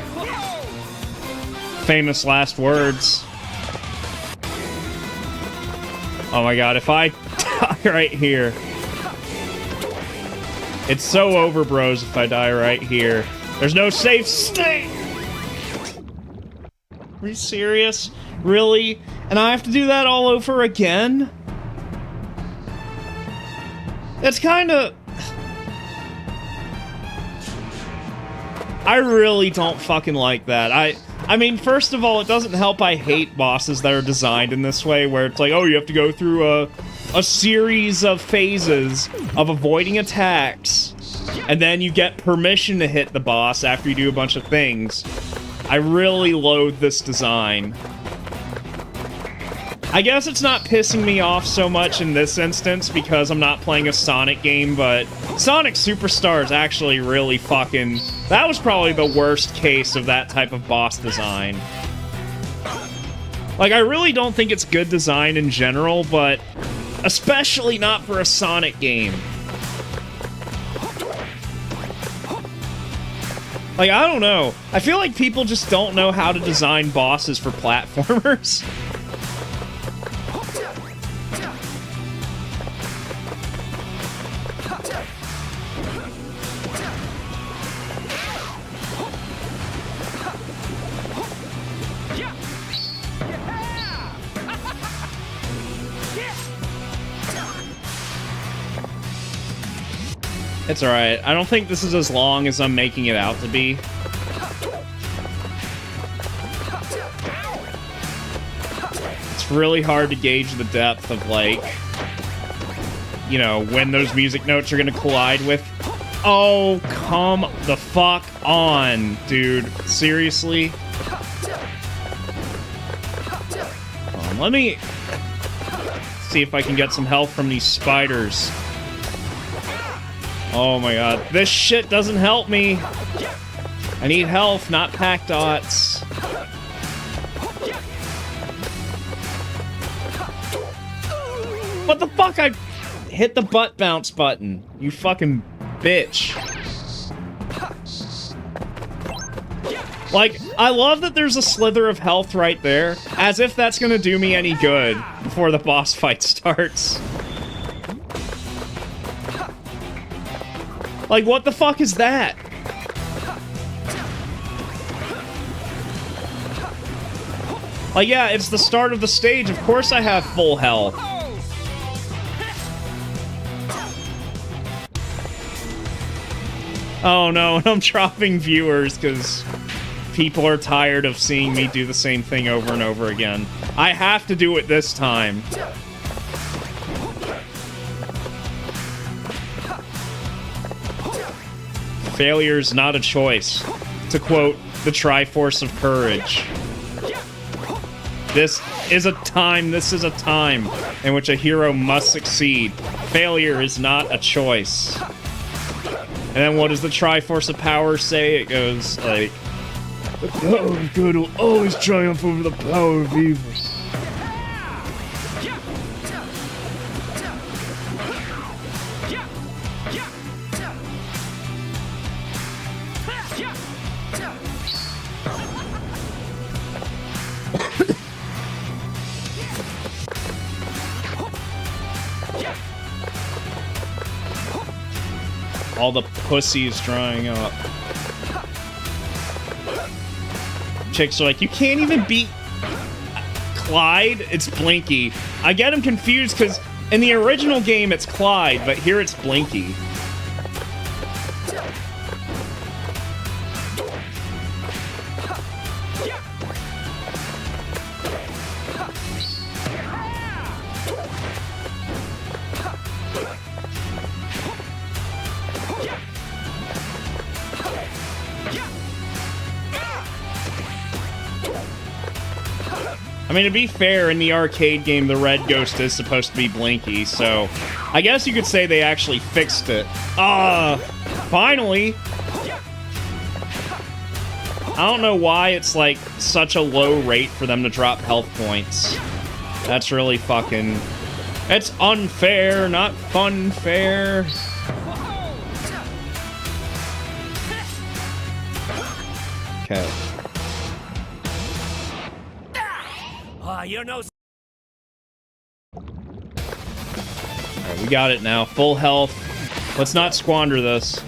S3: Famous last words. Oh my god, if I die right here. It's so over, bros, if I die right here. There's no safe state! Are you serious? Really? And I have to do that all over again? It's kinda... I really don't fucking like that. I mean, first of all, it doesn't help I hate bosses that are designed in this way, where it's like, oh, you have to go through a series of phases of avoiding attacks, and then you get permission to hit the boss after you do a bunch of things. I really loathe this design. I guess it's not pissing me off so much in this instance because I'm not playing a Sonic game, but Sonic Superstar is actually really fucking... That was probably the worst case of that type of boss design. Like, I really don't think it's good design in general, but especially not for a Sonic game. Like, I don't know. I feel like people just don't know how to design bosses for platformers. It's alright. I don't think this is as long as I'm making it out to be. It's really hard to gauge the depth of, like, you know, when those music notes are gonna collide with... Oh, come the fuck on, dude. Seriously? Let me see if I can get some health from these spiders. Oh my god. This shit doesn't help me. I need health, not pack dots. What the fuck? I hit the butt bounce button. You fucking bitch. Like, I love that there's a slither of health right there, as if that's gonna do me any good before the boss fight starts. Like, what the fuck is that? Like, yeah, it's the start of the stage. Of course I have full health. Oh no, I'm dropping viewers because people are tired of seeing me do the same thing over and over again. I have to do it this time. Failure's not a choice. To quote the Triforce of Courage. This is a time in which a hero must succeed. Failure is not a choice. And then what does the Triforce of Power say? It goes like, the power of good will always triumph over the power of evil. All the pussies drying up. Chicks are like, you can't even beat Clyde? It's Blinky. I get him confused because in the original game it's Clyde, but here it's Blinky. I mean, to be fair, in the arcade game, the red ghost is supposed to be Blinky, so I guess you could say they actually fixed it. Finally! I don't know why it's, like, such a low rate for them to drop health points. That's really fucking... It's unfair, not fun fair. Okay.
S1: You're no...
S3: Alright, we got it now. Full health. Let's not squander this.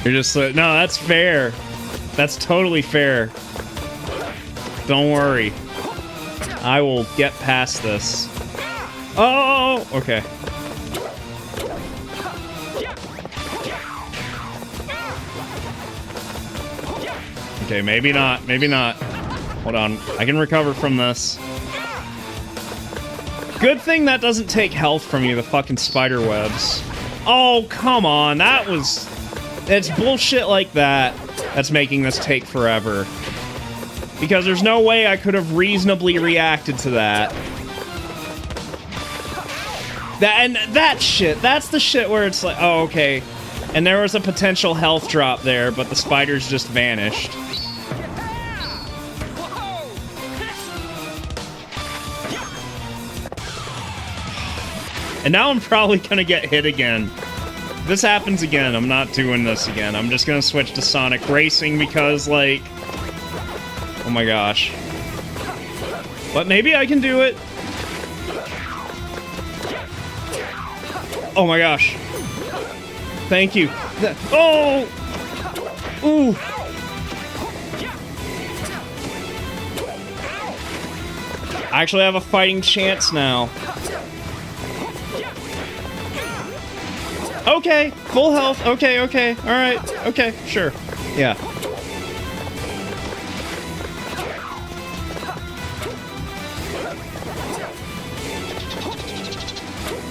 S3: You're just like, no, that's fair. That's totally fair. Don't worry. I will get past this. Oh, okay. Okay, maybe not. Maybe not. Hold on. I can recover from this. Good thing that doesn't take health from you, the fucking spider webs. Oh, come on. That was... It's bullshit like that that's making this take forever. Because there's no way I could have reasonably reacted to that. That shit, that's the shit where it's like, oh, okay. And there was a potential health drop there, but the spiders just vanished. And now I'm probably gonna get hit again. If this happens again, I'm not doing this again. I'm just gonna switch to Sonic Racing because, like... Oh my gosh. But maybe I can do it. Oh my gosh. Thank you. Oh! Ooh! I actually have a fighting chance now. Okay, full health. Okay, okay, alright. Okay, sure. Yeah.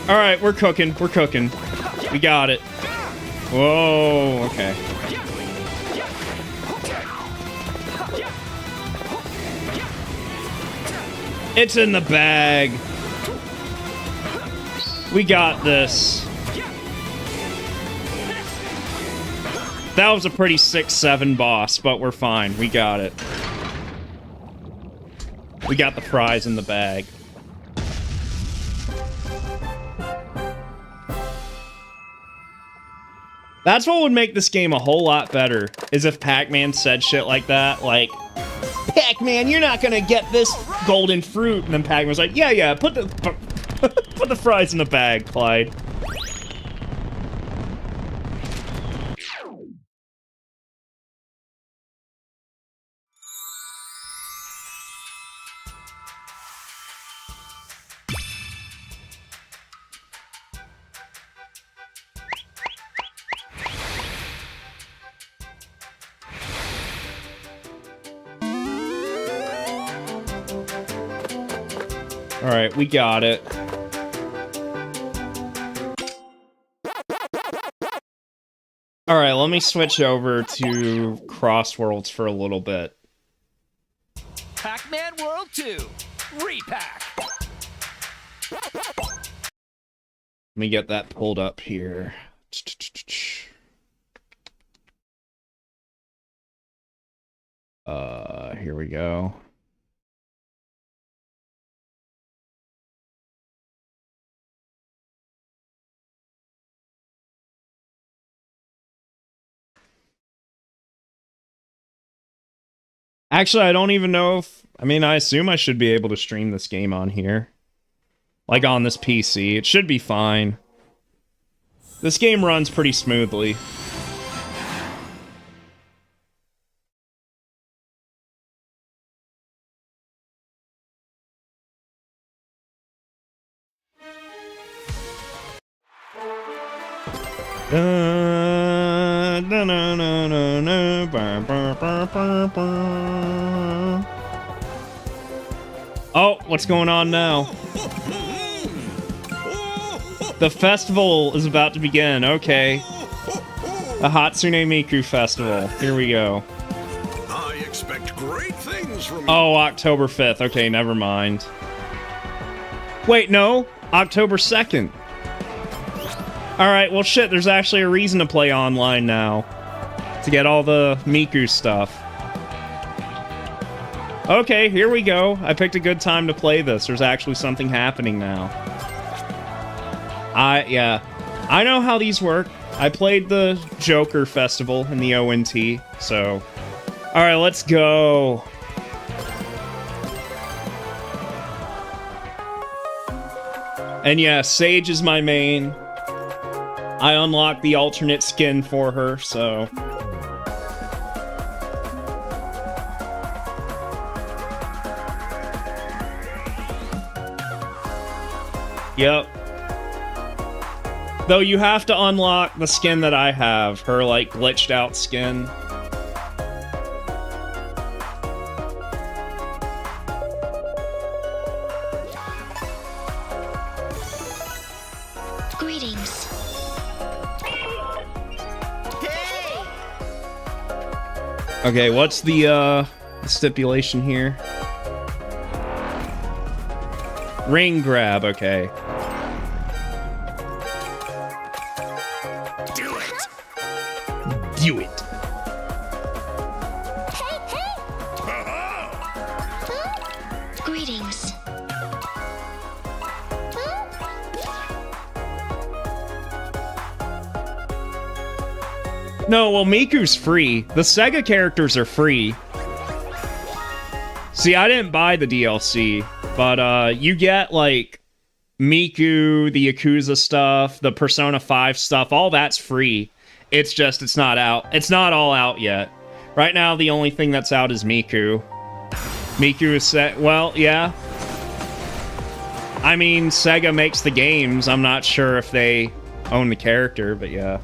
S3: Alright, we're cooking. We're cooking. We got it. Whoa, okay. It's in the bag. We got this. That was a pretty 6-7 boss, but we're fine. We got it. We got the fries in the bag. That's what would make this game a whole lot better, is if Pac-Man said shit like that, like, Pac-Man, you're not gonna get this golden fruit. And then Pac-Man was like, yeah, put the fries in the bag, Clyde. Alright, we got it. Alright, let me switch over to Crossworlds for a little bit.
S1: Pac-Man World 2, Repack.
S3: Let me get that pulled up here. Here we go. Actually, I don't even know if... I mean, I assume I should be able to stream this game on here. Like, on this PC. It should be fine. This game runs pretty smoothly. Oh, what's going on now? The festival is about to begin. Okay. The Hatsune Miku Festival. Here we go.
S5: I expect great things from you.
S3: Oh, October 5th. Okay, never mind. Wait, no. October 2nd. Alright, well shit, there's actually a reason to play online now. To get all the Miku stuff. Okay, here we go. I picked a good time to play this. There's actually something happening now. Yeah. I know how these work. I played the Joker Festival in the ONT, so... Alright, let's go. And yeah, Sage is my main. I unlocked the alternate skin for her, so... Yep. Though you have to unlock the skin that I have, her, like, glitched out skin.
S6: Greetings.
S3: Okay, what's the stipulation here? Ring grab, okay.
S5: Do it.
S3: Do it.
S6: Greetings.
S3: No, well, Miku's free. The Sega characters are free. See, I didn't buy the DLC, but you get, like, Miku, the Yakuza stuff, the Persona 5 stuff, all that's free. It's just, it's not out. It's not all out yet. Right now, the only thing that's out is Miku. Miku is set... Well, yeah. I mean, Sega makes the games. I'm not sure if they own the character, but yeah.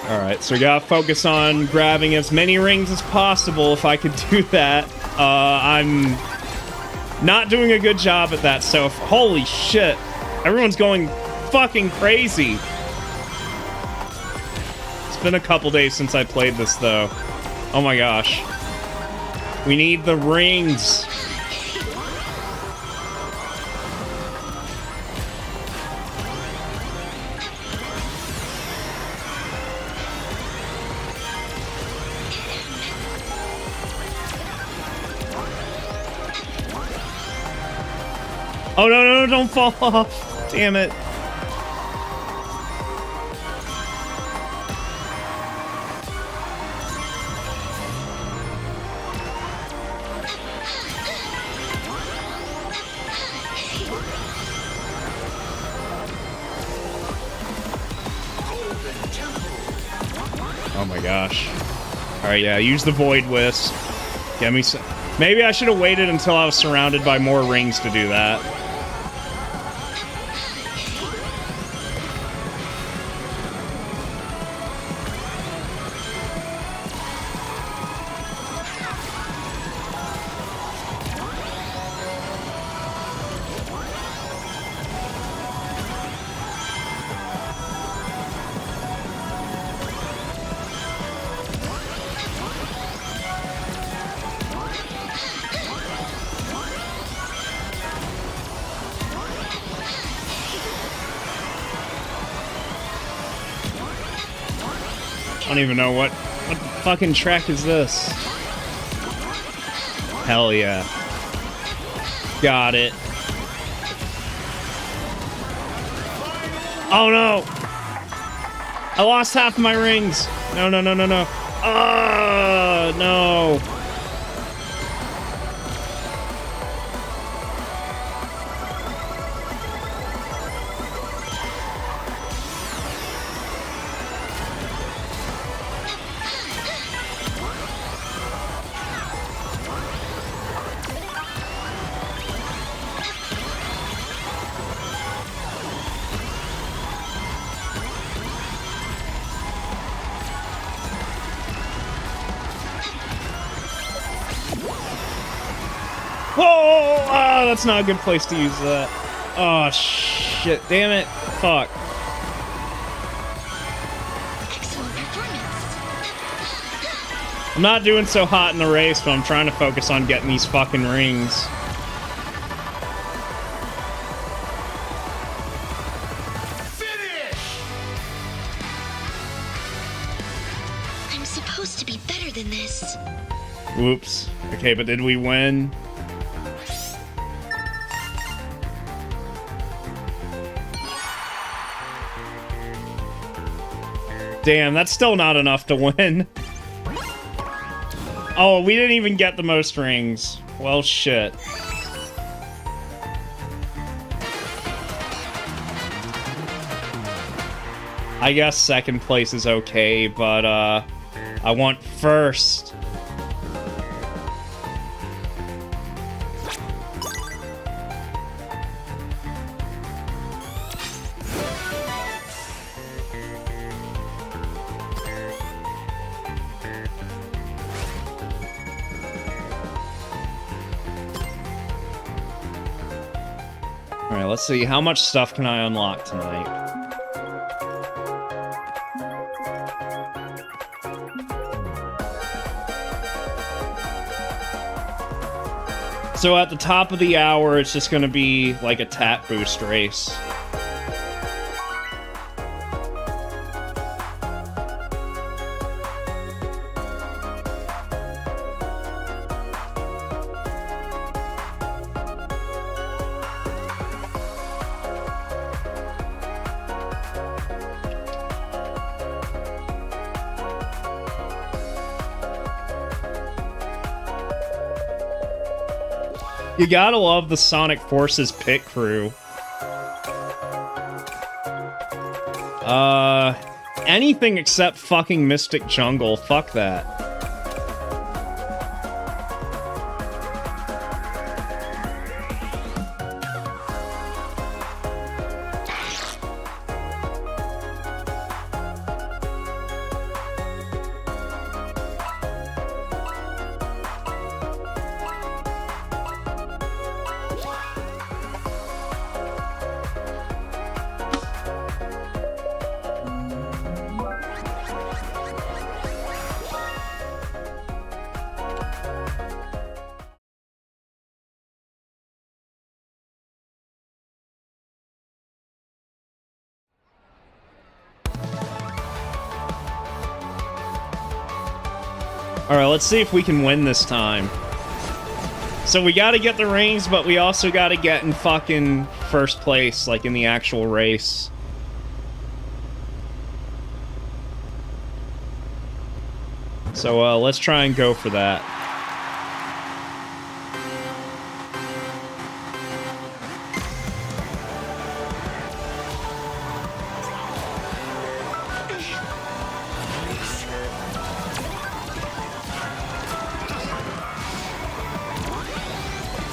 S3: Alright, so we gotta focus on grabbing as many rings as possible if I could do that. I'm not doing a good job at that, so holy shit. Everyone's going fucking crazy. It's been a couple days since I played this, though. Oh my gosh. We need the rings. Oh, no, no, no, don't fall off. Damn it. Oh my gosh. Alright, yeah, use the Void Wisp. Get me some. Maybe I should have waited until I was surrounded by more rings to do that. I don't even know what fucking track is this. Hell yeah. Got it. Oh no! I lost half of my rings! No, no, no, no, no. No. Whoa! Oh, that's not a good place to use that. Oh, shit. Damn it. Fuck.
S4: Excellent performance.
S3: I'm not doing so hot in the race, but I'm trying to focus on getting these fucking rings.
S4: I'm supposed to be better than this.
S3: Whoops. Okay, but did we win? Damn, that's still not enough to win. Oh, we didn't even get the most rings. Well, shit. I guess second place is okay, but, I want first. Alright, let's see. How much stuff can I unlock tonight? So at the top of the hour, it's just gonna be like a tap boost race. You gotta love the Sonic Forces pit crew. Anything except fucking Mystic Jungle. Fuck that. Alright, let's see if we can win this time. So we gotta get the rings, but we also gotta get in fucking first place, like in the actual race. So, let's try and go for that.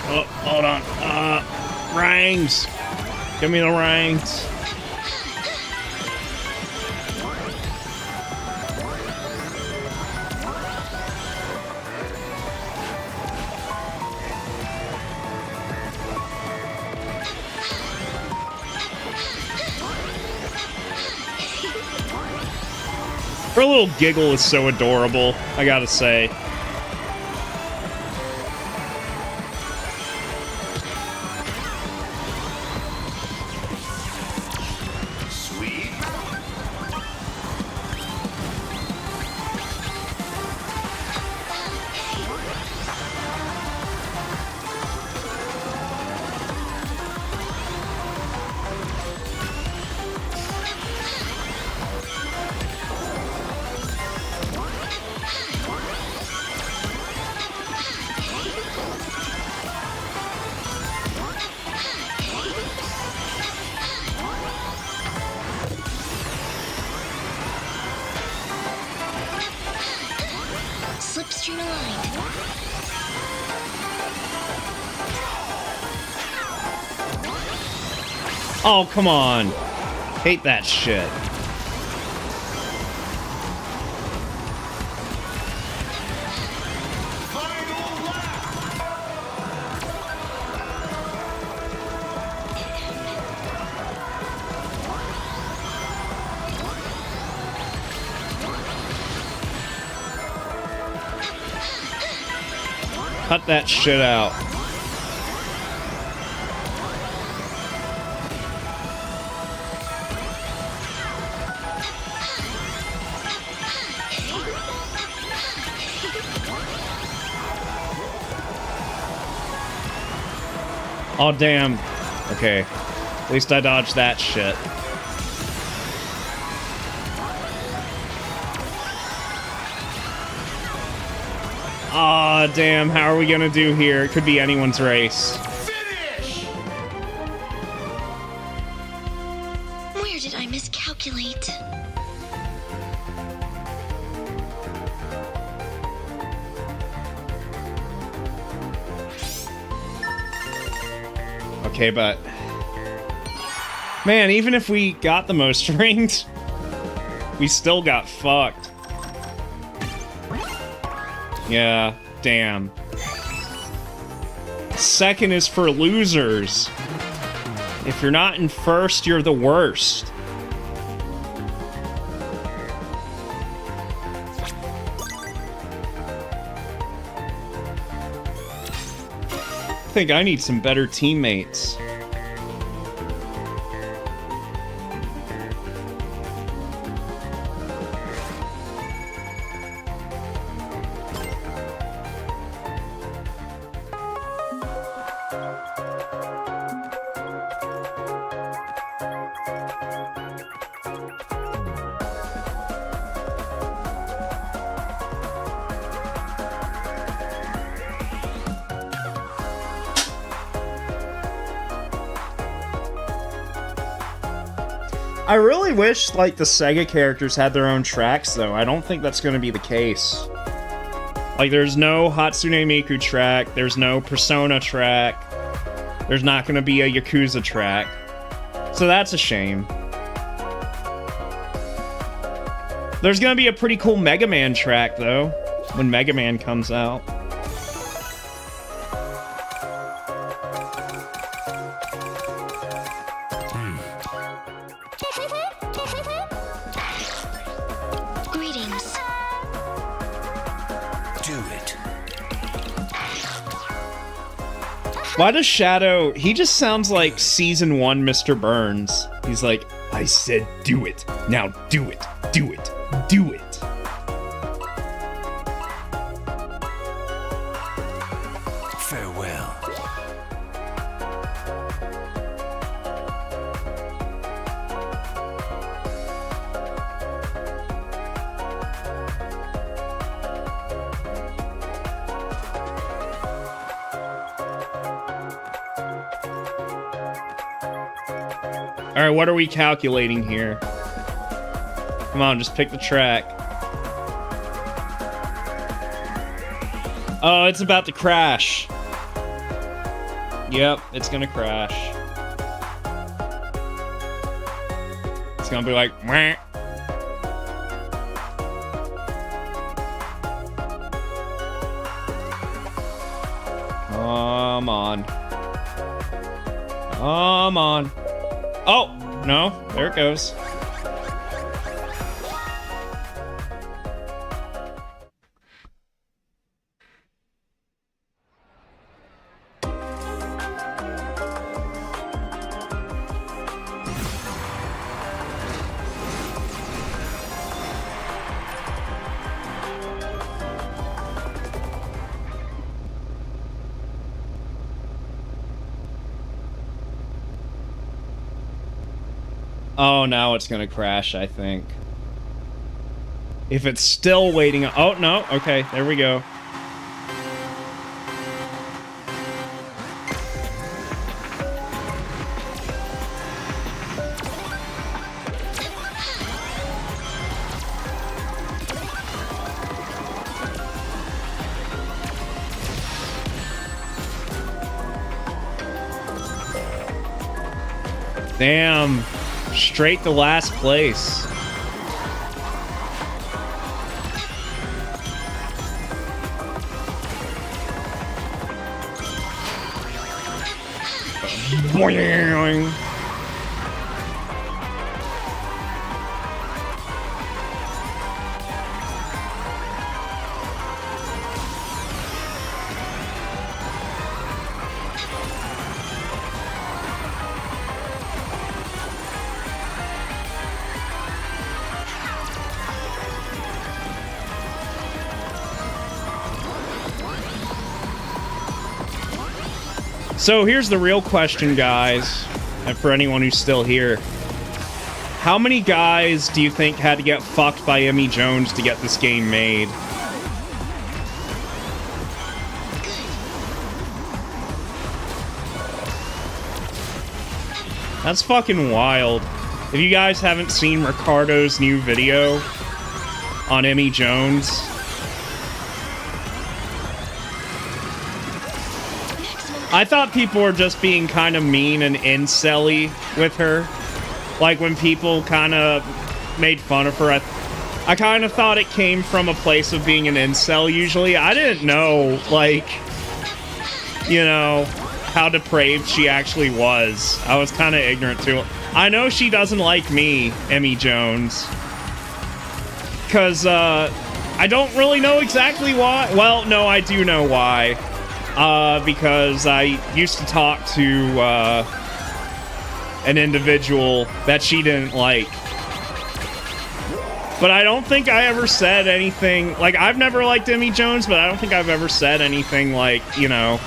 S3: Oh, hold on. Rings! Give me the rings. Her little giggle is so adorable, I gotta say.
S5: Sweet.
S6: Slipstream aligned.
S3: Oh, come on. Hate that shit. Cut that shit out. Oh, damn. Okay. At least I dodged that shit. Aw, damn. How are we gonna do here? It could be anyone's race.
S6: Where did I miscalculate?
S3: Okay, but... Man, even if we got the most rings, we still got fucked. Yeah, damn. Second is for losers. If you're not in first, you're the worst. I think I need some better teammates. I really wish, like, the Sega characters had their own tracks, though. I don't think that's going to be the case. Like, there's no Hatsune Miku track, there's no Persona track, there's not going to be a Yakuza track. So that's a shame. There's going to be a pretty cool Mega Man track, though, when Mega Man comes out.
S6: Greetings.
S5: Do it.
S3: Why does Shadow... He just sounds like Season 1 Mr. Burns. He's like, I said do it. Now do it. Do it. Do it. Alright, what are we calculating here? Come on, just pick the track. Oh, it's about to crash. Yep, it's gonna crash. It's gonna be like, meh. Come on. Come on. Oh, no, there it goes. Oh, now it's gonna crash, I think. If it's still waiting... Oh, no. Okay, there we go. Damn. Straight to last place. Boing. So here's the real question, guys, and for anyone who's still here. How many guys do you think had to get fucked by Emmy Jones to get this game made? That's fucking wild. If you guys haven't seen Ricardo's new video on Emmy Jones... I thought people were just being kind of mean and incel-y with her. Like, when people kind of made fun of her, I kind of thought it came from a place of being an incel, usually. I didn't know, like, you know, how depraved she actually was. I was kind of ignorant to it. I know she doesn't like me, Emmy Jones. Because, I don't really know exactly why. Well, no, I do know why. Because I used to talk to, an individual that she didn't like. But I don't think I ever said anything, like, I've never liked Emmy Jones, but I don't think I've ever said anything, like, you know,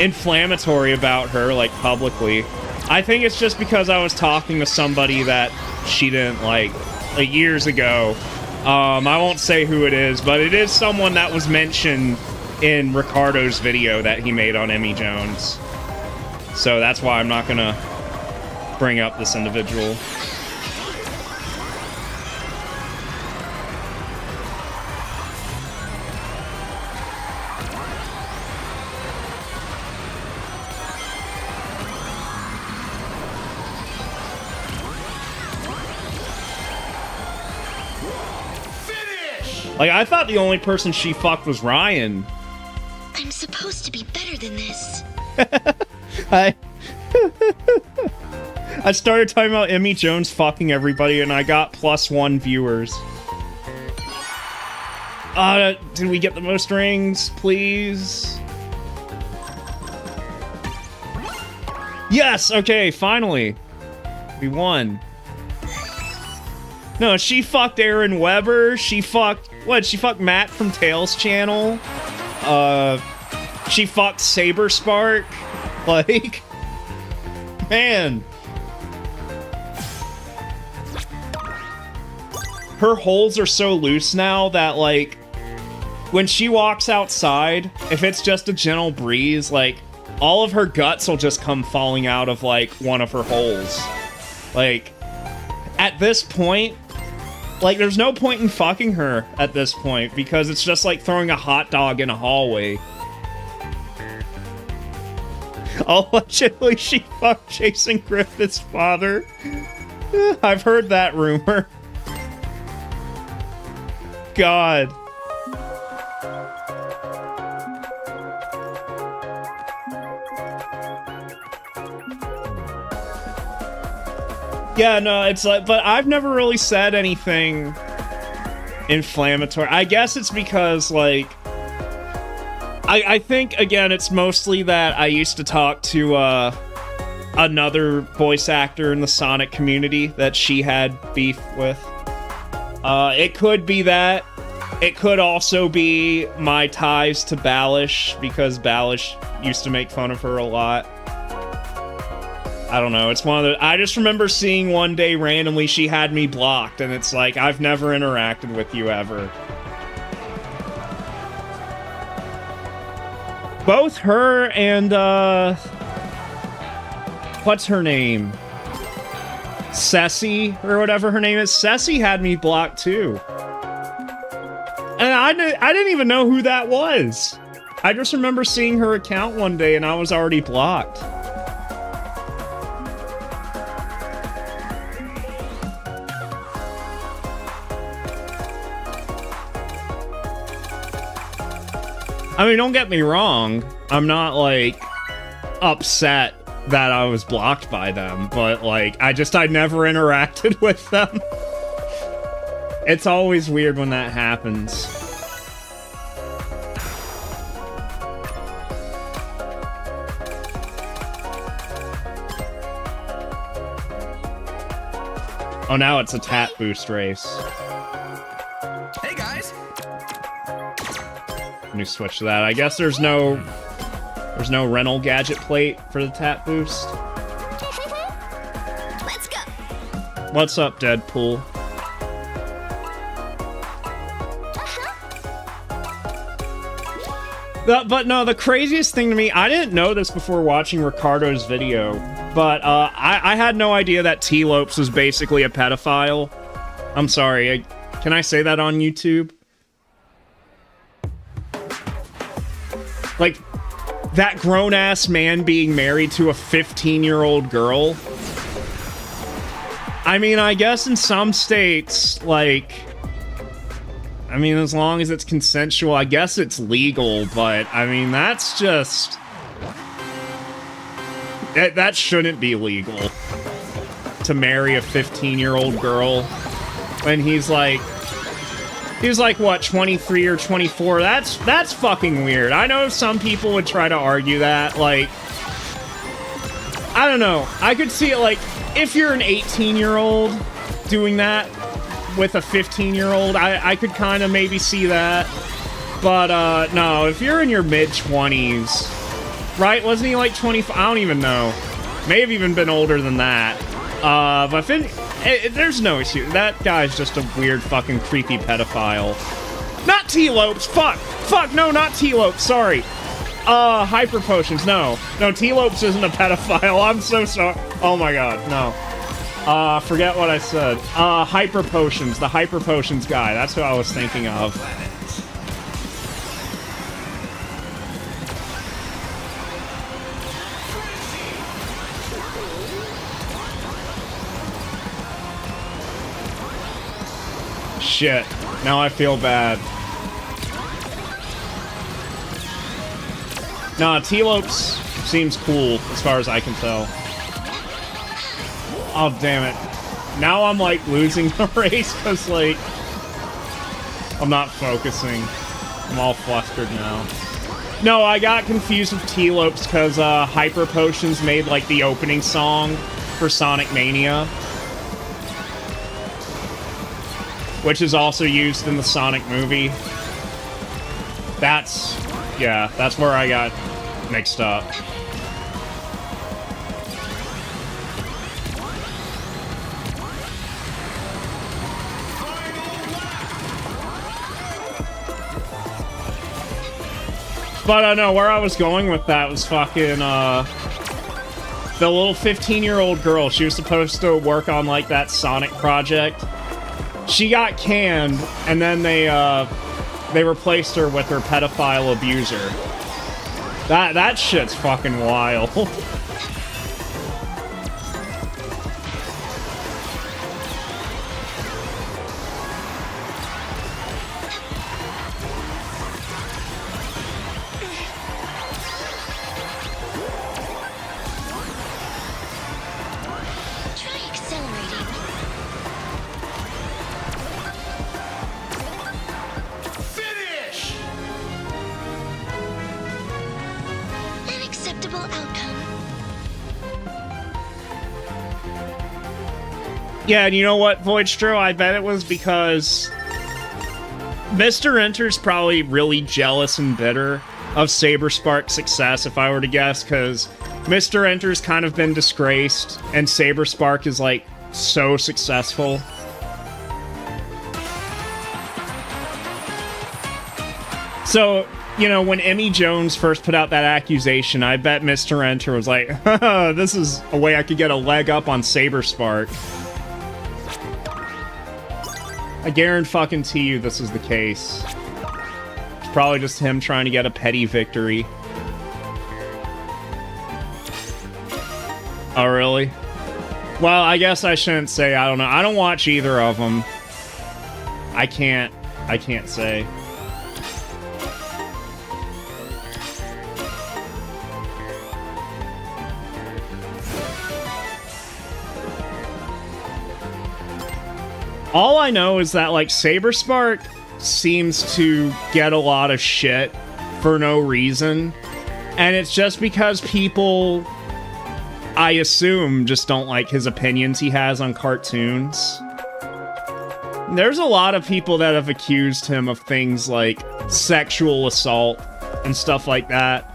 S3: inflammatory about her, like, publicly. I think it's just because I was talking to somebody that she didn't like years ago. I won't say who it is, but it is someone that was mentioned in Ricardo's video that he made on Emmy Jones. So that's why I'm not gonna bring up this individual. Like, I thought the only person she fucked was Ryan.
S6: I'm supposed to be better than this.
S3: I started talking about Emmy Jones fucking everybody, and I got +1 viewers. Did we get the most rings, please? Yes! Okay, finally. We won. No, she fucked Aaron Weber. She fucked... What? She fucked Matt from Tails channel. She fucked Saber Spark. Like... Man. Her holes are so loose now that, like... When she walks outside, if it's just a gentle breeze, like... all of her guts will just come falling out of, like, one of her holes. Like, at this point, like, there's no point in fucking her at this point, because it's just like throwing a hot dog in a hallway. Allegedly, she fucked Jason Griffith's father. I've heard that rumor. God. Yeah, no, it's like, but I've never really said anything inflammatory. I guess it's because, like, I think, again, it's mostly that I used to talk to, another voice actor in the Sonic community that she had beef with. It could be that. It could also be my ties to Balish, because Balish used to make fun of her a lot. I don't know, it's one of the... I just remember seeing one day randomly she had me blocked, and it's like, I've never interacted with you ever. Both her and, what's her name? Ceci, or whatever her name is. Ceci had me blocked, too. And I didn't even know who that was. I just remember seeing her account one day, and I was already blocked. I mean, don't get me wrong. I'm not, like, upset that I was blocked by them, but, like, I never interacted with them. It's always weird when that happens. Oh, now it's a tat boost race.
S1: Hey guys.
S3: Let me switch to that. I guess there's no rental gadget plate for the tat boost.
S4: Let's go.
S3: What's up, Deadpool? But no, the craziest thing to me, I didn't know this before watching Ricardo's video, but I had no idea that T-Lopes was basically a pedophile. I'm sorry, can I say that on YouTube? Like, that grown-ass man being married to a 15-year-old girl? I mean, I guess in some states, like... I mean, as long as it's consensual, I guess it's legal, but, I mean, that's just... That shouldn't be legal. To marry a 15-year-old girl. When he's like, what, 23 or 24? That's fucking weird. I know some people would try to argue that, like... I don't know. I could see it, like, if you're an 18-year-old doing that with a 15-year-old, I could kind of maybe see that. But, no, if you're in your mid-20s, right? Wasn't he, like, 25? I don't even know. May have even been older than that. But there's no issue. That guy's just a weird, fucking, creepy pedophile. Not T-Lopes! Fuck, no, not T-Lopes, sorry. Hyper Potions, no. No, T-Lopes isn't a pedophile, I'm so sorry. Oh my god, no. Forget what I said. Hyper Potions, the Hyper Potions guy, that's who I was thinking of. Shit, now I feel bad. Nah, T-Lopes seems cool, as far as I can tell. Oh, damn it. Now I'm, like, losing the race, because, like... I'm not focusing. I'm all flustered now. No, I got confused with T-Lopes, because, Hyper Potions made, like, the opening song for Sonic Mania. Which is also used in the Sonic movie. Yeah, that's where I got mixed up. But I know where I was going with that was fucking, the little 15-year-old girl. She was supposed to work on, like, that Sonic project. She got canned, and then they replaced her with her pedophile abuser. That shit's fucking wild.
S6: Try accelerating.
S5: Finish!
S6: An acceptable outcome.
S3: Yeah, and you know what, Voidstro? I bet it was because Mr. Enter's probably really jealous and bitter of Saberspark's success, if I were to guess, because Mr. Enter's kind of been disgraced, and Saberspark is, like, so successful. So, you know, when Emmy Jones first put out that accusation, I bet Mr. Enter was like, haha, this is a way I could get a leg up on Saberspark. I guarantee you this is the case. It's probably just him trying to get a petty victory. Oh, really? Well, I guess I shouldn't say. I don't know. I don't watch either of them. I can't say. All I know is that, like, Saberspark seems to get a lot of shit for no reason. And it's just because people, I assume, just don't like his opinions he has on cartoons. There's a lot of people that have accused him of things like sexual assault and stuff like that.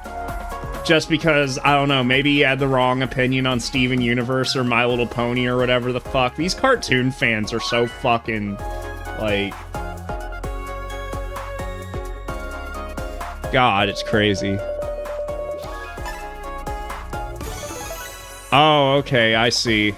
S3: Just because, I don't know, maybe he had the wrong opinion on Steven Universe or My Little Pony or whatever the fuck. These cartoon fans are so fucking, like... God, it's crazy. Oh, okay, I see.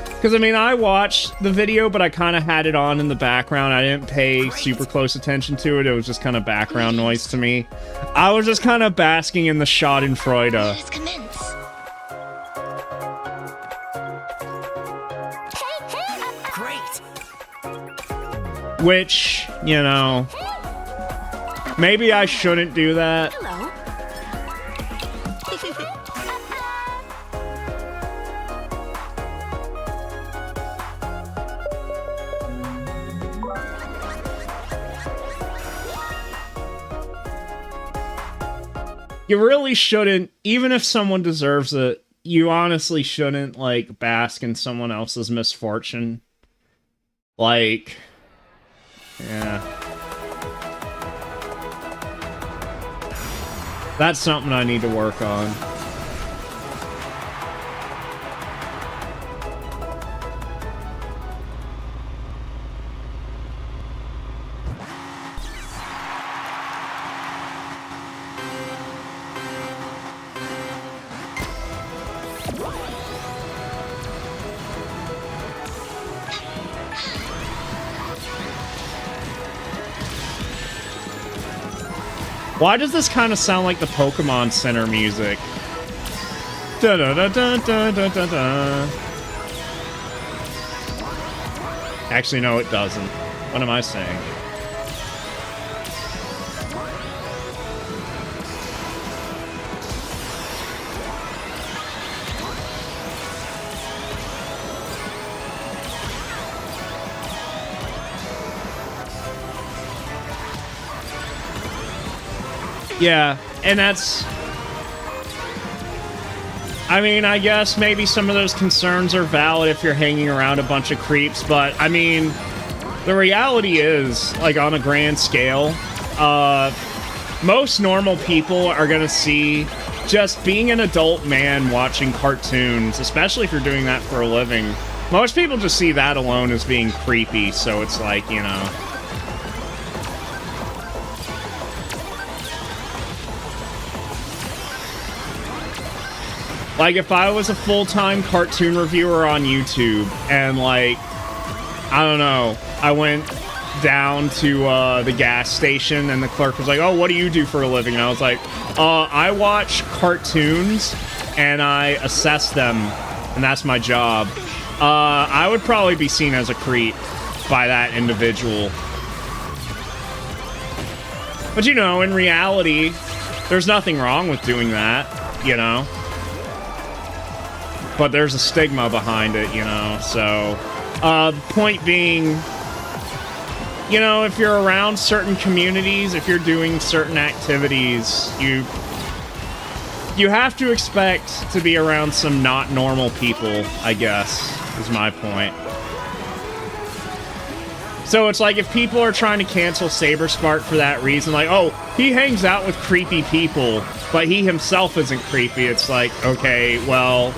S3: Because, I mean, I watched the video, but I kind of had it on in the background. I didn't pay super close attention to it. It was just kind of background noise to me. I was just kind of basking in the Schadenfreude.
S6: Let us commence.
S5: Great!
S3: Which, you know... Maybe I shouldn't do that.
S4: Hello.
S3: You really shouldn't, even if someone deserves it, you honestly shouldn't, like, bask in someone else's misfortune. Like, yeah. That's something I need to work on. Why does this kind of sound like the Pokemon Center music? Da da da da da da da da. Actually, no, it doesn't. What am I saying? Yeah, and that's... I mean, I guess maybe some of those concerns are valid if you're hanging around a bunch of creeps, but, I mean, the reality is, like, on a grand scale, most normal people are gonna see just being an adult man watching cartoons, especially if you're doing that for a living. Most people just see that alone as being creepy, so it's like, you know... Like, if I was a full-time cartoon reviewer on YouTube, and, like, I don't know, I went down to the gas station, and the clerk was like, oh, what do you do for a living? And I was like, I watch cartoons, and I assess them, and that's my job. I would probably be seen as a creep by that individual. But, you know, in reality, there's nothing wrong with doing that, you know? But there's a stigma behind it, you know? So, the point being, you know, if you're around certain communities, if you're doing certain activities, you have to expect to be around some not normal people, I guess, is my point. So it's like if people are trying to cancel Saberspark for that reason, like, oh, he hangs out with creepy people, but he himself isn't creepy. It's like, okay, well,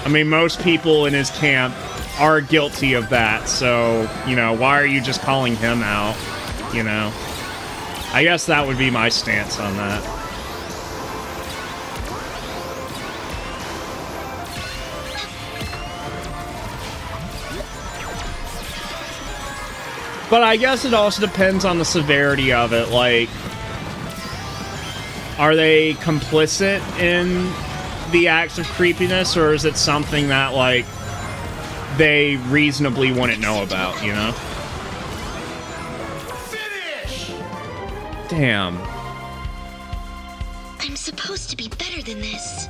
S3: I mean, most people in his camp are guilty of that, so, you know, why are you just calling him out, you know? I guess that would be my stance on that. But I guess it also depends on the severity of it. Like, are they complicit in the acts of creepiness, or is it something that, like, they reasonably wouldn't know about, you know?
S5: Finish!
S3: Damn.
S6: I'm supposed to be better than this.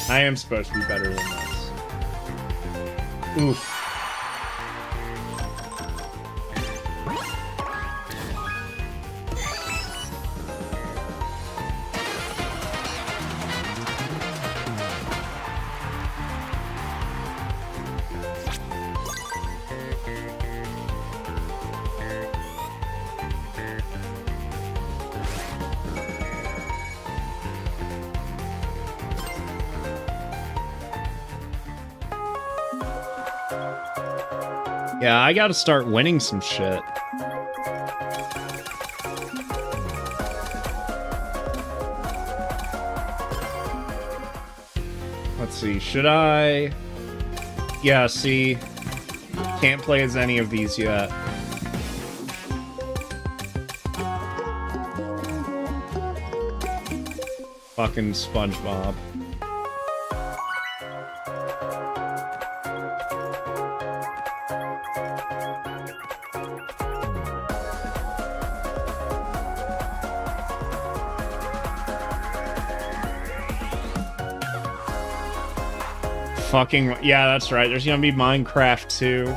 S3: I am supposed to be better than this. Oof. Yeah, I gotta start winning some shit. Let's see, should I... Yeah, see, can't play as any of these yet. Fucking SpongeBob. Fucking, yeah, that's right. There's gonna be Minecraft too.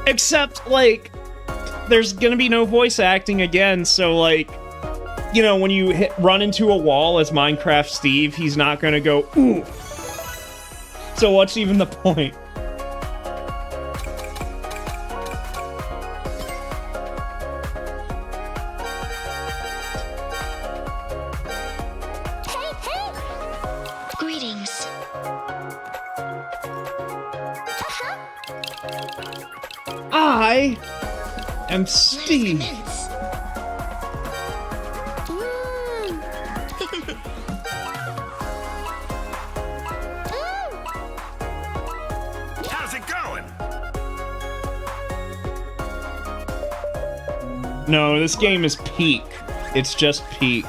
S3: Except, like, there's gonna be no voice acting again, so, like, you know, when you run into a wall as Minecraft Steve, he's not gonna go, ooh. So what's even the point?
S6: Greetings.
S3: I am Steve.
S6: Mints.
S5: How's it going?
S3: No, this game is peak. It's just peak.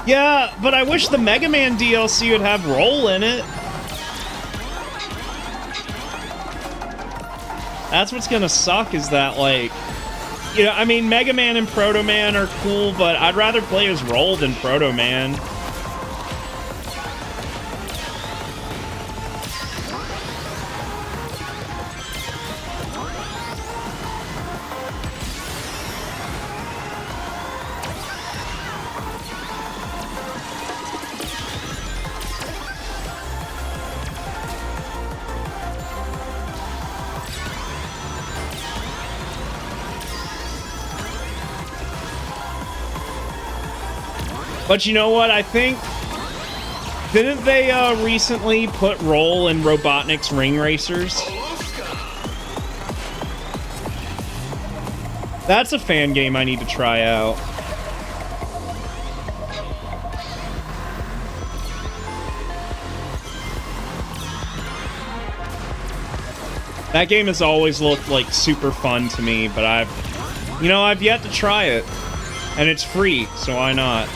S3: Yeah, but I wish the Mega Man DLC would have Roll in it. That's what's gonna suck, is that, like... You know, I mean, Mega Man and Proto Man are cool, but I'd rather play as Roll than Proto Man. But you know what? I think... Didn't they recently put Roll in Robotnik's Ring Racers? That's a fan game I need to try out. That game has always looked like super fun to me, but I've yet to try it. And it's free, so why not?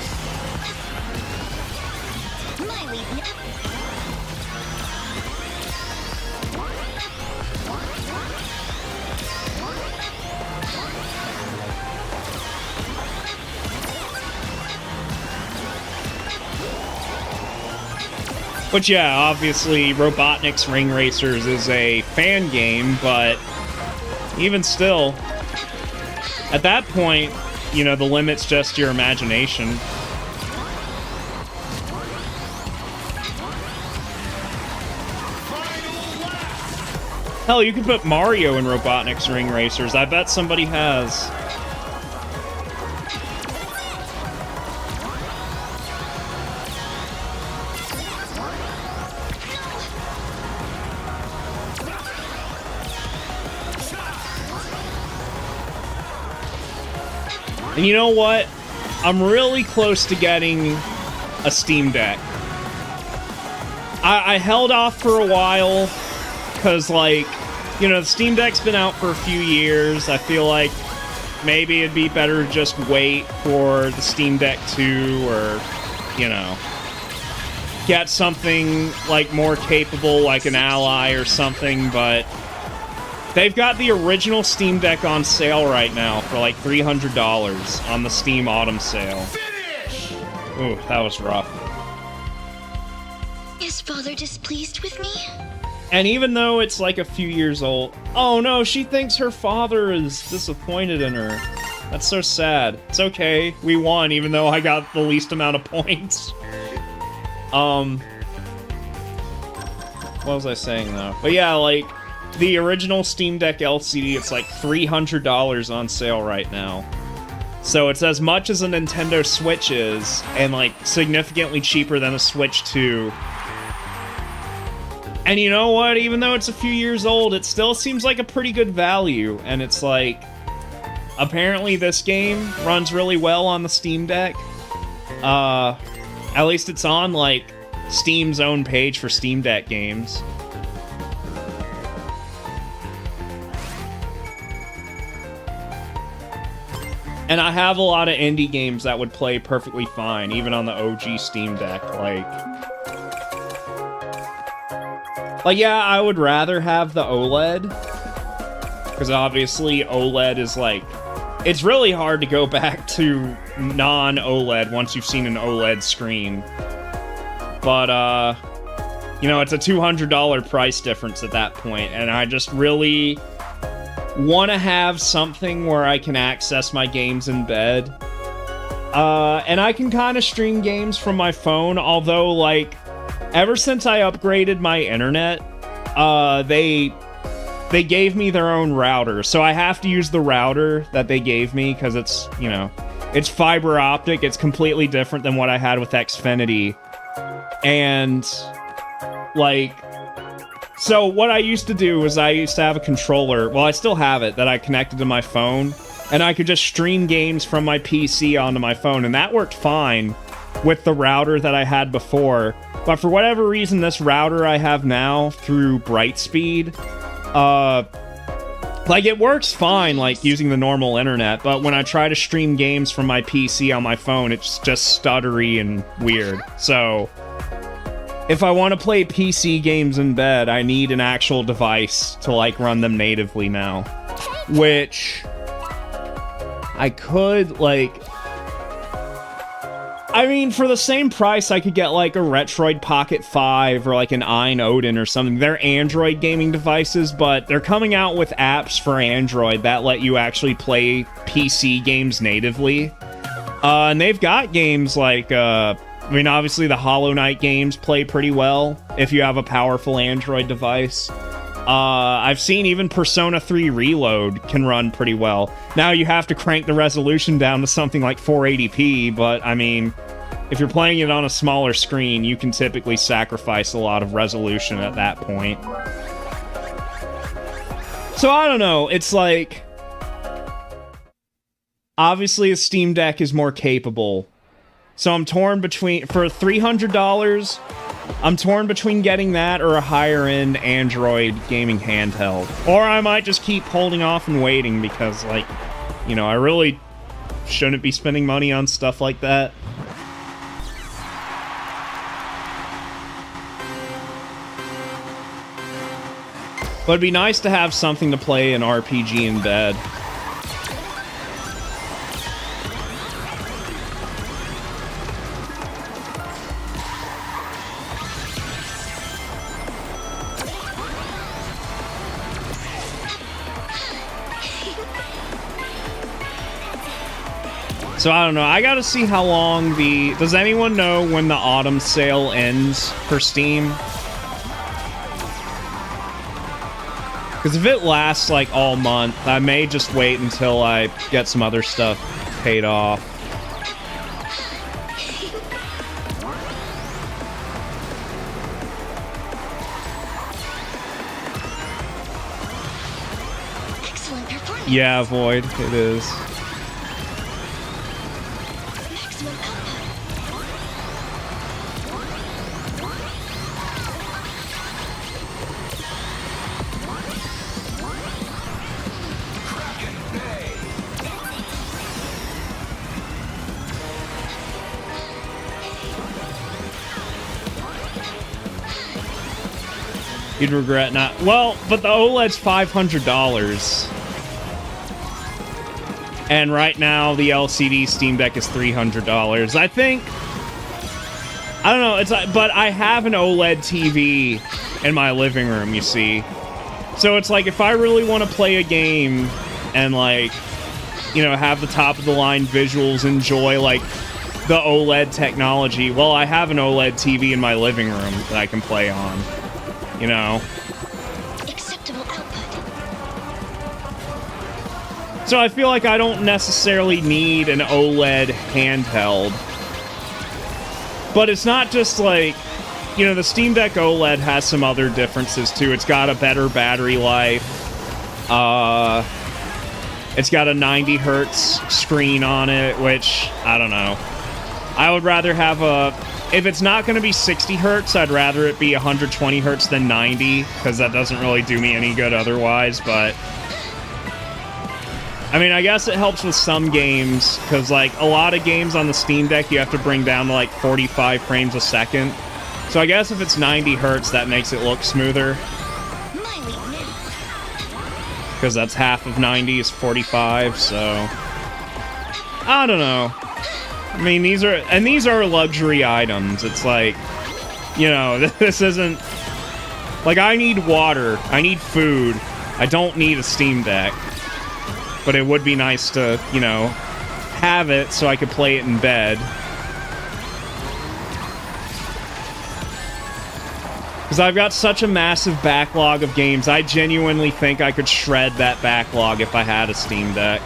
S3: But yeah, obviously, Robotnik's Ring Racers is a fan game, but even still, at that point, you know, the limit's just your imagination. Hell, you could put Mario in Robotnik's Ring Racers. I bet somebody has. And you know what? I'm really close to getting a Steam Deck. I held off for a while, because, like, you know, the Steam Deck's been out for a few years. I feel like maybe it'd be better to just wait for the Steam Deck 2, or, you know, get something, like, more capable, like an Ally or something, but... They've got the original Steam Deck on sale right now for like $300 on the Steam Autumn sale. Ooh, that was rough.
S6: Is father displeased with me?
S3: And even though it's like a few years old... Oh no, she thinks her father is disappointed in her. That's so sad. It's okay, we won even though I got the least amount of points. What was I saying though? But yeah, like... The original Steam Deck LCD, it's like $300 on sale right now. So it's as much as a Nintendo Switch is, and like significantly cheaper than a Switch 2. And you know what? Even though it's a few years old, it still seems like a pretty good value. And it's like, apparently this game runs really well on the Steam Deck. At least it's on like Steam's own page for Steam Deck games. And I have a lot of indie games that would play perfectly fine, even on the OG Steam Deck. Like yeah, I would rather have the OLED. Because obviously OLED is like... It's really hard to go back to non-OLED once you've seen an OLED screen. But, you know, it's a $200 price difference at that point, and I just really... want to have something where I can access my games in bed. And I can kind of stream games from my phone, although, like, ever since I upgraded my internet, they gave me their own router, so I have to use the router that they gave me, because it's, you know, it's fiber optic, it's completely different than what I had with Xfinity. And, like... So what I used to do was I used to have a controller, well I still have it, that I connected to my phone, and I could just stream games from my PC onto my phone, and that worked fine with the router that I had before. But for whatever reason, this router I have now through Brightspeed, like it works fine, like using the normal internet, but when I try to stream games from my PC on my phone, it's just stuttery and weird. So... if I want to play PC games in bed, I need an actual device to, like, run them natively now. Which... I could, like... I mean, for the same price, I could get, like, a Retroid Pocket 5 or, like, an Ein Odin or something. They're Android gaming devices, but they're coming out with apps for Android that let you actually play PC games natively. And they've got games like, I mean, obviously the Hollow Knight games play pretty well if you have a powerful Android device. I've seen even Persona 3 Reload can run pretty well. Now you have to crank the resolution down to something like 480p, but I mean, if you're playing it on a smaller screen, you can typically sacrifice a lot of resolution at that point. So I don't know, it's like... Obviously, a Steam Deck is more capable. So I'm torn between... For $300, I'm torn between getting that or a higher-end Android gaming handheld. Or I might just keep holding off and waiting because, like, you know, I really shouldn't be spending money on stuff like that. But it'd be nice to have something to play an RPG in bed. So I don't know, I gotta see how long the... Does anyone know when the autumn sale ends for Steam? Because if it lasts like all month, I may just wait until I get some other stuff paid off.
S6: Excellent performance.
S3: Yeah, Void, it is.
S6: Maximum output.
S3: You'd regret not... Well, but the OLED's $500. And right now, the LCD Steam Deck is $300. I think... I don't know, it's like... But I have an OLED TV in my living room, you see. So it's like, if I really want to play a game and, like, you know, have the top-of-the-line visuals, enjoy, like, the OLED technology, well, I have an OLED TV in my living room that I can play on. You know?
S6: Acceptable output.
S3: So I feel like I don't necessarily need an OLED handheld. But it's not just like... You know, the Steam Deck OLED has some other differences, too. It's got a better battery life. It's got a 90 hertz screen on it, which, I don't know. I would rather have a... If it's not going to be 60 hertz, I'd rather it be 120 hertz than 90, because that doesn't really do me any good otherwise, but... I mean, I guess it helps with some games, because, like, a lot of games on the Steam Deck you have to bring down to, like, 45 frames a second. So I guess if it's 90 hertz, that makes it look smoother. Because that's half of 90 is 45, so... I don't know. I mean, these are luxury items. It's like, you know, this isn't... Like, I need water. I need food. I don't need a Steam Deck. But it would be nice to, you know, have it so I could play it in bed. Because I've got such a massive backlog of games, I genuinely think I could shred that backlog if I had a Steam Deck.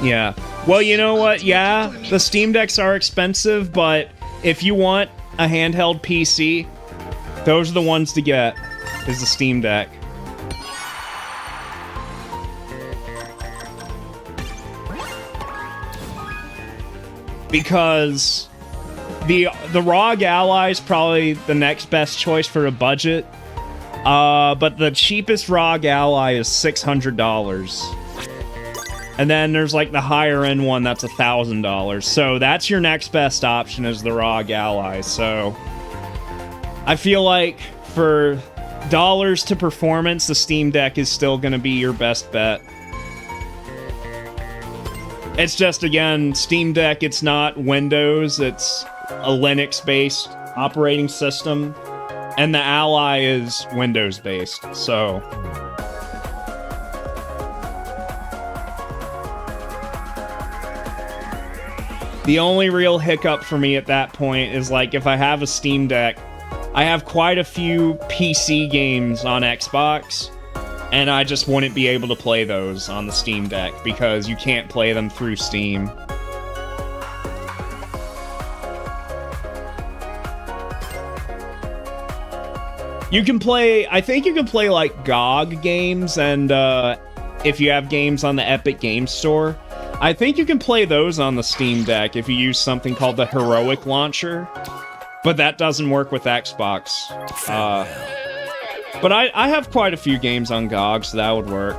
S3: Yeah. Well, you know what? Yeah, the Steam Decks are expensive, but if you want a handheld PC, those are the ones to get, is the Steam Deck. Because the ROG Ally is probably the next best choice for a budget, but the cheapest ROG Ally is $600. And then there's, like, the higher-end one that's $1,000. So that's your next best option is the ROG Ally. So I feel like for dollars to performance, the Steam Deck is still going to be your best bet. It's just, again, Steam Deck, it's not Windows, it's a Linux-based operating system. And the Ally is Windows-based, so... The only real hiccup for me at that point is, like, if I have a Steam Deck, I have quite a few PC games on Xbox, And I just wouldn't be able to play those on the Steam Deck because you can't play them through Steam. You can play, I think you can play like GOG games, and if you have games on the Epic Games Store, I think you can play those on the Steam Deck if you use something called the Heroic Launcher, but that doesn't work with Xbox. But I have quite a few games on GOG, so that would work.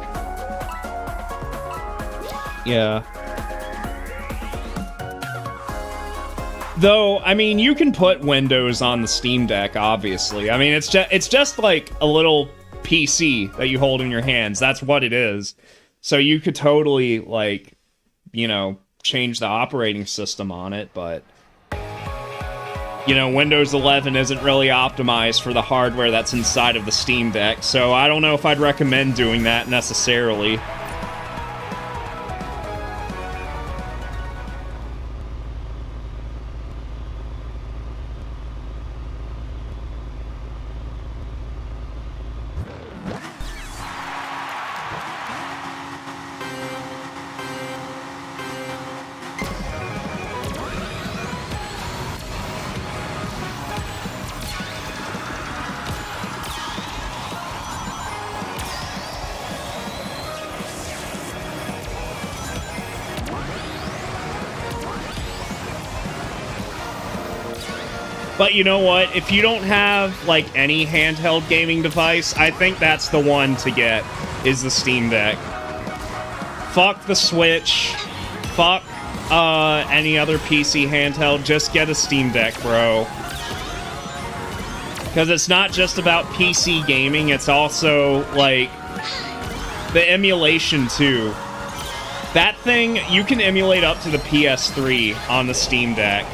S3: Yeah. Though, I mean, you can put Windows on the Steam Deck, obviously. I mean, it's just like a little PC that you hold in your hands. That's what it is. So you could totally, like, you know, change the operating system on it, but... You know, Windows 11 isn't really optimized for the hardware that's inside of the Steam Deck, so I don't know if I'd recommend doing that necessarily. But you know what? If you don't have, like, any handheld gaming device, I think that's the one to get, is the Steam Deck. Fuck the Switch. Fuck, any other PC handheld. Just get a Steam Deck, bro. Because it's not just about PC gaming, it's also, like, the emulation, too. That thing, you can emulate up to the PS3 on the Steam Deck.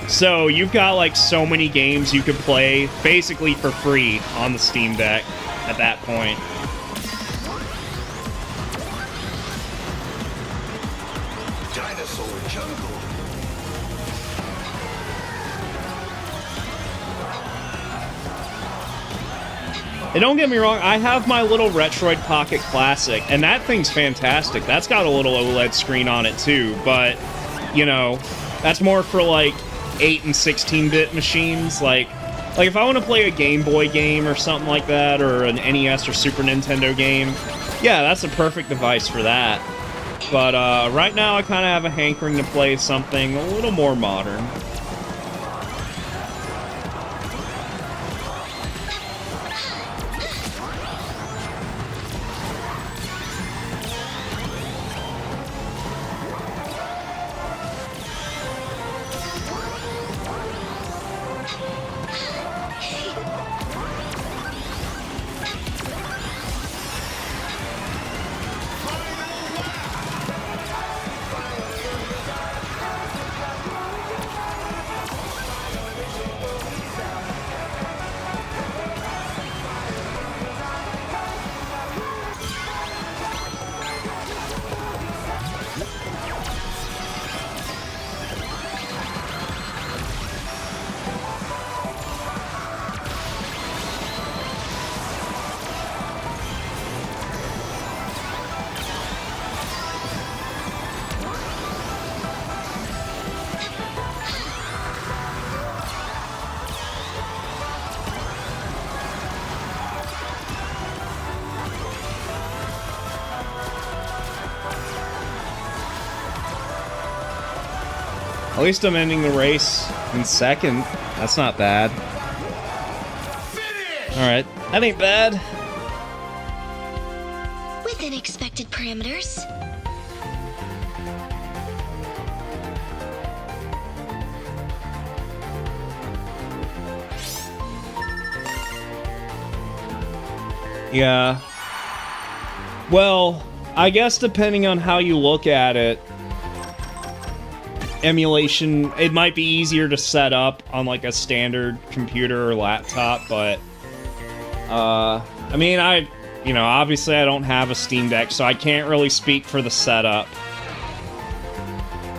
S3: So, you've got, like, so many games you could play, basically for free, on the Steam Deck at that point.
S5: Dinosaur jungle.
S3: And don't get me wrong, I have my little Retroid Pocket Classic, and that thing's fantastic. That's got a little OLED screen on it, too, but, you know, that's more for, like, 8 and 16-bit machines. Like if I want to play a Game Boy game or something like that, or an NES or Super Nintendo game, yeah, that's a perfect device for that. But right now I kind of have a hankering to play something a little more modern. At least I'm ending the race in second. That's not bad. Alright, that ain't bad.
S6: Within expected parameters.
S3: Yeah. Well, I guess depending on how you look at it, emulation, it might be easier to set up on like a standard computer or laptop, but I mean, obviously I don't have a Steam Deck, so I can't really speak for the setup.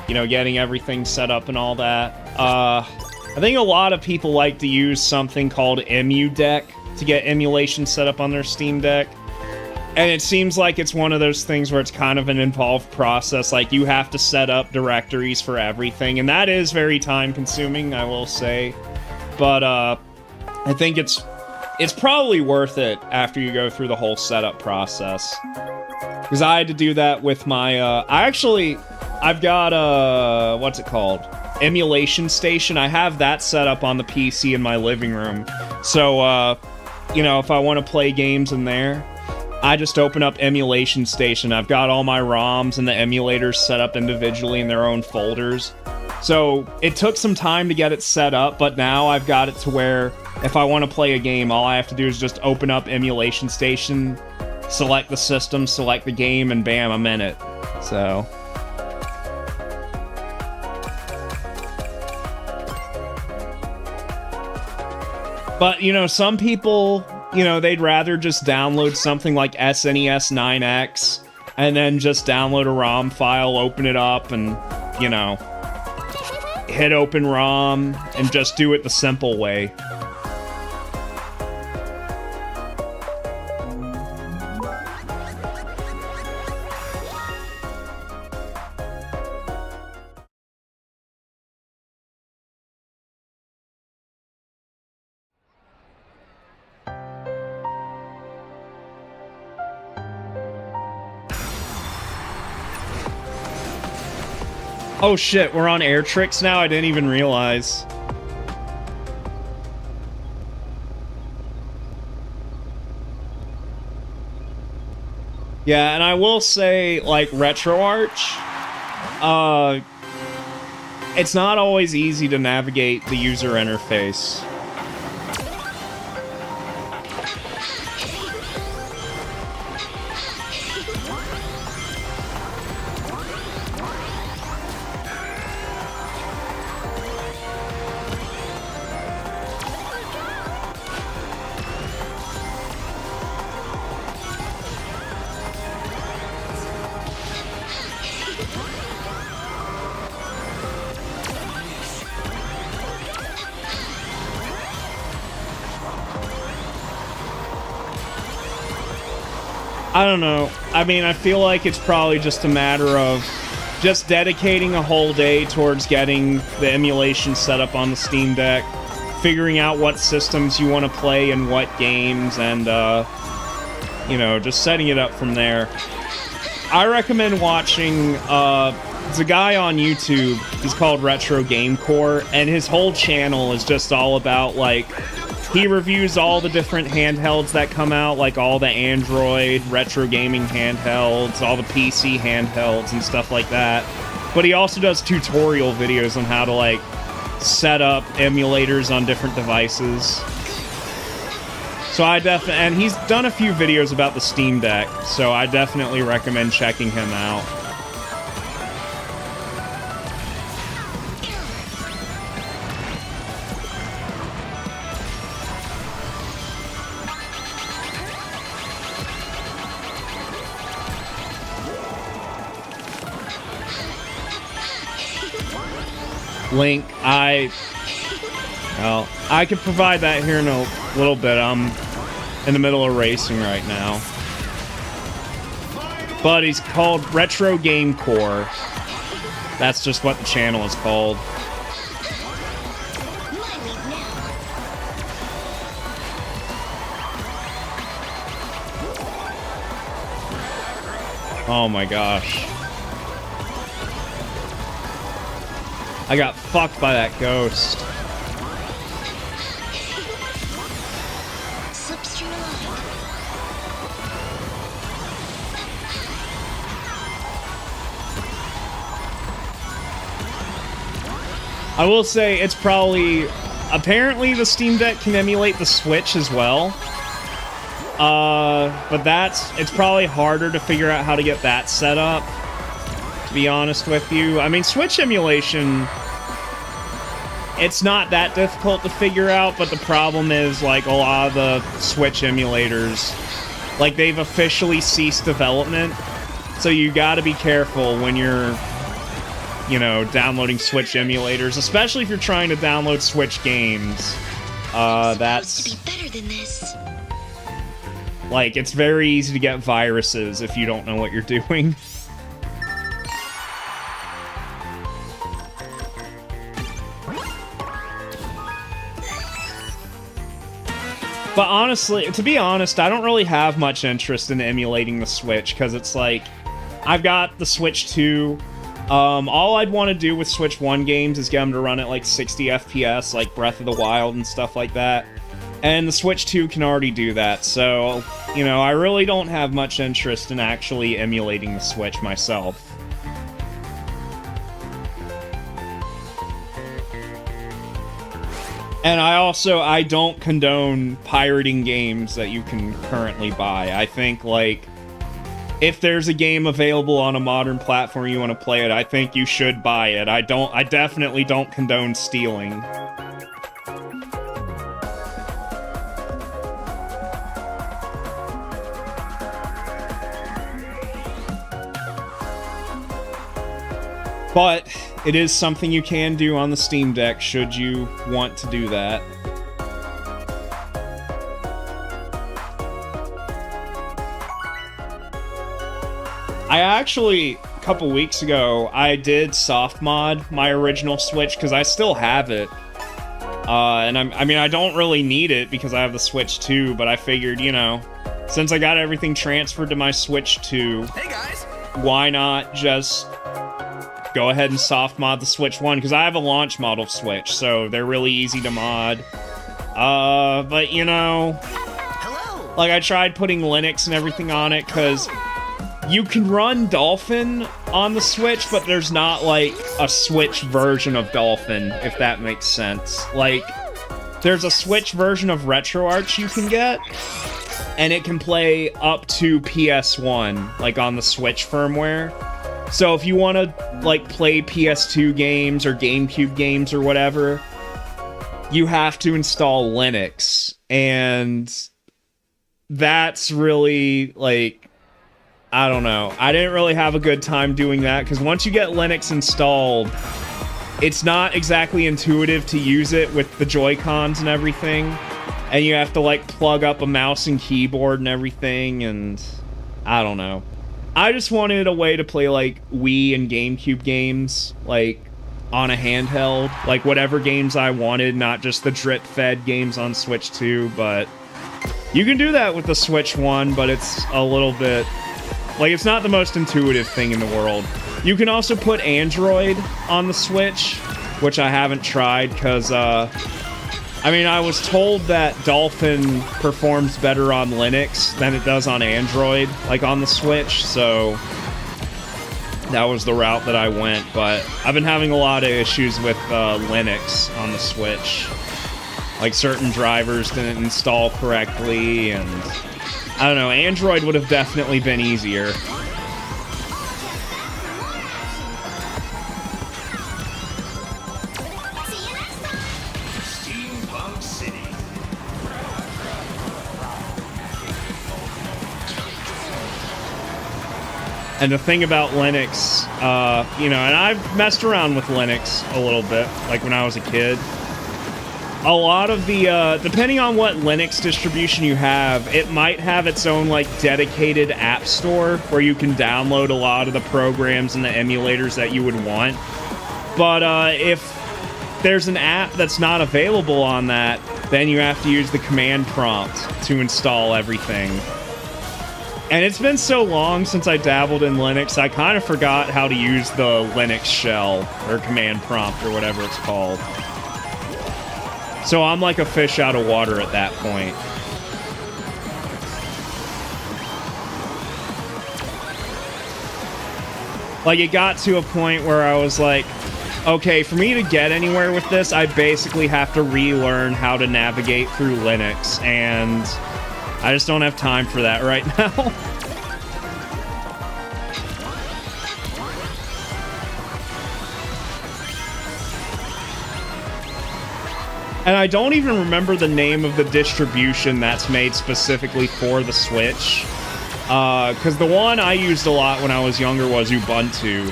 S3: You know, getting everything set up and all that. I think a lot of people like to use something called EmuDeck, to get emulation set up on their Steam Deck. And it seems like it's one of those things where it's kind of an involved process. Like, you have to set up directories for everything, and that is very time-consuming, I will say. But, I think it's probably worth it after you go through the whole setup process. Because I had to do that with my, I've got, what's it called? Emulation Station. I have that set up on the PC in my living room. So, you know, if I want to play games in there, I just open up Emulation Station. I've got all my ROMs and the emulators set up individually in their own folders. So it took some time to get it set up, but now I've got it to where if I want to play a game, all I have to do is just open up Emulation Station, select the system, select the game, and bam, I'm in it. So... But, you know, some people, you know, they'd rather just download something like SNES 9X and then just download a ROM file, open it up, and, you know, hit open ROM and just do it the simple way. Oh shit, we're on Air Tricks now? I didn't even realize. Yeah, and I will say, like, RetroArch, it's not always easy to navigate the user interface. I don't know. I mean, I feel like it's probably just a matter of just dedicating a whole day towards getting the emulation set up on the Steam Deck, figuring out what systems you want to play and what games, and, you know, just setting it up from there. I recommend watching, there's a guy on YouTube, he's called Retro Game Core, and his whole channel is just all about, like, he reviews all the different handhelds that come out, like all the Android retro gaming handhelds, all the PC handhelds and stuff like that. But he also does tutorial videos on how to, like, set up emulators on different devices. So and he's done a few videos about the Steam Deck, so I definitely recommend checking him out. Link, I could provide that here in a little bit. I'm in the middle of racing right now. But he's called Retro Game Core. That's just what the channel is called. Oh my gosh. I got fucked by that ghost.
S6: Slipstream alive.
S3: I will say it's probably... Apparently the Steam Deck can emulate the Switch as well. But it's probably harder to figure out how to get that set up, to be honest with you. I mean, Switch emulation, it's not that difficult to figure out, but the problem is, like, a lot of the Switch emulators, like, they've officially ceased development, so you gotta be careful when you're, you know, downloading Switch emulators, especially if you're trying to download Switch games.
S6: Supposed to be better than this.
S3: Like, it's very easy to get viruses if you don't know what you're doing. But honestly, to be honest, I don't really have much interest in emulating the Switch, because it's like, I've got the Switch 2. All I'd want to do with Switch 1 games is get them to run at like 60 FPS, like Breath of the Wild and stuff like that. And the Switch 2 can already do that, so, you know, I really don't have much interest in actually emulating the Switch myself. And I don't condone pirating games that you can currently buy. I think, like, if there's a game available on a modern platform you want to play it, I think you should buy it. I definitely don't condone stealing. But it is something you can do on the Steam Deck should you want to do that. I actually, a couple weeks ago, I did soft mod my original Switch because I still have it. And I mean, I don't really need it because I have the Switch 2, but I figured, you know, since I got everything transferred to my Switch 2,
S5: Hey guys!
S3: why not just go ahead and soft mod the Switch 1, because I have a launch model Switch, so they're really easy to mod. But you know,
S5: Hello!
S3: like I tried putting Linux and everything on it, because you can run Dolphin on the Switch, but there's not like a Switch version of Dolphin, if that makes sense. Like, there's a Switch version of RetroArch you can get, and it can play up to PS1, like on the Switch firmware. So if you want to, like, play PS2 games or GameCube games or whatever, you have to install Linux. And that's really, like, I don't know. I didn't really have a good time doing that, because once you get Linux installed, it's not exactly intuitive to use it with the Joy-Cons and everything. And you have to, like, plug up a mouse and keyboard and everything, and I don't know. I just wanted a way to play, like, Wii and GameCube games, like, on a handheld. Like, whatever games I wanted, not just the drip-fed games on Switch 2, but you can do that with the Switch 1, but it's a little bit... like, it's not the most intuitive thing in the world. You can also put Android on the Switch, which I haven't tried, because, I mean, I was told that Dolphin performs better on Linux than it does on Android, like on the Switch, so that was the route that I went, but I've been having a lot of issues with Linux on the Switch. Like, certain drivers didn't install correctly, and I don't know, Android would have definitely been easier.
S5: Steampunk City.
S3: And the thing about Linux, you know, and I've messed around with Linux a little bit, like when I was a kid. A lot of the, depending on what Linux distribution you have, it might have its own, like, dedicated app store where you can download a lot of the programs and the emulators that you would want. But if there's an app that's not available on that, then you have to use the command prompt to install everything. And it's been so long since I dabbled in Linux, I kind of forgot how to use the Linux shell, or command prompt, or whatever it's called. So I'm like a fish out of water at that point. Like, it got to a point where I was like, okay, for me to get anywhere with this, I basically have to relearn how to navigate through Linux, and I just don't have time for that right now. And I don't even remember the name of the distribution that's made specifically for the Switch. Because the one I used a lot when I was younger was Ubuntu.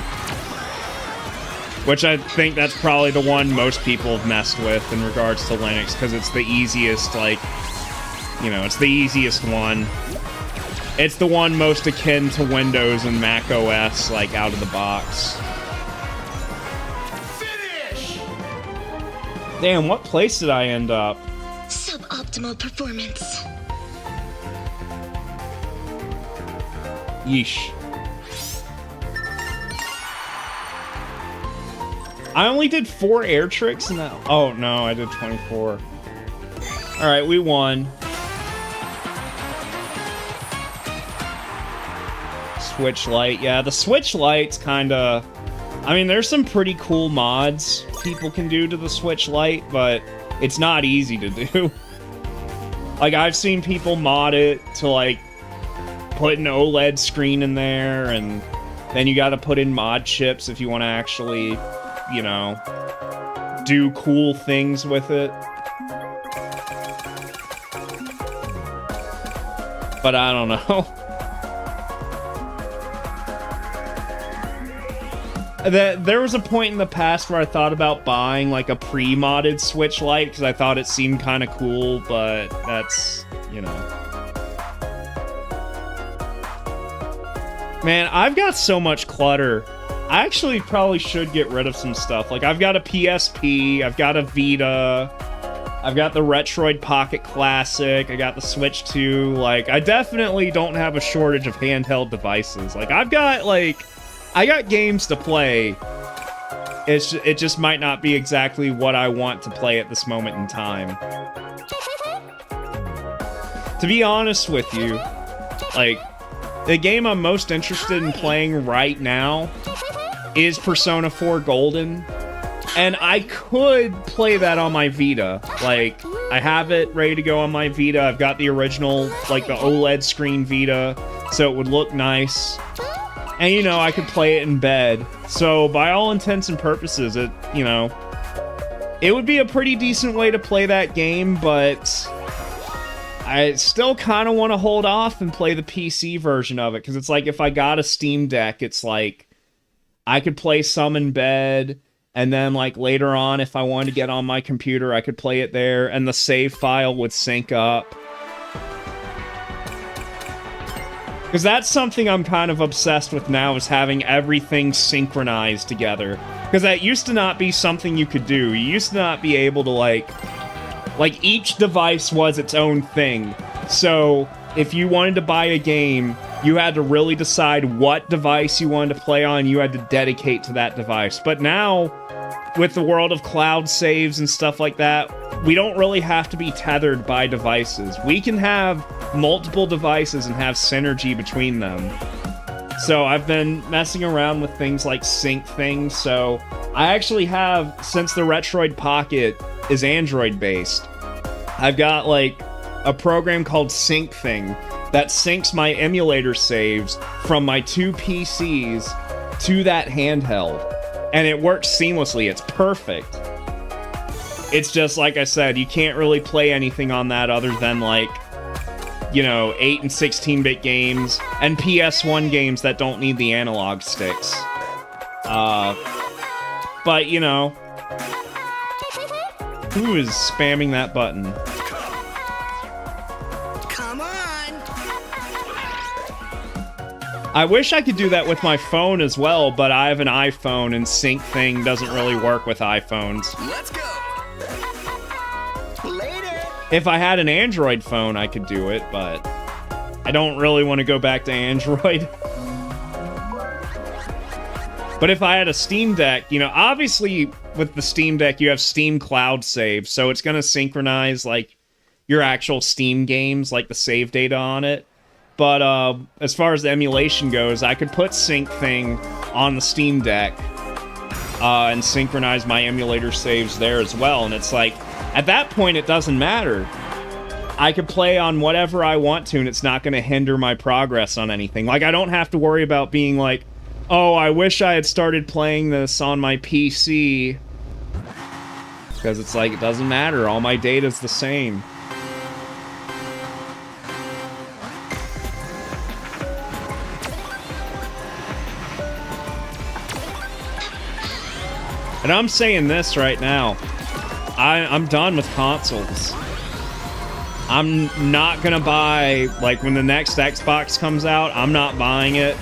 S3: Which I think that's probably the one most people have messed with in regards to Linux, because it's the easiest, like, you know, it's the easiest one. It's the one most akin to Windows and Mac OS, like, out of the box.
S5: Finish!
S3: Damn, what place did I end up?
S6: Suboptimal performance.
S3: Yeesh. I only did 4 air tricks and that. Oh no, I did 24. Alright, we won. Switch light. Yeah, the switch light's kinda... I mean, there's some pretty cool mods people can do to the switch light, but it's not easy to do. Like, I've seen people mod it to, like, put an OLED screen in there, and then you gotta put in mod chips if you want to actually, you know, do cool things with it. But I don't know. There was a point in the past where I thought about buying, like, a pre-modded Switch Lite, because I thought it seemed kind of cool, but that's, you know. Man, I've got so much clutter. I actually probably should get rid of some stuff. Like, I've got a PSP, I've got a Vita, I've got the Retroid Pocket Classic, I got the Switch 2. Like, I definitely don't have a shortage of handheld devices. Like, I've got, like... I got games to play. It just might not be exactly what I want to play at this moment in time. To be honest with you, like, the game I'm most interested in playing right now is Persona 4 Golden. And I could play that on my Vita. Like, I have it ready to go on my Vita. I've got the original, like, the OLED screen Vita, so it would look nice. And, you know, I could play it in bed. So, by all intents and purposes, it, you know, it would be a pretty decent way to play that game, but I still kind of want to hold off and play the PC version of it, because it's like, if I got a Steam Deck, it's like, I could play some in bed, and then, like, later on, if I wanted to get on my computer, I could play it there, and the save file would sync up. Because that's something I'm kind of obsessed with now, is having everything synchronized together. Because that used to not be something you could do. You used to not be able to, like, each device was its own thing. So, if you wanted to buy a game, you had to really decide what device you wanted to play on, you had to dedicate to that device. But now, with the world of cloud saves and stuff like that, we don't really have to be tethered by devices. We can have multiple devices and have synergy between them. So I've been messing around with things like sync things. So I actually have, since the Retroid Pocket is Android based, I've got like a program called Sync Thing that syncs my emulator saves from my 2 PCs to that handheld. And it works seamlessly. It's perfect. It's just, like I said, you can't really play anything on that other than, like, you know, 8 and 16-bit games and PS1 games that don't need the analog sticks. But, you know, who is spamming that button?
S5: Come on!
S3: I wish I could do that with my phone as well, but I have an iPhone and Sync Thing doesn't really work with iPhones.
S5: Let's go! Later!
S3: If I had an Android phone, I could do it, but I don't really want to go back to Android. But if I had a Steam Deck, you know, obviously with the Steam Deck, you have Steam Cloud Save, so it's going to synchronize, like, your actual Steam games, like the save data on it. But as far as the emulation goes, I could put Sync Thing on the Steam Deck and synchronize my emulator saves there as well. And it's like, at that point, it doesn't matter. I could play on whatever I want to, and it's not going to hinder my progress on anything. Like, I don't have to worry about being like, oh, I wish I had started playing this on my PC. Because it's like, it doesn't matter. All my data's the same. And I'm saying this right now. I'm done with consoles. I'm not gonna buy, like, when the next Xbox comes out, I'm not buying it.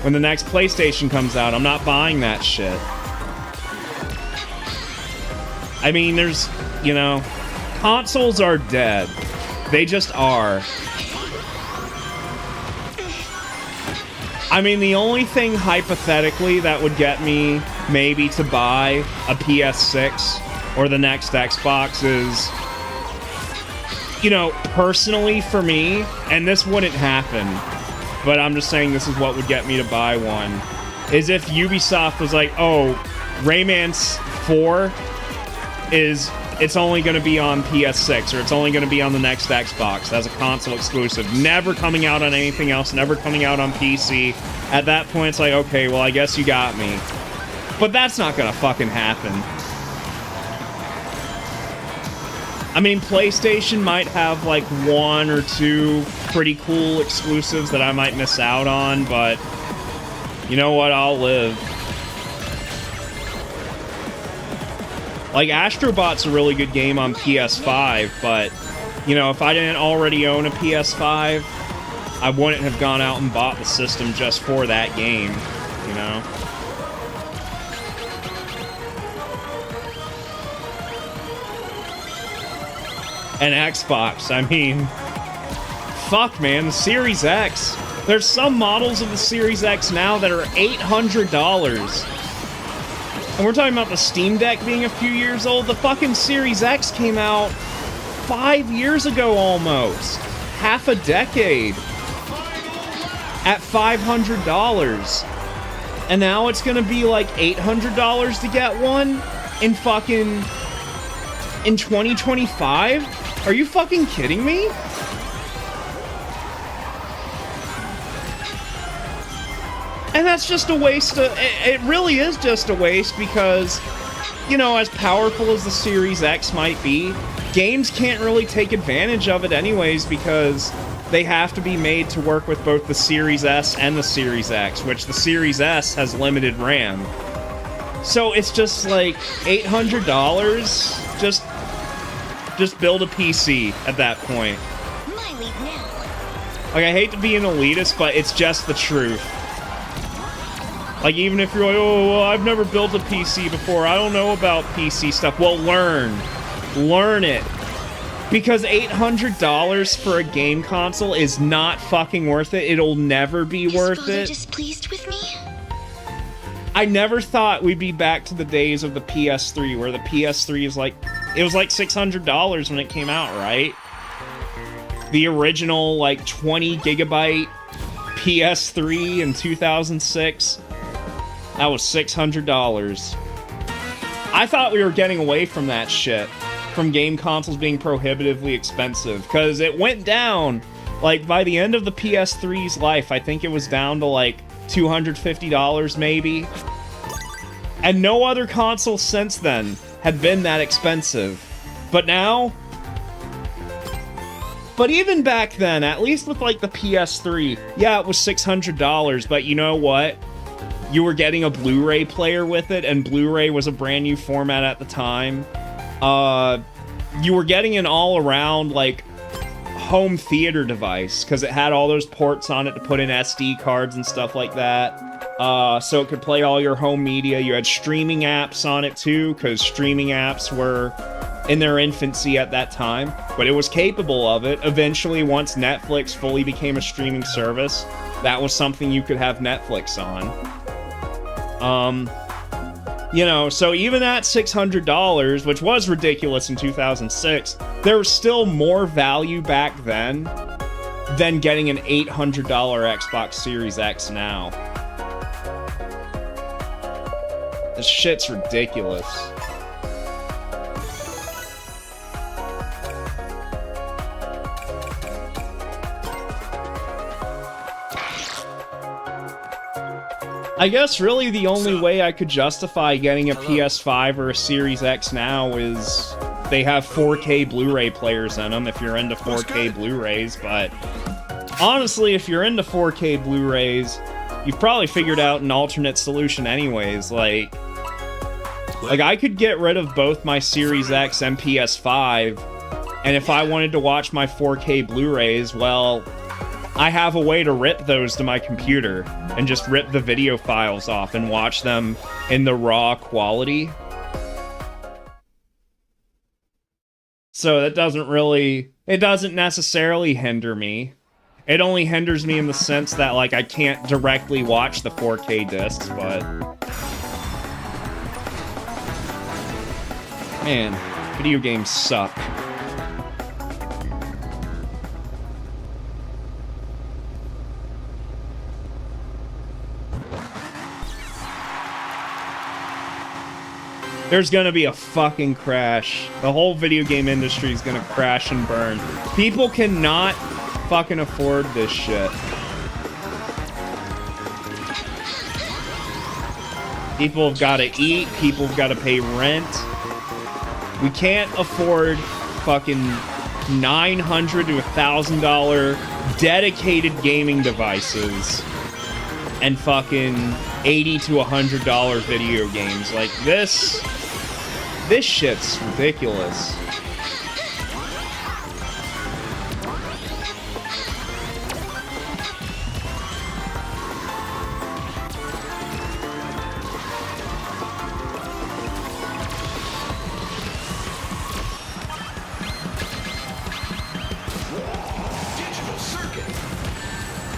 S3: When the next PlayStation comes out, I'm not buying that shit. I mean, there's, you know, consoles are dead. They just are. I mean, the only thing hypothetically that would get me maybe to buy a PS6 or the next Xbox is, you know, personally for me, and this wouldn't happen, but I'm just saying this is what would get me to buy one, is if Ubisoft was like, oh, Rayman 4 it's only going to be on PS6, or it's only going to be on the next Xbox as a console exclusive, never coming out on anything else, never coming out on PC. At that point, it's like, okay, well, I guess you got me. But that's not going to fucking happen. I mean, PlayStation might have, like, 1 or 2 pretty cool exclusives that I might miss out on, but you know what? I'll live. Like, Astrobot's a really good game on PS5, but, you know, if I didn't already own a PS5, I wouldn't have gone out and bought the system just for that game, you know? And Xbox, I mean, fuck, man, the Series X. There's some models of the Series X now that are $800. And we're talking about the Steam Deck being a few years old. The fucking Series X came out 5 years ago almost. Half a decade. At $500. And now it's gonna be like $800 to get one in fucking... in 2025? Are you fucking kidding me? And that's just a waste of... It really is just a waste because, you know, as powerful as the Series X might be, games can't really take advantage of it anyways because they have to be made to work with both the Series S and the Series X, which the Series S has limited RAM. So it's just like $800. Just build a PC at that point.
S6: My lead now.
S3: Like, I hate to be an elitist, but it's just the truth. Like, even if you're like, oh, well, I've never built a PC before, I don't know about PC stuff. Well, learn. Learn it. Because $800 for a game console is not fucking worth it. It'll never be worth it.
S6: Displeased with me?
S3: I never thought we'd be back to the days of the PS3, where the PS3 is like... It was like $600 when it came out, right? The original, like, 20 gigabyte PS3 in 2006. That was $600. I thought we were getting away from that shit. From game consoles being prohibitively expensive. Because it went down. Like, by the end of the PS3's life, I think it was down to, like, $250 maybe. And no other console since then had been that expensive. But now... But even back then, at least with, like, the PS3, yeah, it was $600, but you know what? You were getting a Blu-ray player with it, and Blu-ray was a brand new format at the time. You were getting an all-around, like, home theater device, because it had all those ports on it to put in SD cards and stuff like that. So it could play all your home media. You had streaming apps on it, too, because streaming apps were in their infancy at that time. But it was capable of it. Eventually, once Netflix fully became a streaming service, that was something you could have Netflix on. You know, so even at $600, which was ridiculous in 2006, there was still more value back then than getting an $800 Xbox Series X now. This shit's ridiculous. I guess really the only way I could justify getting a PS5 or a Series X now is they have 4K Blu-ray players in them if you're into 4K Blu-rays, but honestly, if you're into 4K Blu-rays, you've probably figured out an alternate solution anyways. Like I could get rid of both my Series X and PS5 And if I wanted to watch my 4K Blu-rays, well, I have a way to rip those to my computer and just rip the video files off and watch them in the raw quality. So that it doesn't necessarily hinder me. It only hinders me in the sense that, like, I can't directly watch the 4K discs, but... Man, video games suck. There's gonna be a fucking crash. The whole video game industry is gonna crash and burn. People cannot fucking afford this shit. People have gotta eat, people have gotta pay rent. We can't afford fucking $900 to $1,000 dedicated gaming devices and fucking $80 to $100 video games. Like, this shit's ridiculous.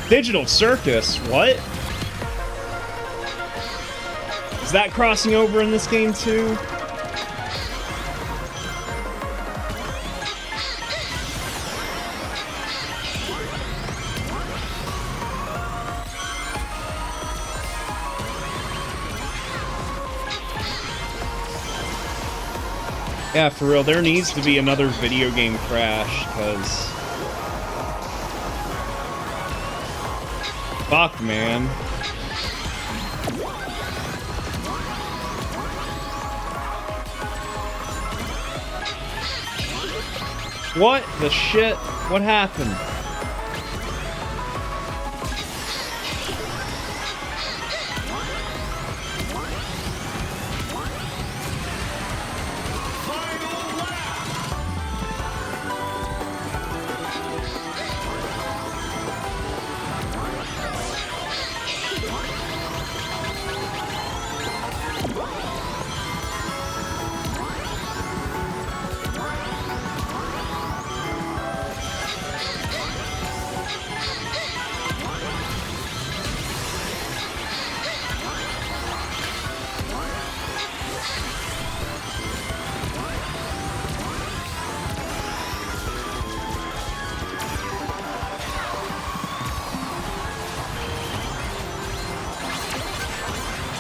S3: Digital Circus? What? Is that crossing over in this game too? Yeah, for real, there needs to be another video game crash, because... Fuck, man. What the shit? What happened?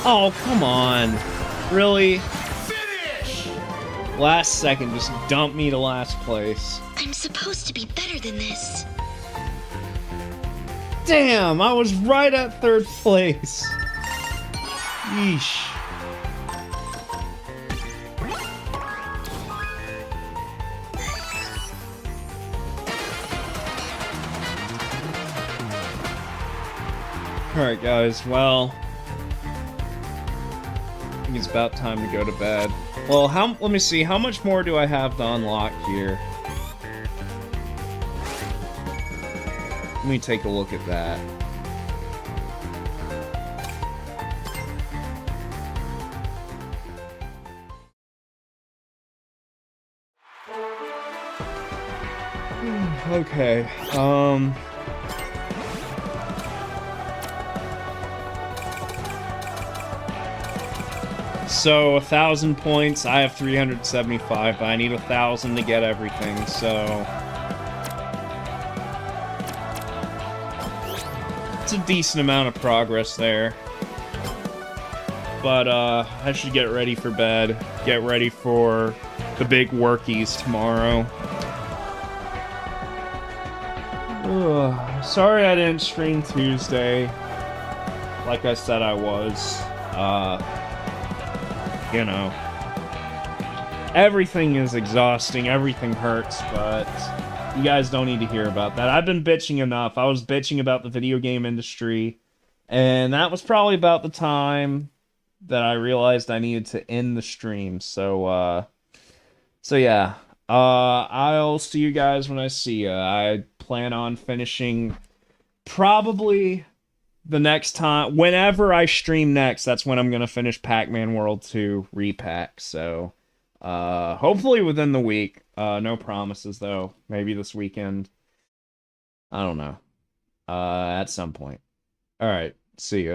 S3: Oh, come on. Really?
S5: Finish!
S3: Last second, just dump me to last place.
S6: I'm supposed to be better than this.
S3: Damn, I was right at third place. Yeesh. Alright guys, well... I think it's about time to go to bed. Well, let me see, how much more do I have to unlock here? Let me take a look at that. Okay, so 1,000 points, I have 375, but I need 1,000 to get everything, so... It's a decent amount of progress there. But, I should get ready for bed, get ready for the big workies tomorrow. Ugh, sorry I didn't stream Tuesday, like I said I was. You know, everything is exhausting, everything hurts, but you guys don't need to hear about that. I've been bitching enough. I was bitching about the video game industry, and that was probably about the time that I realized I needed to end the stream. So yeah, I'll see you guys when I see ya. I plan on finishing probably the next time, whenever I stream next, that's when I'm gonna finish Pac-Man World 2 repack. So, hopefully within the week. No promises though. Maybe this weekend. I don't know. At some point. All right. See ya.